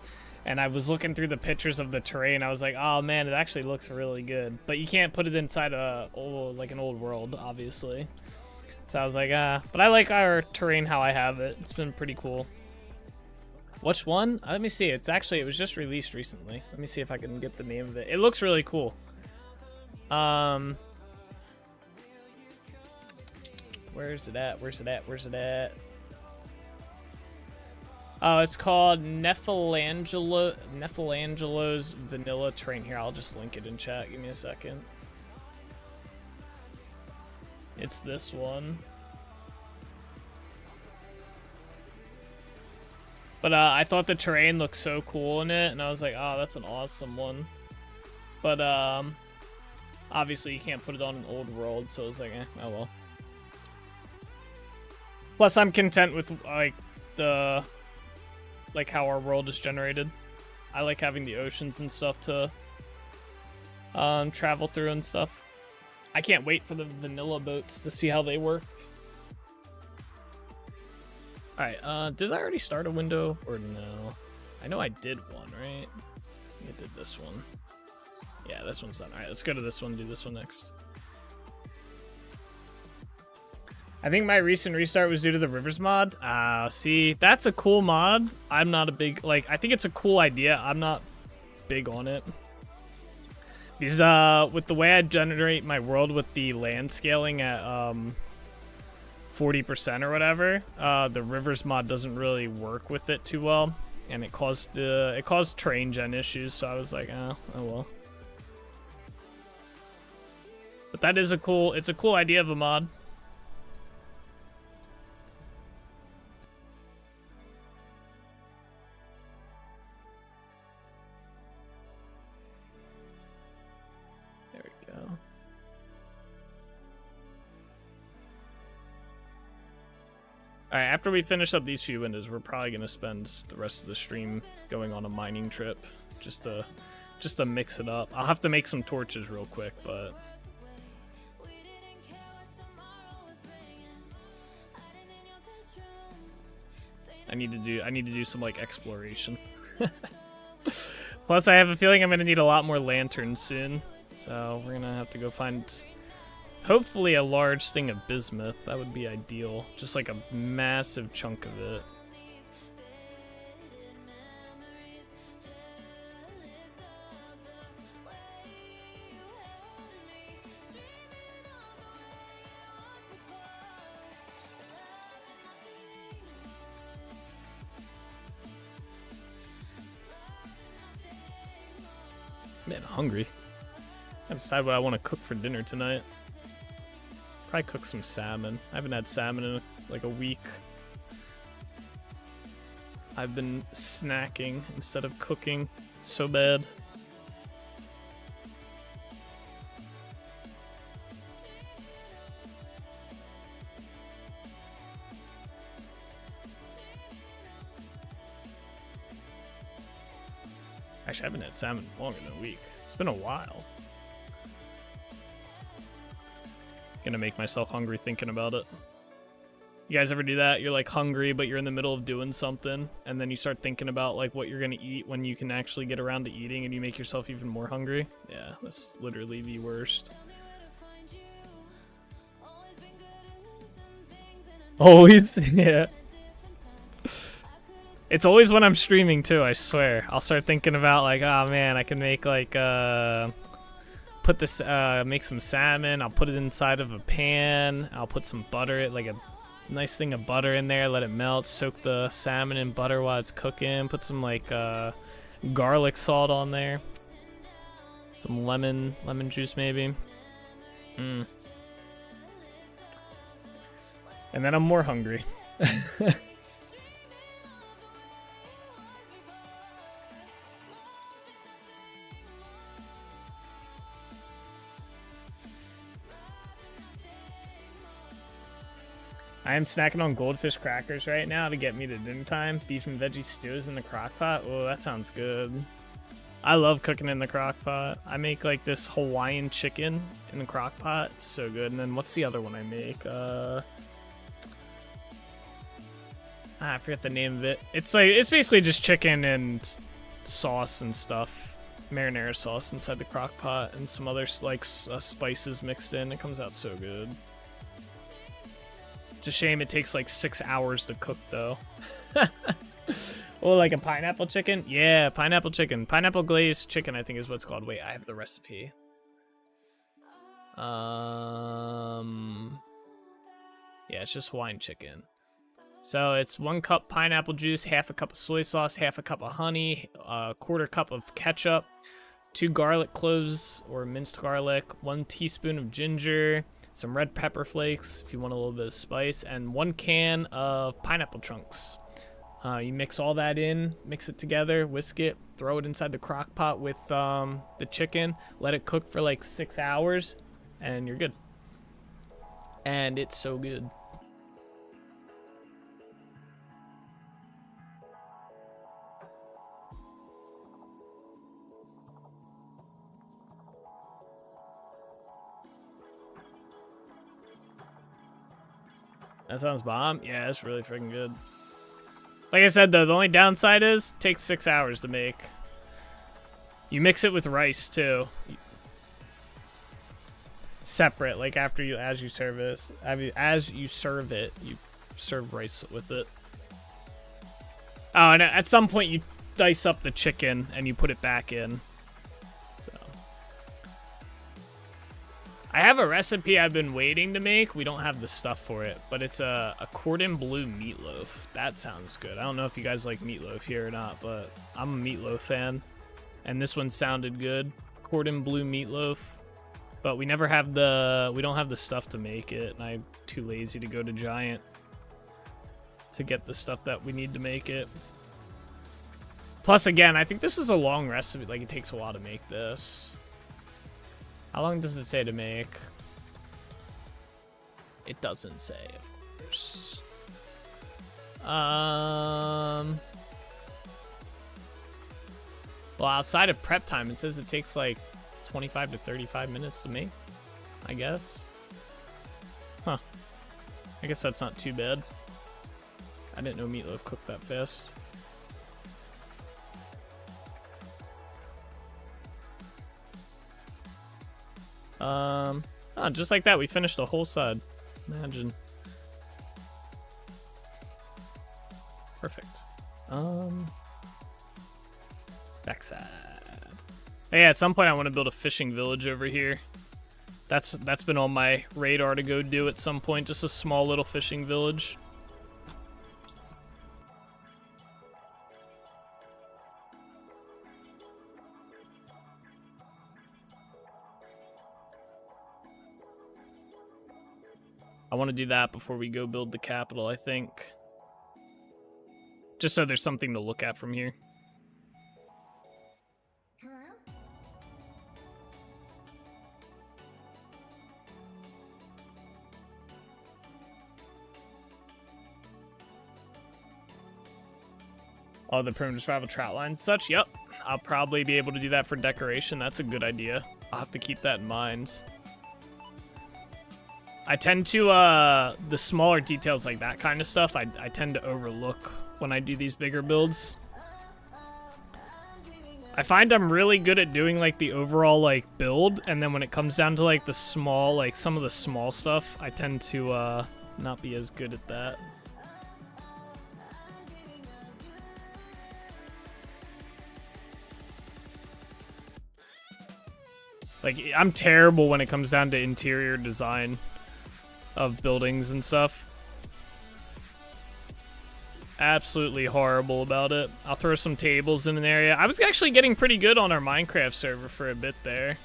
And I was looking through the pictures of the terrain. I was like, oh man, it actually looks really good. But you can't put it inside an old world, obviously. So I was like, but I like our terrain how I have it. It's been pretty cool. Which one? Let me see. It was just released recently. Let me see if I can get the name of it. It looks really cool. Where's it at? Where's it at? Where's it at? Oh, it's called Nephilangelo's Vanilla Terrain. Here, I'll just link it in chat. Give me a second. It's this one. But I thought the terrain looked so cool in it, and I was like, oh, that's an awesome one. But obviously you can't put it on an old world, so I was like, oh well. Plus, I'm content with like how our world is generated. I like having the oceans and stuff to travel through and stuff. I can't wait for the vanilla boats to see how they work. Alright, did I already start a window or no? I know I did one, right? I think I did this one. Yeah, this one's done. Alright, let's go to this one, do this one next. I think my recent restart was due to the Rivers mod. See, that's a cool mod. I'm not a big, like, I think it's a cool idea. I'm not big on it. Because, with the way I generate my world with the land scaling at, 40% or whatever, the Rivers mod doesn't really work with it too well. And it caused terrain gen issues, so I was like, oh well. But that is it's a cool idea of a mod. There we go. Alright, after we finish up these few windows, we're probably gonna spend the rest of the stream going on a mining trip, just to mix it up. I'll have to make some torches real quick, but I need to do some like exploration. Plus, I have a feeling I'm gonna need a lot more lanterns soon, so we're gonna have to go find hopefully a large thing of bismuth. That would be ideal, just like a massive chunk of it. Man, hungry. I decide what I want to cook for dinner tonight. Probably cook some salmon. I haven't had salmon in like a week. I've been snacking instead of cooking. So bad. Actually, I haven't had salmon longer than a week. It's been a while. Gonna make myself hungry thinking about it. You guys ever do that? You're like hungry, but you're in the middle of doing something, and then you start thinking about like what you're gonna eat when you can actually get around to eating, and you make yourself even more hungry? Yeah, that's literally the worst. Always, yeah. It's always when I'm streaming too, I swear. I'll start thinking about like, oh man, I can make like put this make some salmon. I'll put it inside of a pan. I'll put some butter, like a nice thing of butter in there, let it melt, soak the salmon in butter while it's cooking, put some like garlic salt on there. Some lemon juice maybe. And then I'm more hungry. I am snacking on goldfish crackers right now to get me to dinner time. Beef and veggie stews in the crock pot. Oh, that sounds good. I love cooking in the crock pot. I make like this Hawaiian chicken in the crock pot. It's so good. And then what's the other one I make? I forget the name of it. It's basically just chicken and sauce and stuff. Marinara sauce inside the crock pot and some other like spices mixed in. It comes out so good. It's a shame it takes like 6 hours to cook though. Oh, like a pineapple chicken? Yeah, pineapple chicken. Pineapple glazed chicken, I think is what it's called. Wait, I have the recipe. Yeah, it's just Hawaiian chicken. So it's 1 cup pineapple juice, half a cup of soy sauce, half a cup of honey, a 1/4 cup of ketchup, 2 garlic cloves or minced garlic, 1 teaspoon of ginger, some red pepper flakes if you want a little bit of spice, and 1 can of pineapple chunks. You mix all that in, mix it together, whisk it, throw it inside the crock pot with the chicken, let it cook for like 6 hours, and you're good. And it's so good. That sounds bomb. Yeah, it's really freaking good. Like I said, though, the only downside is it takes 6 hours to make. You mix it with rice too, separate. Like after you, as you serve it, you serve rice with it. Oh, and at some point you dice up the chicken and you put it back in. So I have a recipe I've been waiting to make. We don't have the stuff for it, but it's a cordon bleu meatloaf. That sounds good. I don't know if you guys like meatloaf here or not, but I'm a meatloaf fan. And this one sounded good. Cordon bleu meatloaf. But we don't have the stuff to make it, and I'm too lazy to go to Giant to get the stuff that we need to make it. Plus, again, I think this is a long recipe. Like, it takes a while to make this. How long does it say to make? It doesn't say, of course. Well, outside of prep time, it says it takes like 25 to 35 minutes to make, I guess. Huh. I guess that's not too bad. I didn't know meatloaf cooked that fast. Oh, just like that, we finished the whole side. Imagine. Perfect. Backside. Yeah, at some point I want to build a fishing village over here. That's been on my radar to go do at some point, just a small little fishing village. I want to do that before we go build the capital, I think. Just so there's something to look at from here. Oh, the primitive survival trout lines such? Yep. I'll probably be able to do that for decoration. That's a good idea. I'll have to keep that in mind. I tend to, the smaller details like that kind of stuff, I tend to overlook when I do these bigger builds. I find I'm really good at doing, like, the overall, like, build, and then when it comes down to, like, the small, like, some of the small stuff, I tend to, not be as good at that. Like, I'm terrible when it comes down to interior design of buildings and stuff. Absolutely horrible about it. I'll throw some tables in an area. I was actually getting pretty good on our Minecraft server for a bit there.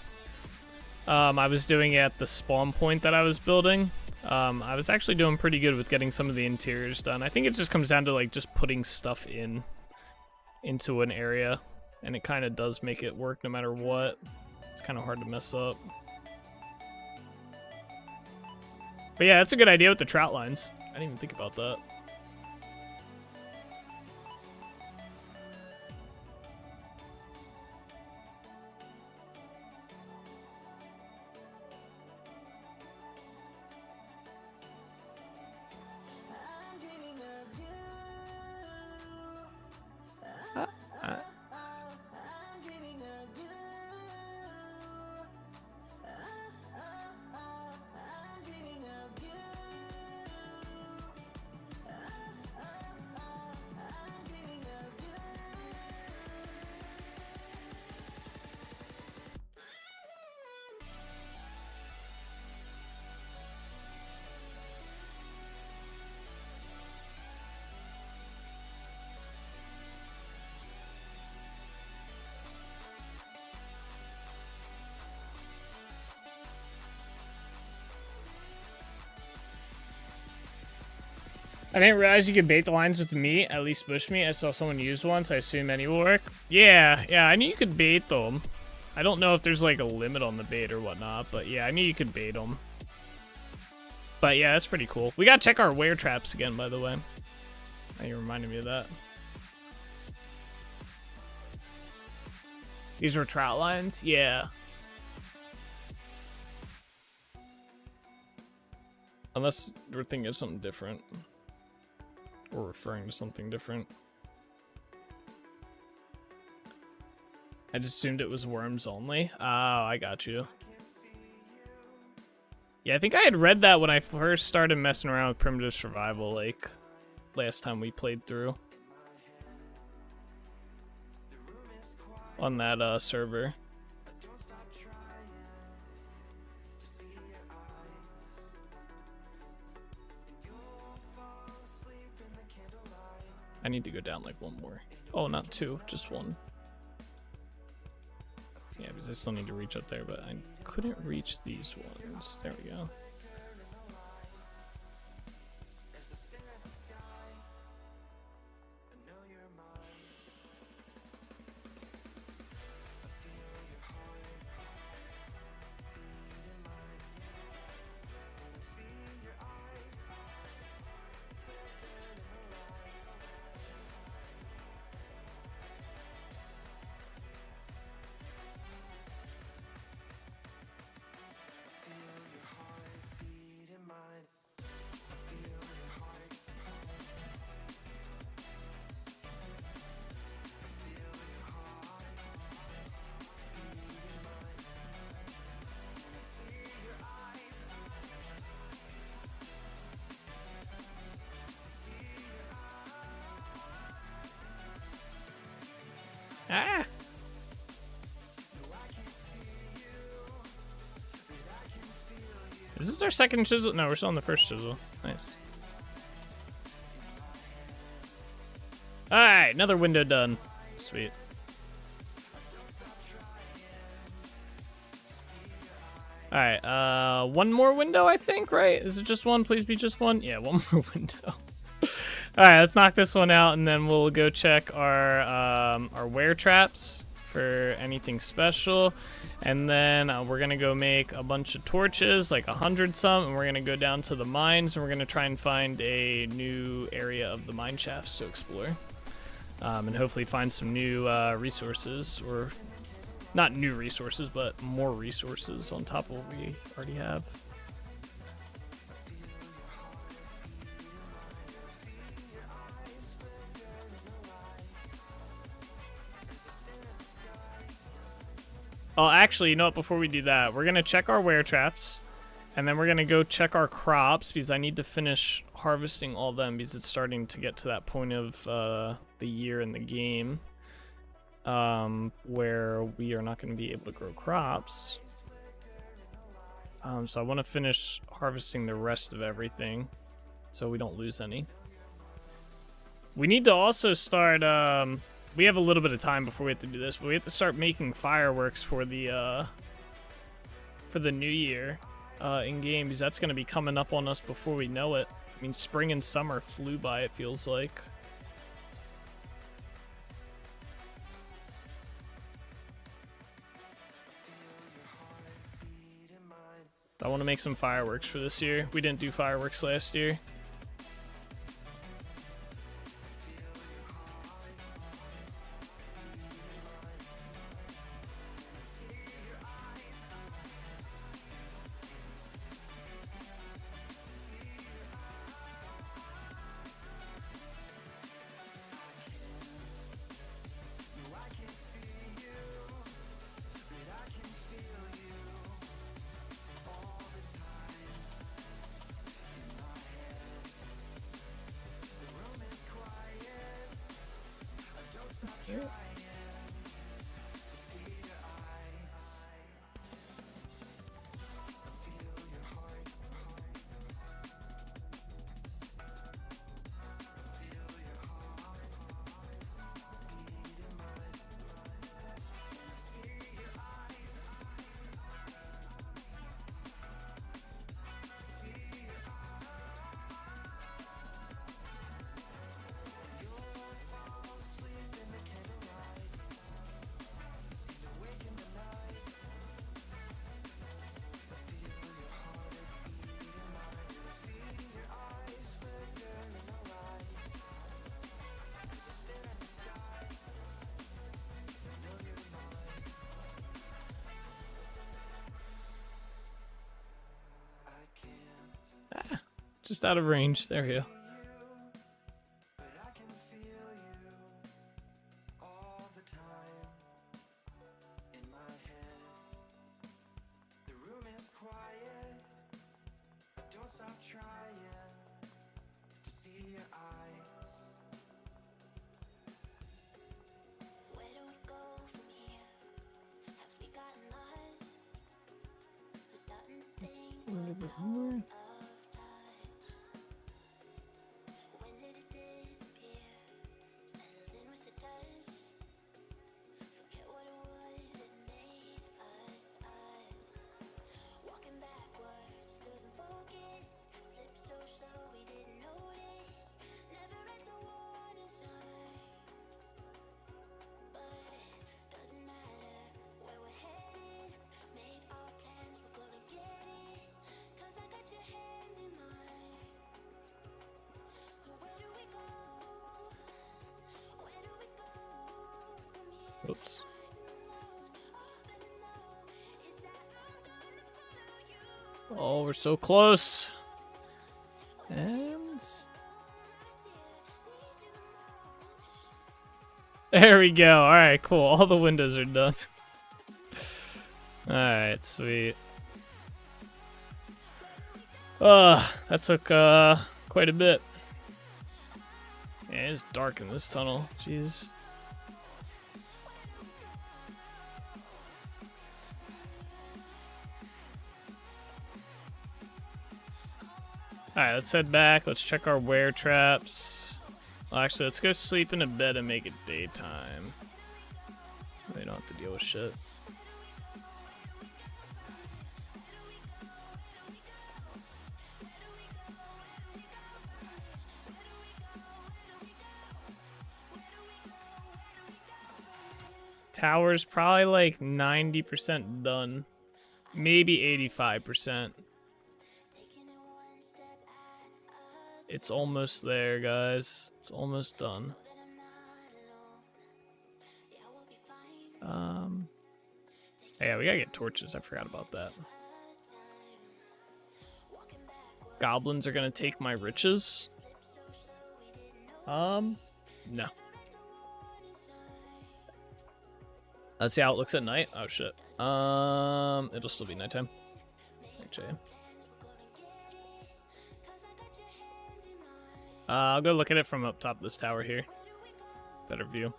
I was doing it at the spawn point that I was building. I was actually doing pretty good with getting some of the interiors done. I think it just comes down to, like, just putting stuff into an area, and it kind of does make it work no matter what. It's kind of hard to mess up. But yeah, that's a good idea with the trout lines. I didn't even think about that. I didn't realize you could bait the lines with meat, at least bushmeat. I saw someone use once. I assume any will work. Yeah, I knew you could bait them. I don't know if there's like a limit on the bait or whatnot, but yeah, I knew you could bait them. But yeah, that's pretty cool. We gotta check our wear traps again, by the way. Now you reminded me of that. These were trout lines? Yeah. Unless we're thinking of something different. Or referring to something different. I just assumed it was worms only. Oh, I got you. Yeah, I think I had read that when I first started messing around with Primitive Survival, like, last time we played through. On that, server. I need to go down like one more. Oh, not two, just one. Yeah, because I still need to reach up there, but I couldn't reach these ones. There we go. Ah! Is this our second chisel? No, we're still on the first chisel. Nice. Alright, another window done. Sweet. Alright, one more window, I think, right? Is it just one? Please be just one? Yeah, one more window. Alright, let's knock this one out, and then we'll go check our wear traps for anything special. And then we're gonna go make a bunch of torches, like 100 some, and we're gonna go down to the mines, and we're gonna try and find a new area of the mine shafts to explore. And hopefully find some new resources, or not new resources, but more resources on top of what we already have. Oh, actually, you know what? Before we do that, we're going to check our wear traps. And then we're going to go check our crops, because I need to finish harvesting all them, because it's starting to get to that point of the year in the game where we are not going to be able to grow crops. So I want to finish harvesting the rest of everything so we don't lose any. We need to also start... we have a little bit of time before we have to do this, but we have to start making fireworks for the new year in game, because that's going to be coming up on us before we know it. I mean, spring and summer flew by, it feels like. I want to make some fireworks for this year. We didn't do fireworks last year. Just out of range. There you go. But I can feel you all the time in my head. The room is quiet, but don't stop trying to see your eyes. Where do we go from here? Have we gotten lost? We're starting to think we're out of time. When did it disappear? Settled in with the dust. Forget what it was that made us us. Walking backwards, losing focus. Slip so slow we didn't notice. Never read the warning signs. But it doesn't matter where we're headed. Made our plans, we're gonna get it. 'Cause I got your hand in mine. So where do we go? Where do we go from here? Oops. Highs and lows, all that I know is that I'm gonna follow you. Oh, we're so close. And there we go. All right, cool. All the windows are done. All right, sweet. That took quite a bit. Yeah, it's dark in this tunnel. Jeez. Alright, let's head back. Let's check our wear traps. Well, actually, let's go sleep in a bed and make it daytime. We don't have to deal with shit. Tower's probably like 90% done. Maybe 85%. It's almost there, guys. It's almost done. Yeah, we gotta get torches. I forgot about that. Goblins are gonna take my riches. No. Let's see how it looks at night. Oh shit. It'll still be nighttime. Actually. I'll go look at it from up top of this tower here. Better view.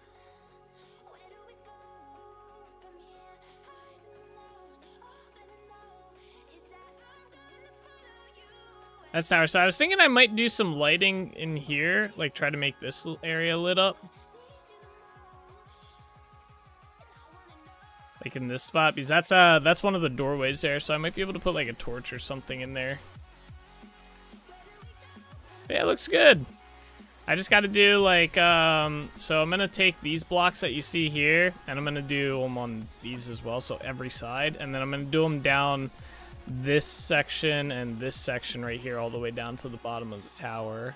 That's tower. So I was thinking I might do some lighting in here, like try to make this area lit up. Like in this spot, because that's one of the doorways there, so I might be able to put like a torch or something in there. Yeah, it looks good. I just got to do like, so I'm going to take these blocks that you see here, and I'm going to do them on these as well, so every side, and then I'm going to do them down this section and this section right here all the way down to the bottom of the tower.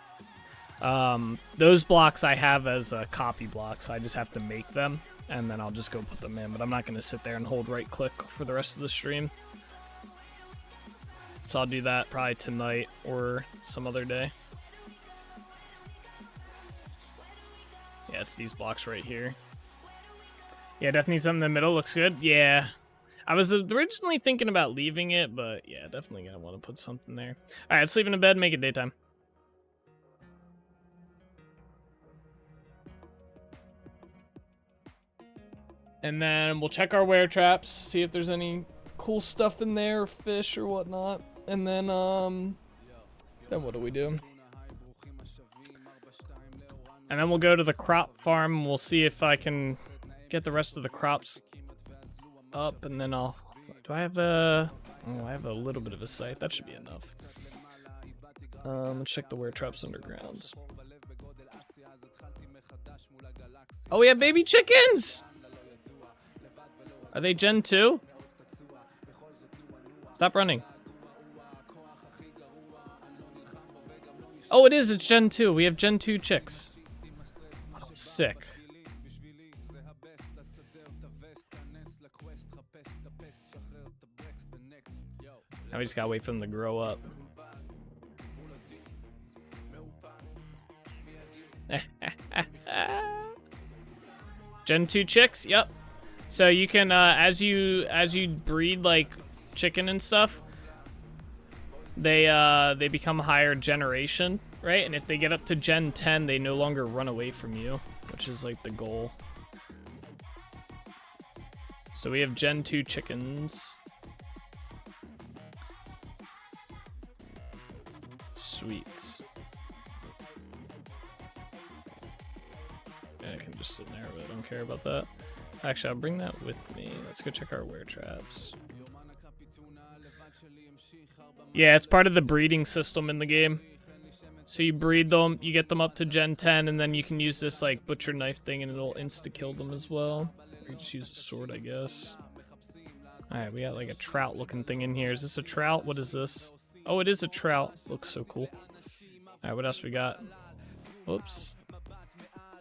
Those blocks I have as a copy block, so I just have to make them, and then I'll just go put them in, but I'm not going to sit there and hold right click for the rest of the stream. So I'll do that probably tonight or some other day. Yeah, it's these blocks right here. Yeah, definitely something in the middle. Looks good. Yeah. I was originally thinking about leaving it, but yeah, definitely gonna want to put something there. All right, let's sleep in a bed, make it daytime. And then we'll check our wear traps, see if there's any cool stuff in there, fish or whatnot. And then what do we do? And then we'll go to the crop farm and we'll see if I can get the rest of the crops up, and then I'll... Do I have a... Oh, I have a little bit of a sight. That should be enough. Let's check the wear traps underground. Oh, we have baby chickens! Are they Gen 2? Stop running. Oh, it is. It's Gen 2. We have Gen 2 chicks. Oh, sick. Now we just gotta wait for them to grow up. Gen 2 chicks, yep. So you can as you breed like chicken and stuff, they become higher generation, right? And if they get up to Gen 10, they no longer run away from you, which is like the goal. So we have Gen 2 chickens. Sweets. Yeah, I can just sit in there, but I don't care about that. Actually, I'll bring that with me. Let's go check our wear traps. Yeah, it's part of the breeding system in the game. So you breed them, you get them up to Gen 10, and then you can use this like butcher knife thing and it'll insta-kill them as well. Or you just use a sword, I guess. Alright, we got like a trout looking thing in here. Is this a trout? What is this? Oh, it is a trout. Looks so cool. Alright, what else we got? Oops.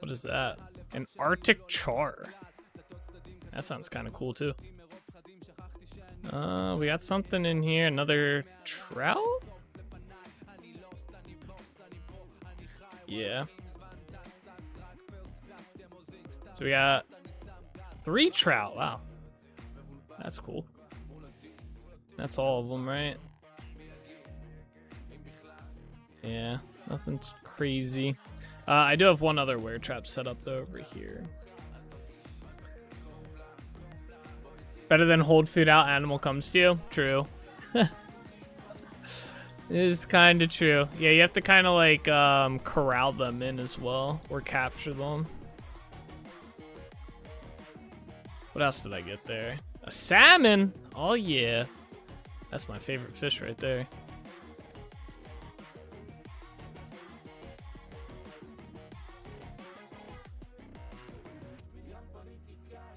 What is that? An Arctic char. That sounds kind of cool too. We got something in here. Another trout? Yeah. So we got 3 trout. Wow. That's cool. That's all of them, right? Yeah, nothing's crazy. I do have one other wear trap set up though over here. Better than hold food out, animal comes to you. True. It is kind of true. Yeah, you have to kind of like corral them in as well, or capture them. What else did I get there? A salmon. Oh yeah, that's my favorite fish right there.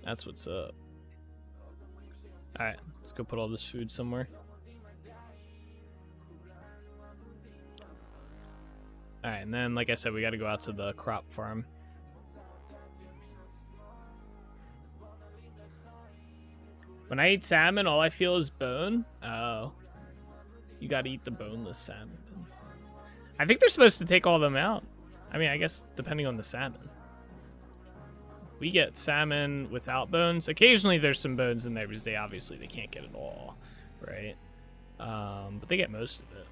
That's what's up. Alright, let's go put all this food somewhere. Alright, and then, like I said, we gotta go out to the crop farm. When I eat salmon, all I feel is bone. Oh. You gotta eat the boneless salmon. I think they're supposed to take all of them out. I mean, I guess depending on the salmon. We get salmon without bones. Occasionally there's some bones in there because they can't get it all, right? But they get most of it.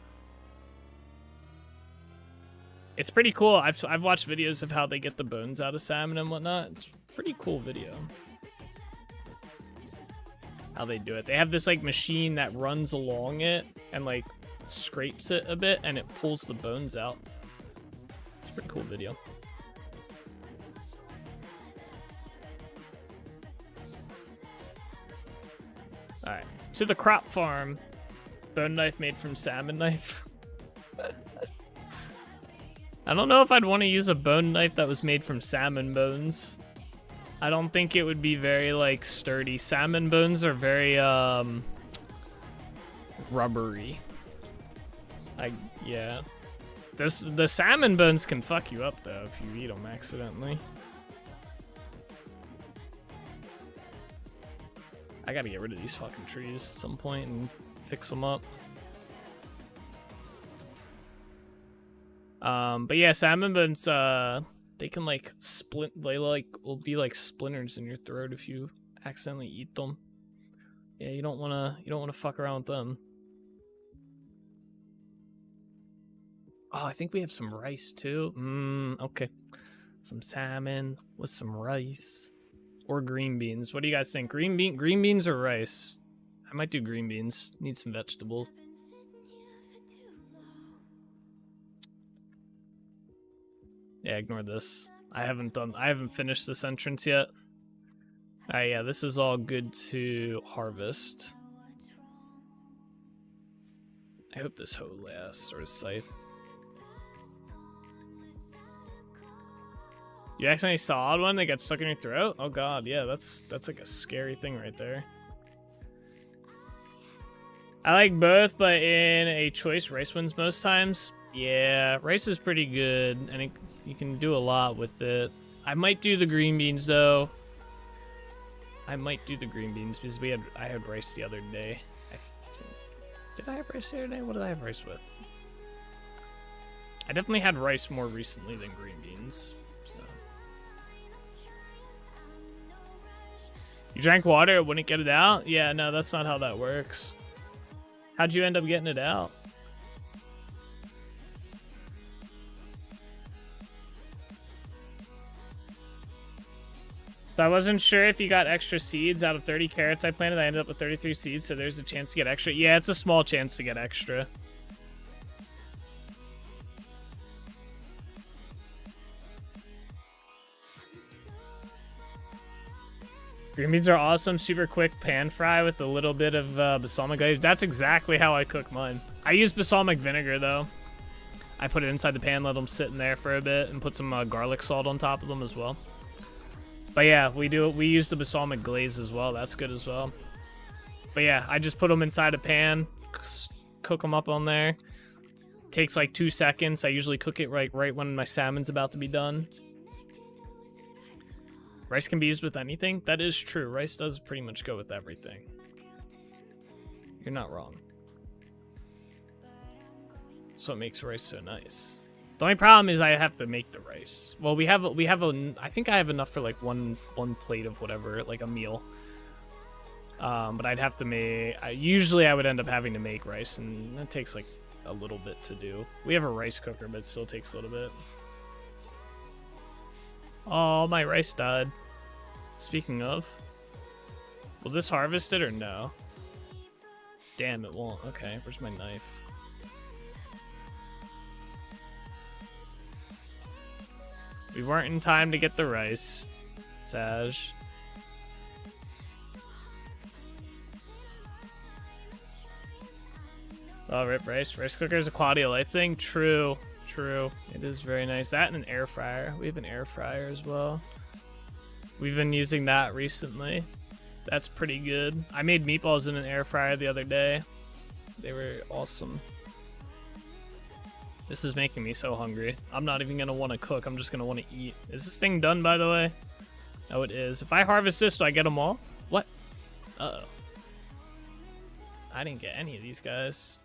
It's pretty cool. I've watched videos of how they get the bones out of salmon and whatnot. It's a pretty cool video. How they do it. They have this like machine that runs along it and like scrapes it a bit and it pulls the bones out. It's a pretty cool video. Alright, to the crop farm. Bone knife made from salmon knife. I don't know if I'd want to use a bone knife that was made from salmon bones. I don't think it would be very, like, sturdy. Salmon bones are very, rubbery. Yeah. The salmon bones can fuck you up, though, if you eat them accidentally. I gotta get rid of these fucking trees at some point and fix them up. But yeah, salmon bones, they can like split, they like will be like splinters in your throat if you accidentally eat them. Yeah, you don't wanna fuck around with them. Oh, I think we have some rice too. Okay. Some salmon with some rice. Or green beans. What do you guys think? Green beans or rice? I might do green beans. Need some vegetables. Yeah, ignore this. I haven't finished this entrance yet. Alright, yeah, this is all good to harvest. I hope this hoe lasts, or scythe. You accidentally sawed one that got stuck in your throat? Oh god, yeah, that's like a scary thing right there. I like both, but in a choice, rice wins most times. Yeah, rice is pretty good, and you can do a lot with it. I might do the green beans though. I might do the green beans because I had rice the other day. Did I have rice the other day? What did I have rice with? I definitely had rice more recently than green beans. So. You drank water, it wouldn't get it out? Yeah, no, that's not how that works. How'd you end up getting it out? So I wasn't sure if you got extra seeds out of 30 carrots I planted. I ended up with 33 seeds, so there's a chance to get extra. Yeah, it's a small chance to get extra. Green beans are awesome. Super quick pan fry with a little bit of balsamic glaze. That's exactly how I cook mine. I use balsamic vinegar, though. I put it inside the pan, let them sit in there for a bit, and put some garlic salt on top of them as well. But yeah, we use the balsamic glaze as well. That's good as well. But yeah, I just put them inside a pan, cook them up on there. Takes like 2 seconds. I usually cook it right when my salmon's about to be done. Rice can be used with anything. That is true. Rice does pretty much go with everything. You're not wrong. That's what makes rice so nice. The only problem is I have to make the rice. Well, I think I have enough for like one plate of whatever, like a meal. But I'd have to make. Usually I would end up having to make rice, and that takes like a little bit to do. We have a rice cooker, but it still takes a little bit. Oh, my rice died. Speaking of, will this harvest it or no? Damn, it won't. Okay, where's my knife? We weren't in time to get the rice, Saj. Oh, rip rice. Rice cooker is a quality of life thing. True. True. It is very nice. That and an air fryer. We have an air fryer as well. We've been using that recently. That's pretty good. I made meatballs in an air fryer the other day. They were awesome. This is making me so hungry. I'm not even going to want to cook. I'm just going to want to eat. Is this thing done, by the way? Oh, it is. If I harvest this, do I get them all? What? Uh-oh. I didn't get any of these guys.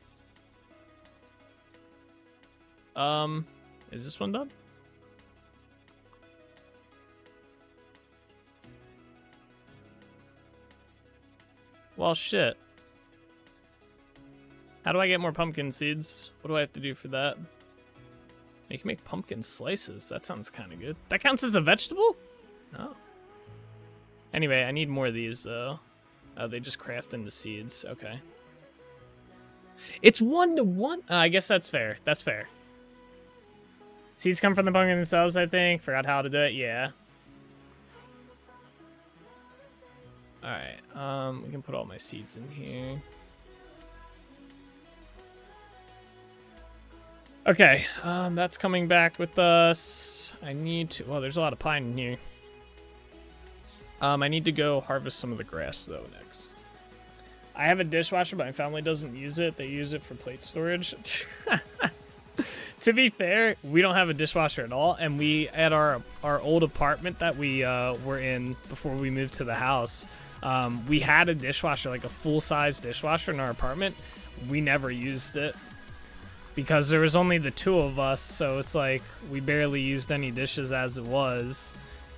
Is this one done? Well, shit. How do I get more pumpkin seeds? What do I have to do for that? You can make pumpkin slices. That sounds kind of good. That counts as a vegetable? Oh. Anyway, I need more of these, though. Oh, they just craft into seeds. Okay. It's 1-to-1. I guess that's fair. That's fair. Seeds come from the pumpkin themselves, I think. Forgot how to do it. Yeah. Alright. We can put all my seeds in here. Okay. That's coming back with us. I need to... Well, there's a lot of pine in here. I need to go harvest some of the grass, though, next. I have a dishwasher, but my family doesn't use it. They use it for plate storage. To be fair, we don't have a dishwasher at all, and we at our old apartment that we were in before we moved to the house, we had a dishwasher, like a full-size dishwasher in our apartment. We never used it because there was only the two of us, so it's like we barely used any dishes as it was.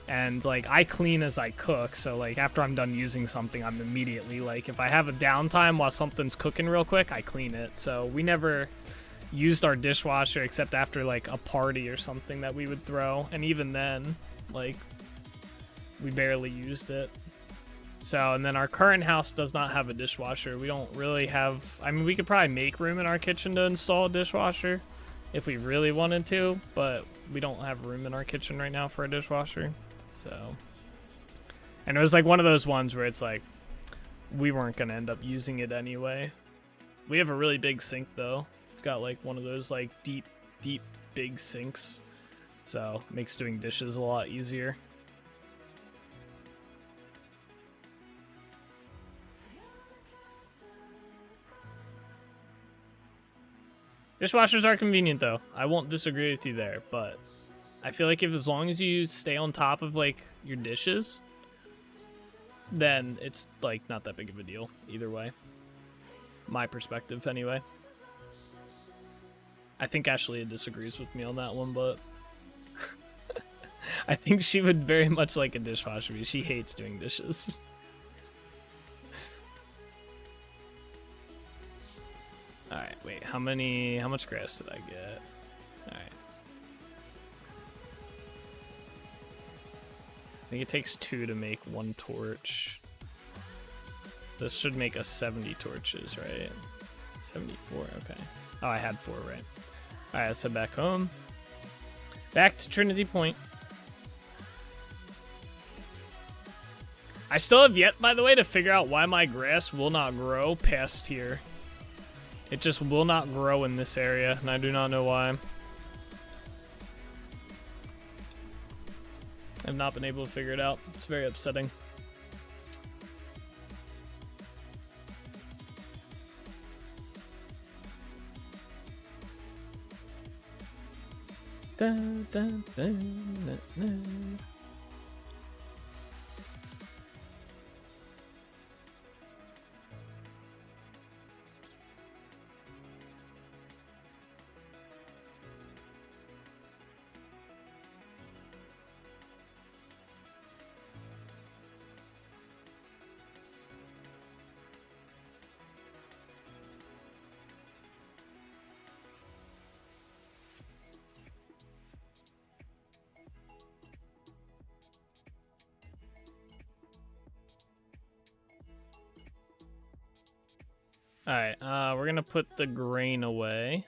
And like I clean as I cook, so like after I'm done using something, I'm immediately like, if I have a downtime while something's cooking real quick, I clean it. So we never used our dishwasher except after like a party or something that we would throw, and even then, like, we barely used it. So, and then our current house does not have a dishwasher. We don't really have, I mean, we could probably make room in our kitchen to install a dishwasher if we really wanted to, but we don't have room in our kitchen right now for a dishwasher. So, and it was like one of those ones where it's like we weren't gonna end up using it anyway. We have a really big sink though. We've got like one of those like deep big sinks, so it makes doing dishes a lot easier. Dishwashers are convenient though. I won't disagree with you there, but I feel like if as long as you stay on top of like your dishes, then it's like not that big of a deal either way. My perspective anyway. I think Ashley disagrees with me on that one, but I think she would very much like a dishwasher because she hates doing dishes. Alright, wait, how much grass did I get? Alright. I think it takes 2 to make 1 torch. So this should make us 70 torches, right? 74, okay. Oh, I had 4, right. Alright, let's head back home. Back to Trinity Point. I still have yet, by the way, to figure out why my grass will not grow past here. It just will not grow in this area, and I do not know why. I've not been able to figure it out. It's very upsetting. Dun, dun, dun, dun, dun. Alright, we're gonna put the grain away.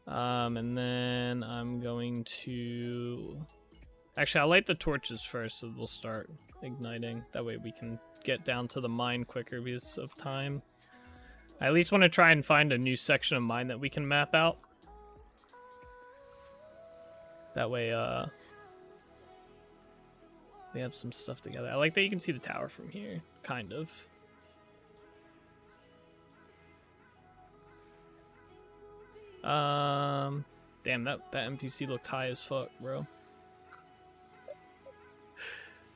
And then I'm going to... Actually, I'll light the torches first so they'll start igniting. That way we can get down to the mine quicker because of time. I at least want to try and find a new section of mine that we can map out. That way, we have some stuff together. I like that you can see the tower from here, kind of. Damn, that NPC looked high as fuck, bro.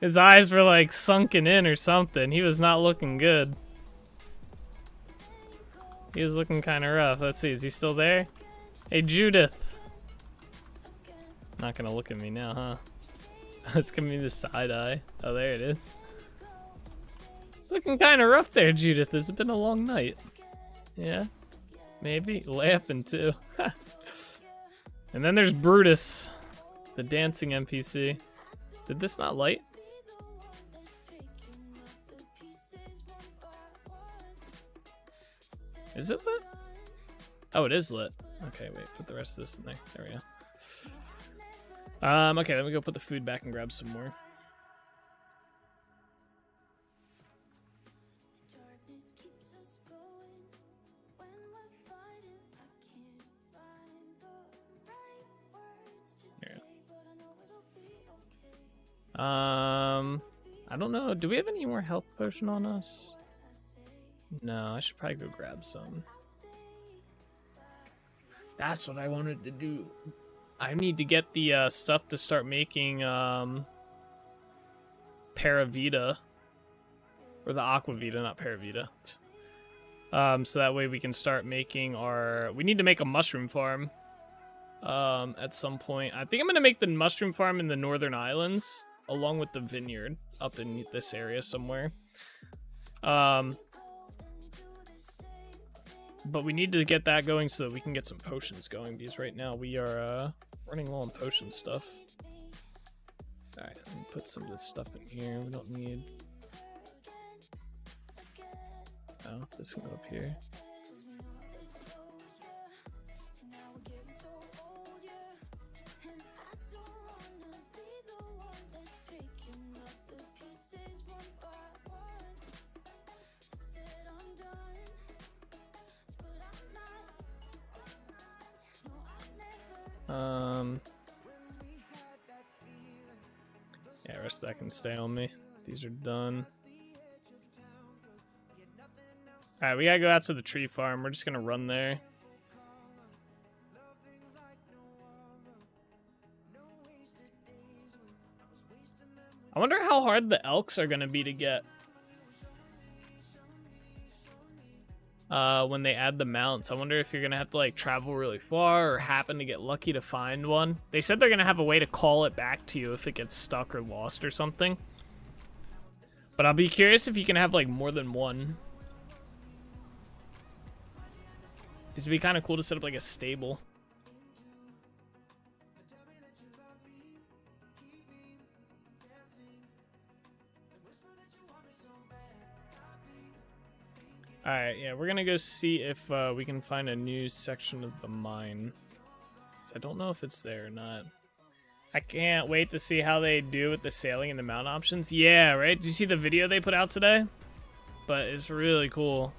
His eyes were like sunken in or something. He was not looking good. He was looking kind of rough. Let's see, is he still there? Hey, Judith. Not gonna look at me now, huh? It's giving me the side eye. Oh, there it is. Looking kind of rough there, Judith. Has it been a long night? Yeah. Maybe. Laughing, too. And then there's Brutus, the dancing NPC. Did this not light? Is it lit? Oh, it is lit. Okay, wait. Put the rest of this in there. There we go. Okay, let me go put the food back and grab some more. I don't know. Do we have any more health potion on us? No, I should probably go grab some. That's what I wanted to do. I need to get the stuff to start making Paravita. Or the Aquavita, not Paravita. So that way we can start making our... We need to make a mushroom farm at some point. I think I'm going to make the mushroom farm in the Northern Islands along with the vineyard up in this area somewhere. But we need to get that going so that we can get some potions going, because right now we are running low on potion stuff. Alright, let me put some of this stuff in here. We don't need... Oh, this can go up here. Yeah, rest of that can stay on me. These are done. Alright, we gotta go out to the tree farm. We're just gonna run there. I wonder how hard the elks are gonna be to get. when they add the mounts. I wonder if you're gonna have to like travel really far or happen to get lucky to find one. They said they're gonna have a way to call it back to you if it gets stuck or lost or something. But I'll be curious if you can have like more than one. It'd be kind of cool to set up like a stable. Alright, yeah, we're gonna go see if we can find a new section of the mine. 'Cause I don't know if it's there or not. I can't wait to see how they do with the sailing and the mount options. Yeah, right? Do you see the video they put out today? But it's really cool.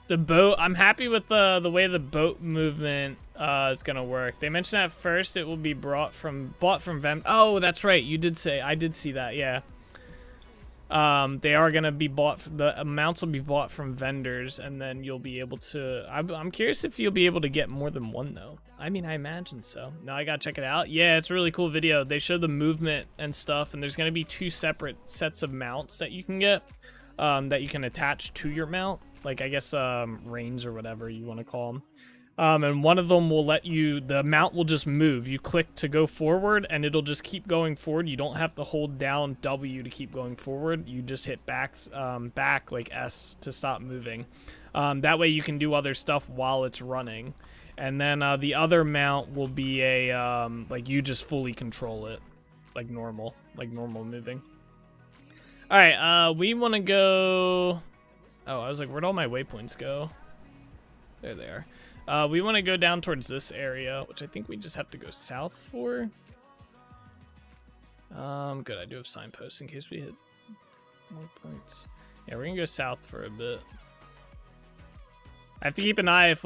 The boat, I'm happy with the way the boat movement is gonna work. They mentioned at first it will be bought from vendors. Oh, that's right. You did say, I did see that. Yeah. They are gonna be bought. The amounts will be bought from vendors, and then you'll be able to. I'm curious if you'll be able to get more than one though. I mean, I imagine so. Now I gotta check it out. Yeah, it's a really cool video. They show the movement and stuff, and there's gonna be 2 separate sets of mounts that you can get, that you can attach to your mount. Like I guess reins or whatever you want to call them. And one of them will let you, the mount will just move. You click to go forward and it'll just keep going forward. You don't have to hold down W to keep going forward. You just hit back like S to stop moving. That way you can do other stuff while it's running. And then the other mount will be a, like you just fully control it. Like normal moving. All right, we want to go, oh, I was like, where'd all my waypoints go? There they are. We want to go down towards this area, which I think we just have to go south for. Good. I do have signposts in case we hit more points. Yeah, we're gonna go south for a bit. I have to keep an eye if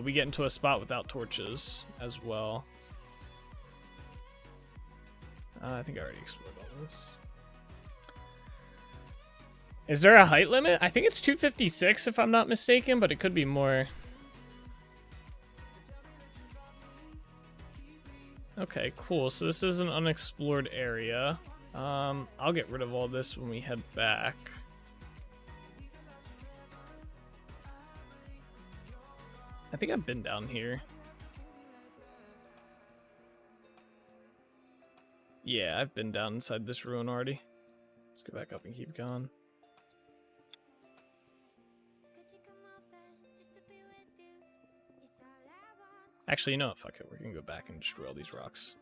we get into a spot without torches as well. I think I already explored all this. Is there a height limit? I think it's 256 if I'm not mistaken, but it could be more. Okay, cool. So this is an unexplored area. I'll get rid of all this when we head back. I think I've been down here. Yeah, I've been down inside this ruin already. Let's go back up and keep going. Actually, you know what? Fuck it. We're gonna go back and destroy all these rocks.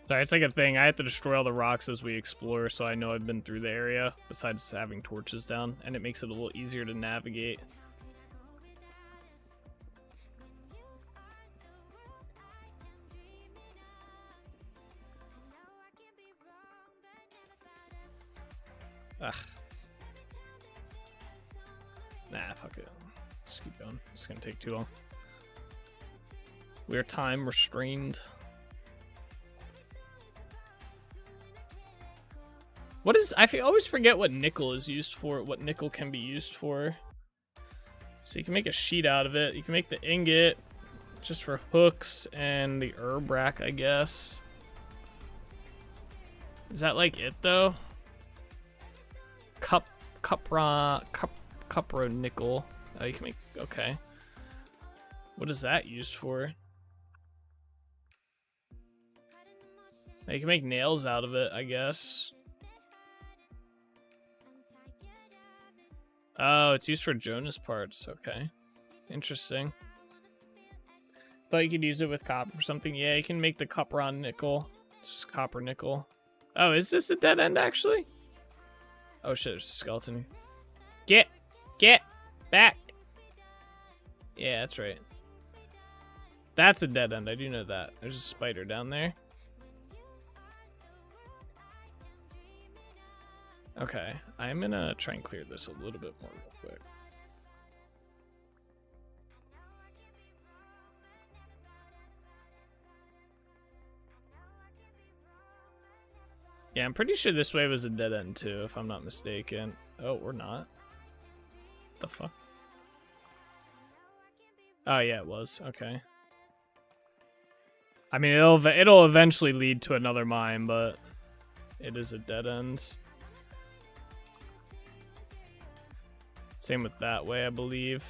Sorry, it's like a thing. I have to destroy all the rocks as we explore, so I know I've been through the area, besides having torches down, and it makes it a little easier to navigate. Ugh. Nah, fuck it. Let's keep going. It's gonna take too long. We are time restrained. What is... I always forget what nickel is used for, what nickel can be used for. So you can make a sheet out of it. You can make the ingot just for hooks and the herb rack, I guess. Is that like it though? Cupro nickel. Oh, you can make... Okay. What is that used for? You can make nails out of it, I guess. Oh, it's used for Jonas parts. Okay. Interesting. Thought you could use it with copper or something. Yeah, you can make the cupron nickel. It's just copper nickel. Oh, is this a dead end actually? Oh shit, there's a skeleton. Get back. Yeah, that's right. That's a dead end. I do know that. There's a spider down there. Okay, I'm gonna try and clear this a little bit more real quick. Yeah, I'm pretty sure this way was a dead end too, if I'm not mistaken. Oh, or not. The fuck? Oh yeah, it was. Okay. I mean, it'll eventually lead to another mine, but it is a dead end. Same with that way, I believe.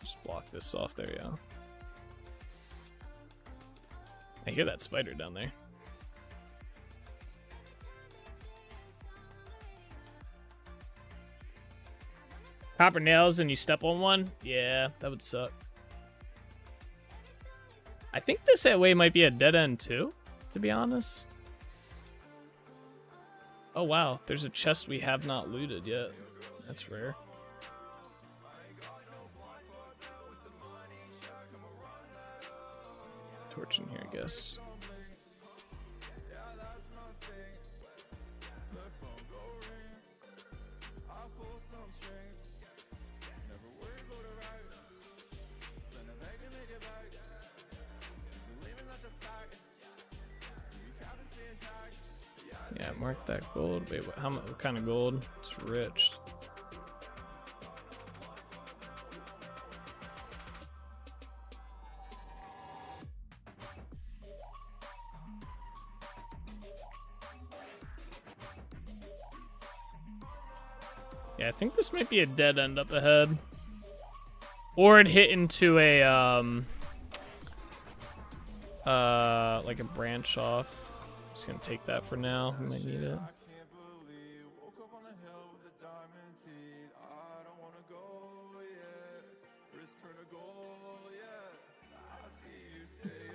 Just block this off there, yeah. I hear that spider down there. Copper nails and you step on one? Yeah, that would suck. I think this way might be a dead end too, to be honest. Oh wow, there's a chest we have not looted yet. That's rare. Torch in here, I guess. Yeah, mark that gold. Wait, what kind of gold? It's rich. Yeah, I think this might be a dead end up ahead. Or it hit into a like a branch off. Just gonna take that for now. We might need it.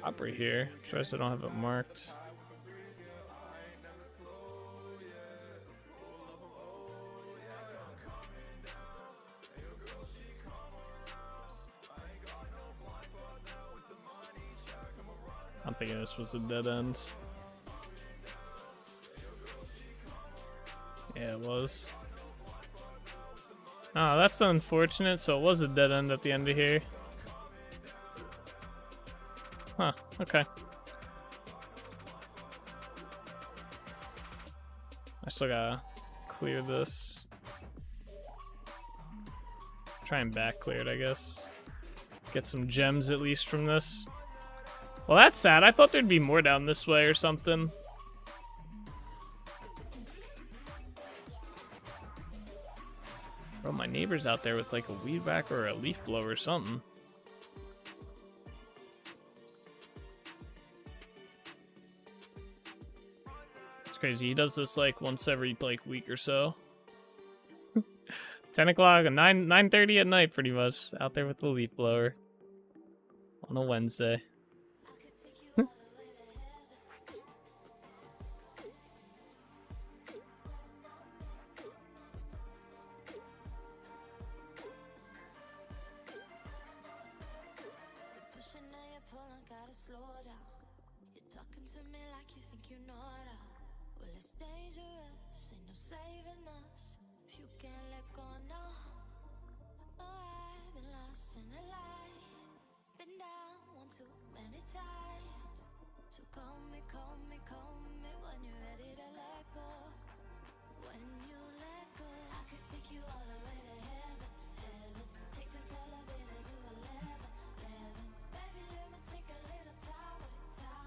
Up right here. Trust I don't have it marked. I'm thinking this was a dead end. Yeah, it was. Oh, that's unfortunate. So it was a dead end at the end of here. Huh, okay. I still gotta clear this. Try and back clear it, I guess. Get some gems at least from this. Well, that's sad. I thought there'd be more down this way or something. Bro, my neighbor's out there with like a weed whacker or a leaf blower or something. It's crazy. He does this like once every like week or so. 10 o'clock, 9:30 at night, pretty much. Out there with the leaf blower on a Wednesday.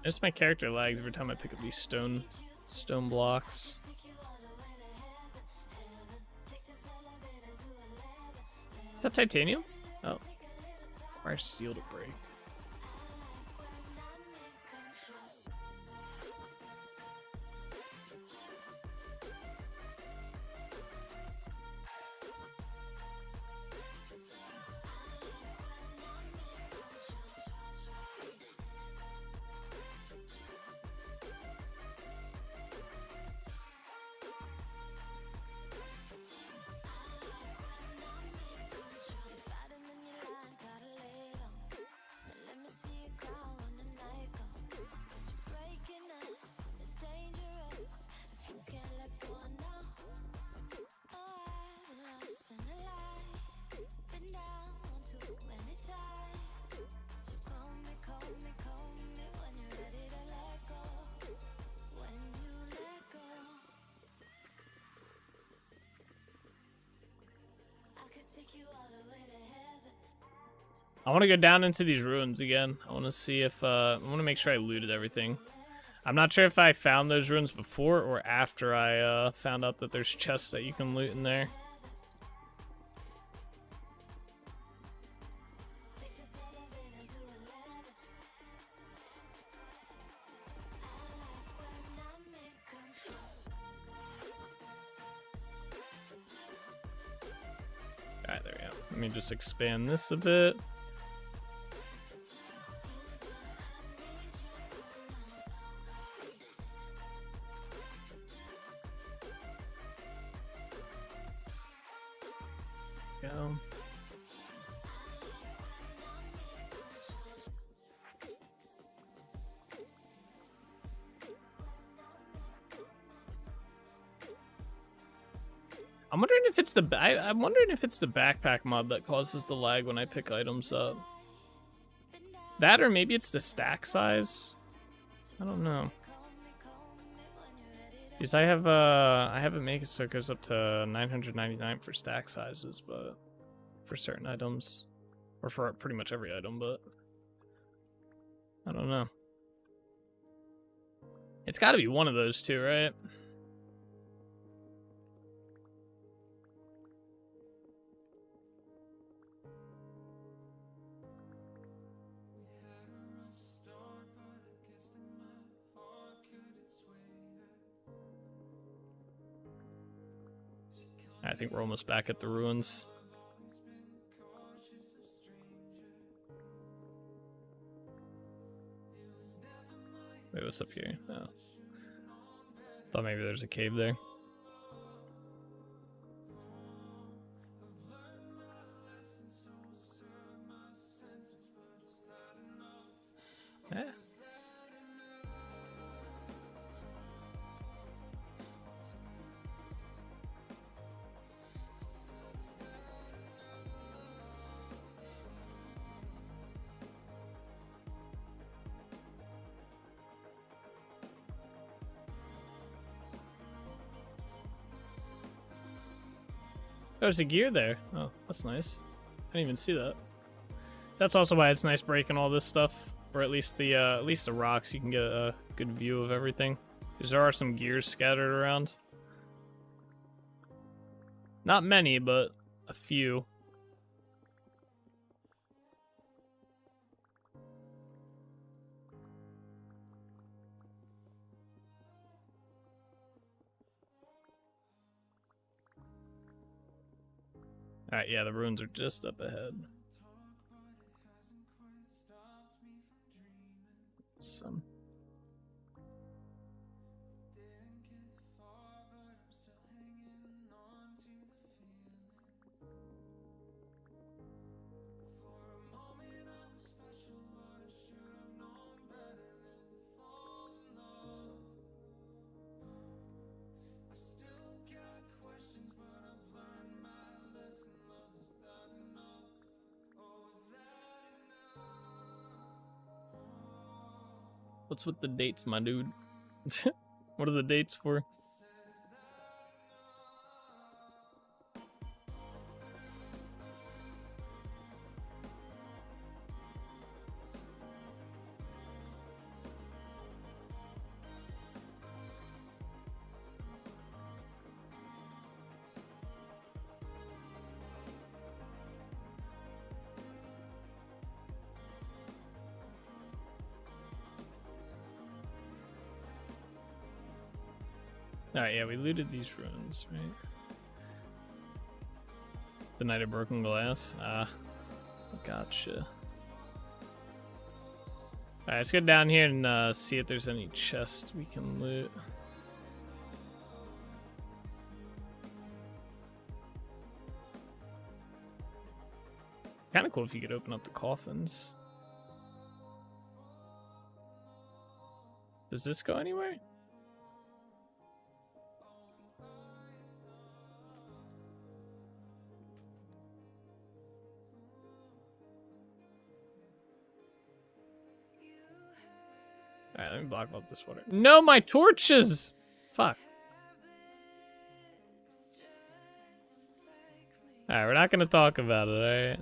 Just my character lags every time I pick up these stone blocks. Is that titanium? Oh. Requires steel to break. I want to go down into these ruins again. I want to see if I want to make sure I looted everything. I'm not sure if I found those ruins before or after I found out that there's chests that you can loot in there. Alright, there we go. Let me just expand this a bit. Go. I'm wondering if it's the I'm wondering if it's the backpack mod that causes the lag when I pick items up. That, or maybe it's the stack size. I don't know. Because I have it make it so it goes up to 999 for stack sizes, but for certain items, or for pretty much every item, but I don't know. It's got to be one of those two, right? I think we're almost back at the ruins. Wait, what's up here? Oh. Thought maybe there's a cave there. Eh. There's a gear there. Oh, that's nice. I didn't even see that. That's also why it's nice breaking all this stuff, or at least the rocks. You can get a good view of everything, because there are some gears scattered around. Not many, but a few. Alright, yeah, the ruins are just up ahead. Some. What's with the dates, my dude? What are the dates for? Alright, yeah, we looted these ruins, right? The Night of Broken Glass? Ah, gotcha. Alright, let's go down here and see if there's any chests we can loot. Kinda cool if you could open up the coffins. Does this go anywhere? Alright, let me block off this water. No, my torches! Fuck. Alright, we're not gonna talk about it, alright?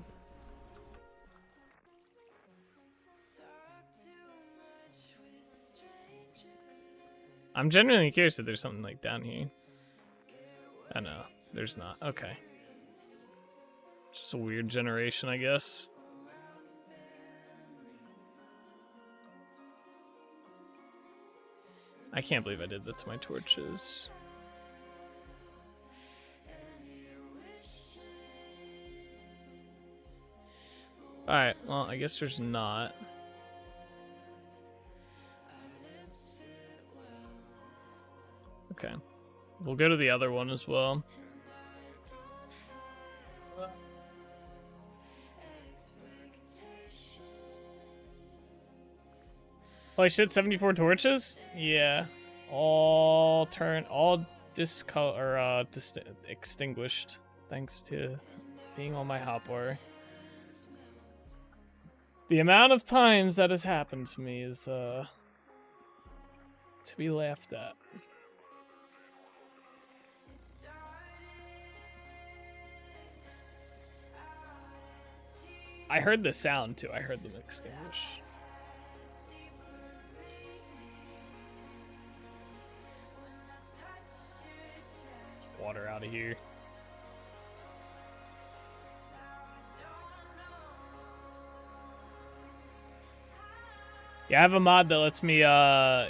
I'm genuinely curious if there's something like down here. I know, there's not. Okay. Just a weird generation, I guess. I can't believe I did that to my torches. Alright, well, I guess there's not. Okay. We'll go to the other one as well. Holy shit, 74 torches? Yeah. All extinguished thanks to being on my hot bar. The amount of times that has happened to me is to be laughed at. I heard the sound too. I heard them extinguish. Water out of here. Yeah, I have a mod that lets me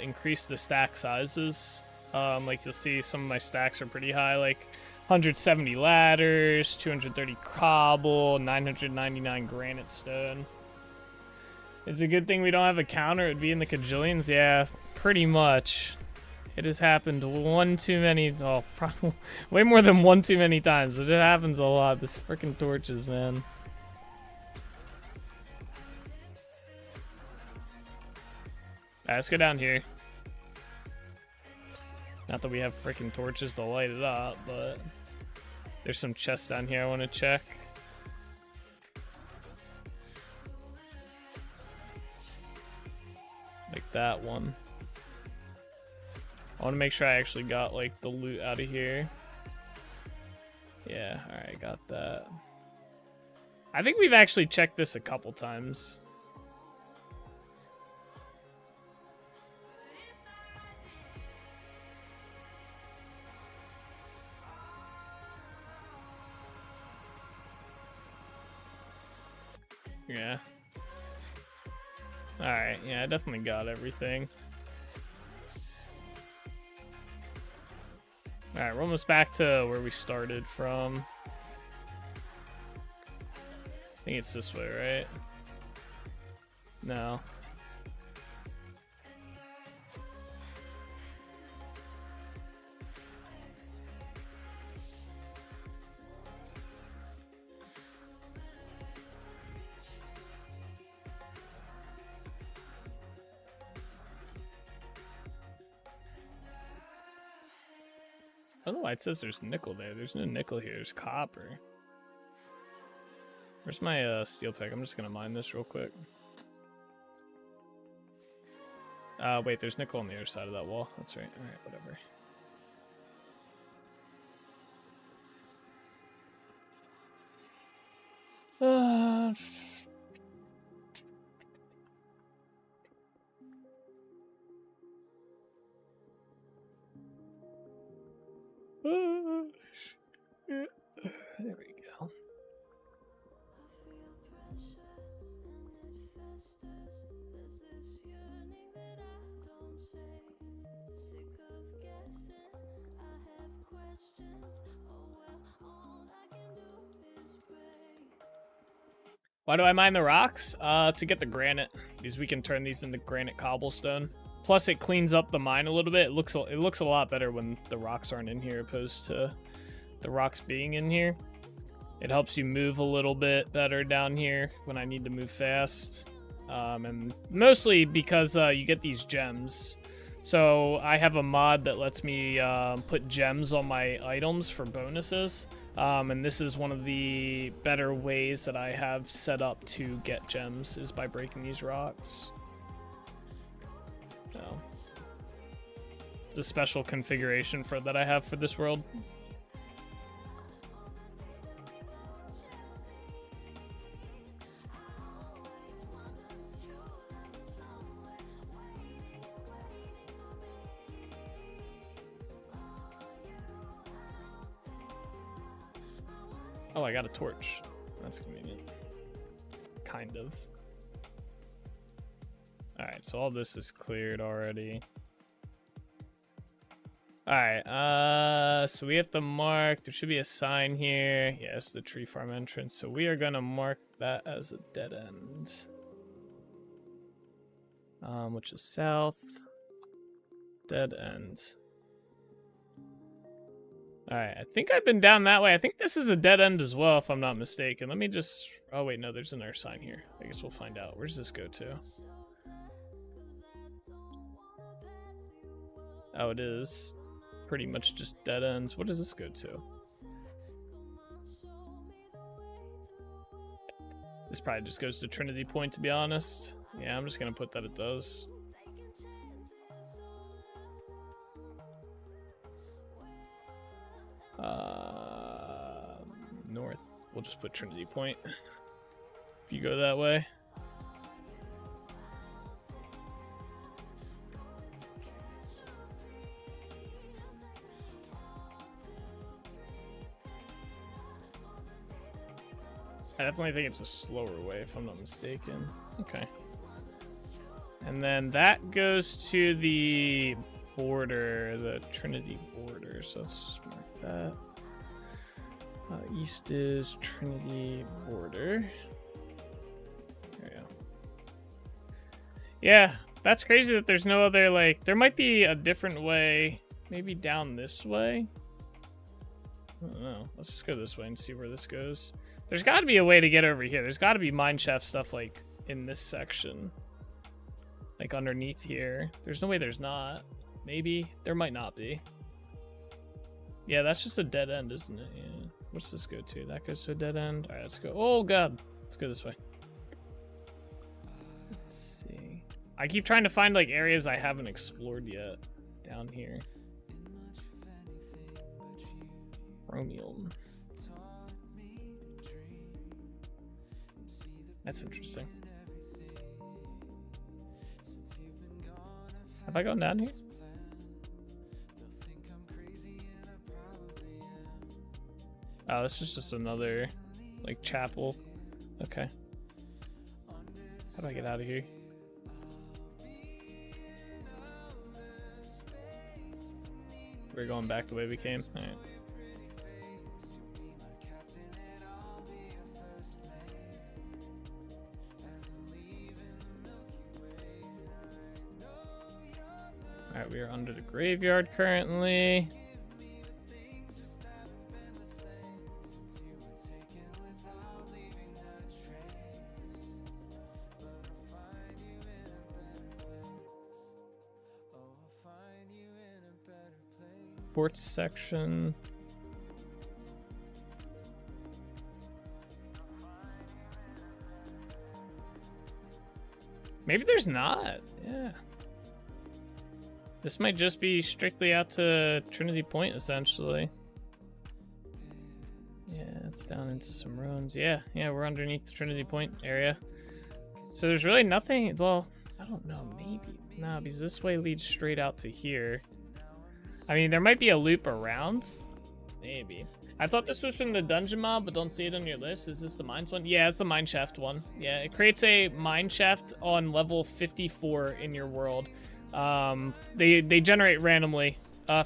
increase the stack sizes. Like you'll see some of my stacks are pretty high, like 170 ladders, 230 cobble, 999 granite stone. It's a good thing we don't have a counter. It'd be in the cajillions. Yeah, pretty much. It has happened one too many, oh, probably way more than one too many times. It happens a lot. This freaking torches, man. Alright, let's go down here. Not that we have freaking torches to light it up, but there's some chests down here I want to check. Like that one. I want to make sure I actually got like the loot out of here. Yeah, alright, got that. I think we've actually checked this a couple times. Yeah. Alright, yeah, I definitely got everything. Alright, we're almost back to where we started from. I think it's this way, right? No. I don't know why it says there's nickel there. There's no nickel here. There's copper. Where's my steel pick? I'm just gonna mine this real quick. Wait, there's nickel on the other side of that wall. That's right. Alright, whatever. There we go. Why do I mine the rocks? To get the granite, because we can turn these into granite cobblestone. Plus, it cleans up the mine a little bit. It looks a lot better when the rocks aren't in here, opposed to the rocks being in here. It helps you move a little bit better down here when I need to move fast, and mostly because you get these gems. So I have a mod that lets me put gems on my items for bonuses. And this is one of the better ways that I have set up to get gems, is by breaking these rocks. So, the special configuration for that I have for this world. Oh, I got a torch. That's convenient. Kind of. Alright, so all this is cleared already. Alright, so we have to mark, there should be a sign here. Yes, the tree farm entrance. So we are gonna mark that as a dead end. Which is south. Dead end. Alright, I think I've been down that way. I think this is a dead end as well, if I'm not mistaken. Let me just... Oh, wait, no, there's another sign here. I guess we'll find out. Where does this go to? Oh, it is pretty much just dead ends. What does this go to? This probably just goes to Trinity Point, to be honest. Yeah, I'm just gonna put that it does. North. We'll just put Trinity Point. If you go that way. I definitely think it's a slower way, if I'm not mistaken. Okay. And then that goes to the border, the Trinity border. So let's mark that. East is Trinity border. There we go. Yeah, that's crazy that there's no other, like, there might be a different way. Maybe down this way? I don't know. Let's just go this way and see where this goes. There's got to be a way to get over here. There's got to be mineshaft stuff, like, in this section. Like, underneath here. There's no way there's not. Maybe. There might not be. Yeah, that's just a dead end, isn't it? Yeah. What's this go to? That goes to a dead end. All right, let's go. Oh, God. Let's go this way. Let's see. I keep trying to find, like, areas I haven't explored yet down here. Chromium. That's interesting. Have I gone down here? Oh, this is just another, like, chapel. Okay. How do I get out of here? We're going back the way we came. All right. Alright, we are under the graveyard currently. Sports section. Maybe there's not. Yeah. This might just be strictly out to Trinity Point, essentially. Yeah, it's down into some ruins. Yeah, we're underneath the Trinity Point area. So there's really nothing. Well, I don't know. Maybe. No, because this way leads straight out to here. I mean, there might be a loop around. Maybe. I thought this was from the dungeon mob, but don't see it on your list. Is this the mines one? Yeah, it's the mineshaft one. Yeah, it creates a mineshaft on level 54 in your world. They generate randomly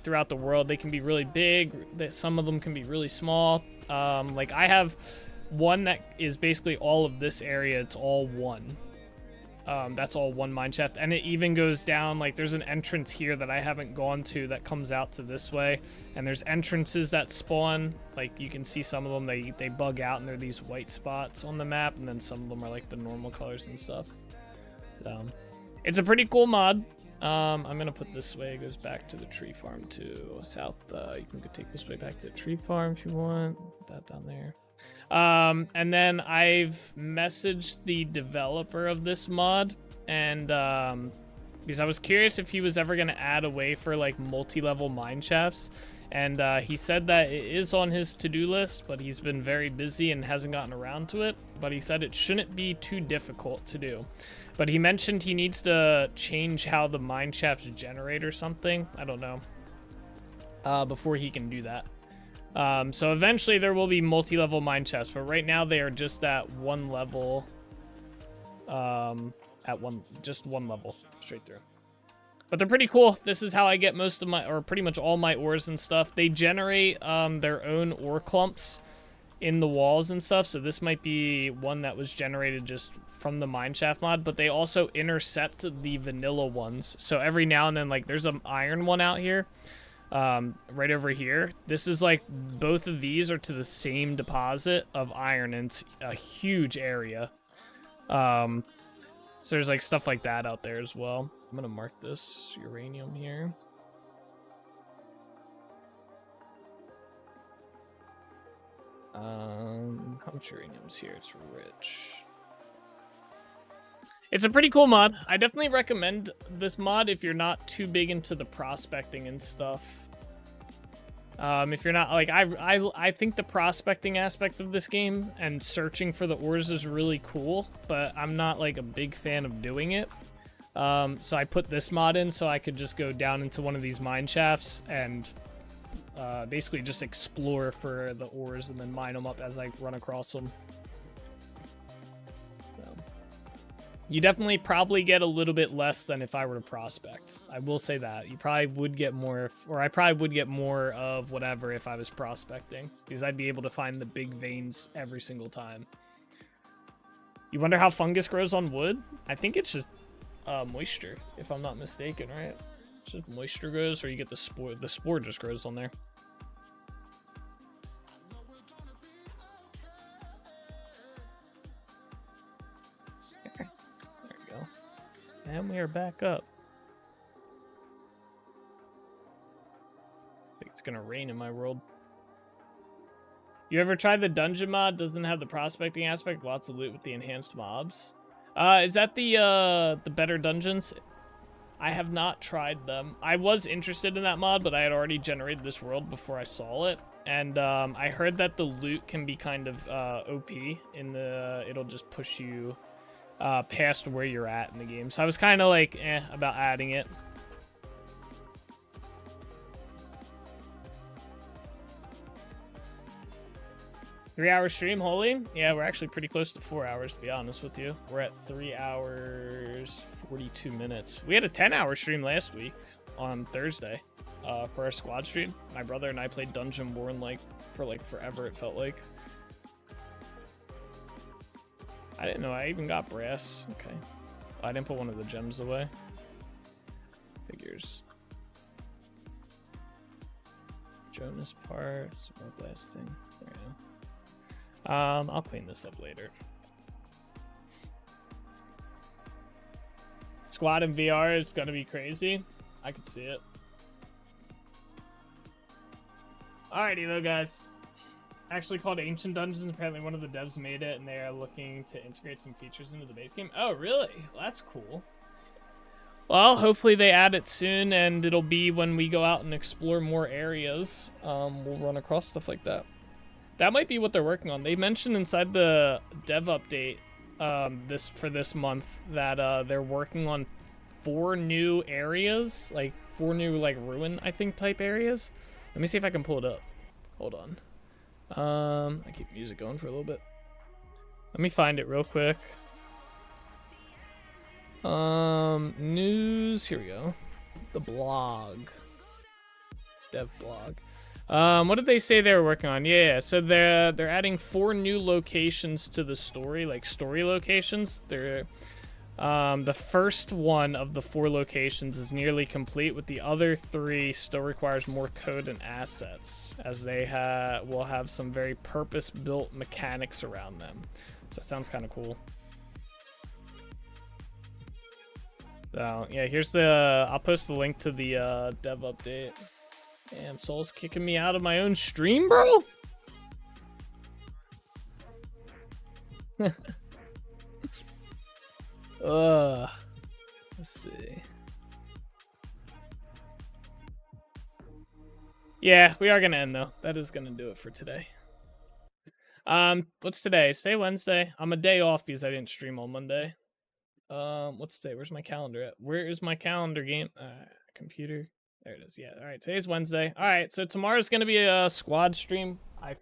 throughout the world. They can be really big. Some of them can be really small. Like I have one that is basically all of this area. It's all one. That's all one mineshaft, and it even goes down. Like there's an entrance here that I haven't gone to that comes out to this way, and there's entrances that spawn. Like you can see some of them, they bug out, and they're these white spots on the map, and then some of them are like the normal colors and stuff. So it's a pretty cool mod. I'm gonna put this way. It goes back to the tree farm to south. You can go take this way back to the tree farm if you want. Put that down there. And then I've messaged the developer of this mod, and because I was curious if he was ever gonna add a way for like multi-level mine shafts, and he said that it is on his to-do list, but he's been very busy and hasn't gotten around to it. But he said it shouldn't be too difficult to do. But he mentioned he needs to change how the mine shafts generate or something. I don't know. Before he can do that. So eventually there will be multi-level mine chests, but right now they are just at one level. Just one level straight through. But they're pretty cool. This is how I get most of my, or pretty much all my ores and stuff. They generate their own ore clumps in the walls and stuff. So this might be one that was generated just from the mineshaft mod, but they also intercept the vanilla ones. So every now and then, like, there's an iron one out here, right over here. This is like, both of these are to the same deposit of iron, and it's a huge area. So there's like stuff like that out there as well. I'm gonna mark this uranium here. How much uranium's here? It's rich. It's a pretty cool mod. I definitely recommend this mod if you're not too big into the prospecting and stuff. If you're not, like, I think the prospecting aspect of this game and searching for the ores is really cool, but I'm not like a big fan of doing it. So I put this mod in so I could just go down into one of these mine shafts and basically just explore for the ores and then mine them up as I run across them. So, you definitely probably get a little bit less than if I were to prospect. I will say that. You probably would get more, or I probably would get more of whatever if I was prospecting, because I'd be able to find the big veins every single time. You wonder how fungus grows on wood? I think it's just moisture, if I'm not mistaken, right? It's just moisture grows, or you get the spore. The spore just grows on there. There we go. And we are back up. I think it's gonna rain in my world. You ever tried the dungeon mod? Doesn't have the prospecting aspect. Lots of loot with the enhanced mobs. Is that the better dungeons? I have not tried them. I was interested in that mod, but I had already generated this world before I saw it. And I heard that the loot can be kind of OP in the, it'll just push you past where you're at in the game. So I was kind of like, about adding it. Three-hour stream, holy? Yeah, we're actually pretty close to 4 hours, to be honest with you. We're at 3 hours, 42 minutes. We had a 10-hour stream last week on Thursday for our squad stream. My brother and I played Dungeon Worn for forever, it felt like. I didn't know I even got brass. Okay. I didn't put one of the gems away. Figures. Jonas parts, more blasting. There we go. I'll clean this up later. Squad in VR is gonna be crazy. I can see it. Alrighty though, guys. Actually called Ancient Dungeons. Apparently one of the devs made it, and they are looking to integrate some features into the base game. Oh, really? Well, that's cool. Well, hopefully they add it soon, and it'll be when we go out and explore more areas. We'll run across stuff like that. That might be what they're working on. They mentioned inside the dev update this month that they're working on 4 new areas, like 4 new ruin, I think, type areas. Let me see if I can pull it up. Hold on. I keep music going for a little bit. Let me find it real quick. News. Here we go. The blog. Dev blog. What did they say they were working on? Yeah, so they're adding 4 new locations to the story, like story locations. They're the first one of the 4 locations is nearly complete, with the other 3 still requires more code and assets, as they will have some very purpose-built mechanics around them. So it sounds kind of cool. So yeah, here's I'll post the link to the dev update. Damn, Soul's kicking me out of my own stream, bro? Let's see. Yeah, we are gonna end though. That is gonna do it for today. What's today? Today Wednesday. I'm a day off because I didn't stream on Monday. What's today? Where's my calendar at? Where is my calendar game? Computer. There it is. Yeah. All right. Today's Wednesday. All right. So tomorrow's going to be a squad stream. I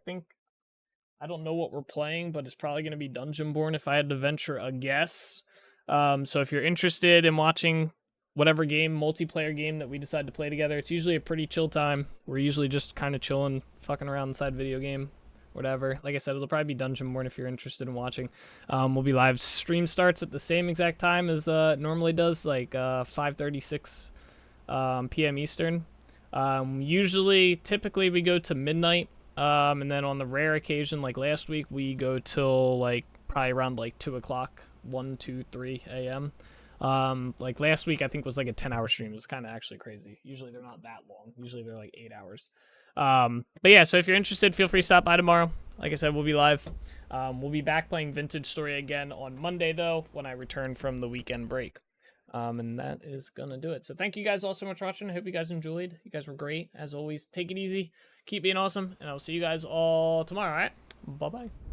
don't know what we're playing, but it's probably going to be Dungeonborn if I had to venture a guess. So if you're interested in watching whatever multiplayer game that we decide to play together, it's usually a pretty chill time. We're usually just kind of chilling, fucking around inside video game, whatever. Like I said, it'll probably be Dungeonborn if you're interested in watching. We'll be live. Stream starts at the same exact time as it normally does, like 5:36 p.m. Eastern. Typically we go to midnight. And then on the rare occasion, like last week, we go till like probably around like 2 o'clock, 1, 2, 3 a.m. Like last week, I think was like a 10-hour stream. It was kind of actually crazy. Usually they're not that long. Usually they're like 8 hours. But yeah, so if you're interested, feel free to stop by tomorrow. Like I said, we'll be live. We'll be back playing Vintage Story again on Monday, though, when I return from the weekend break. And that is going to do it. So thank you guys all so much for watching. I hope you guys enjoyed. You guys were great. As always, take it easy. Keep being awesome. And I'll see you guys all tomorrow, all right? Bye-bye.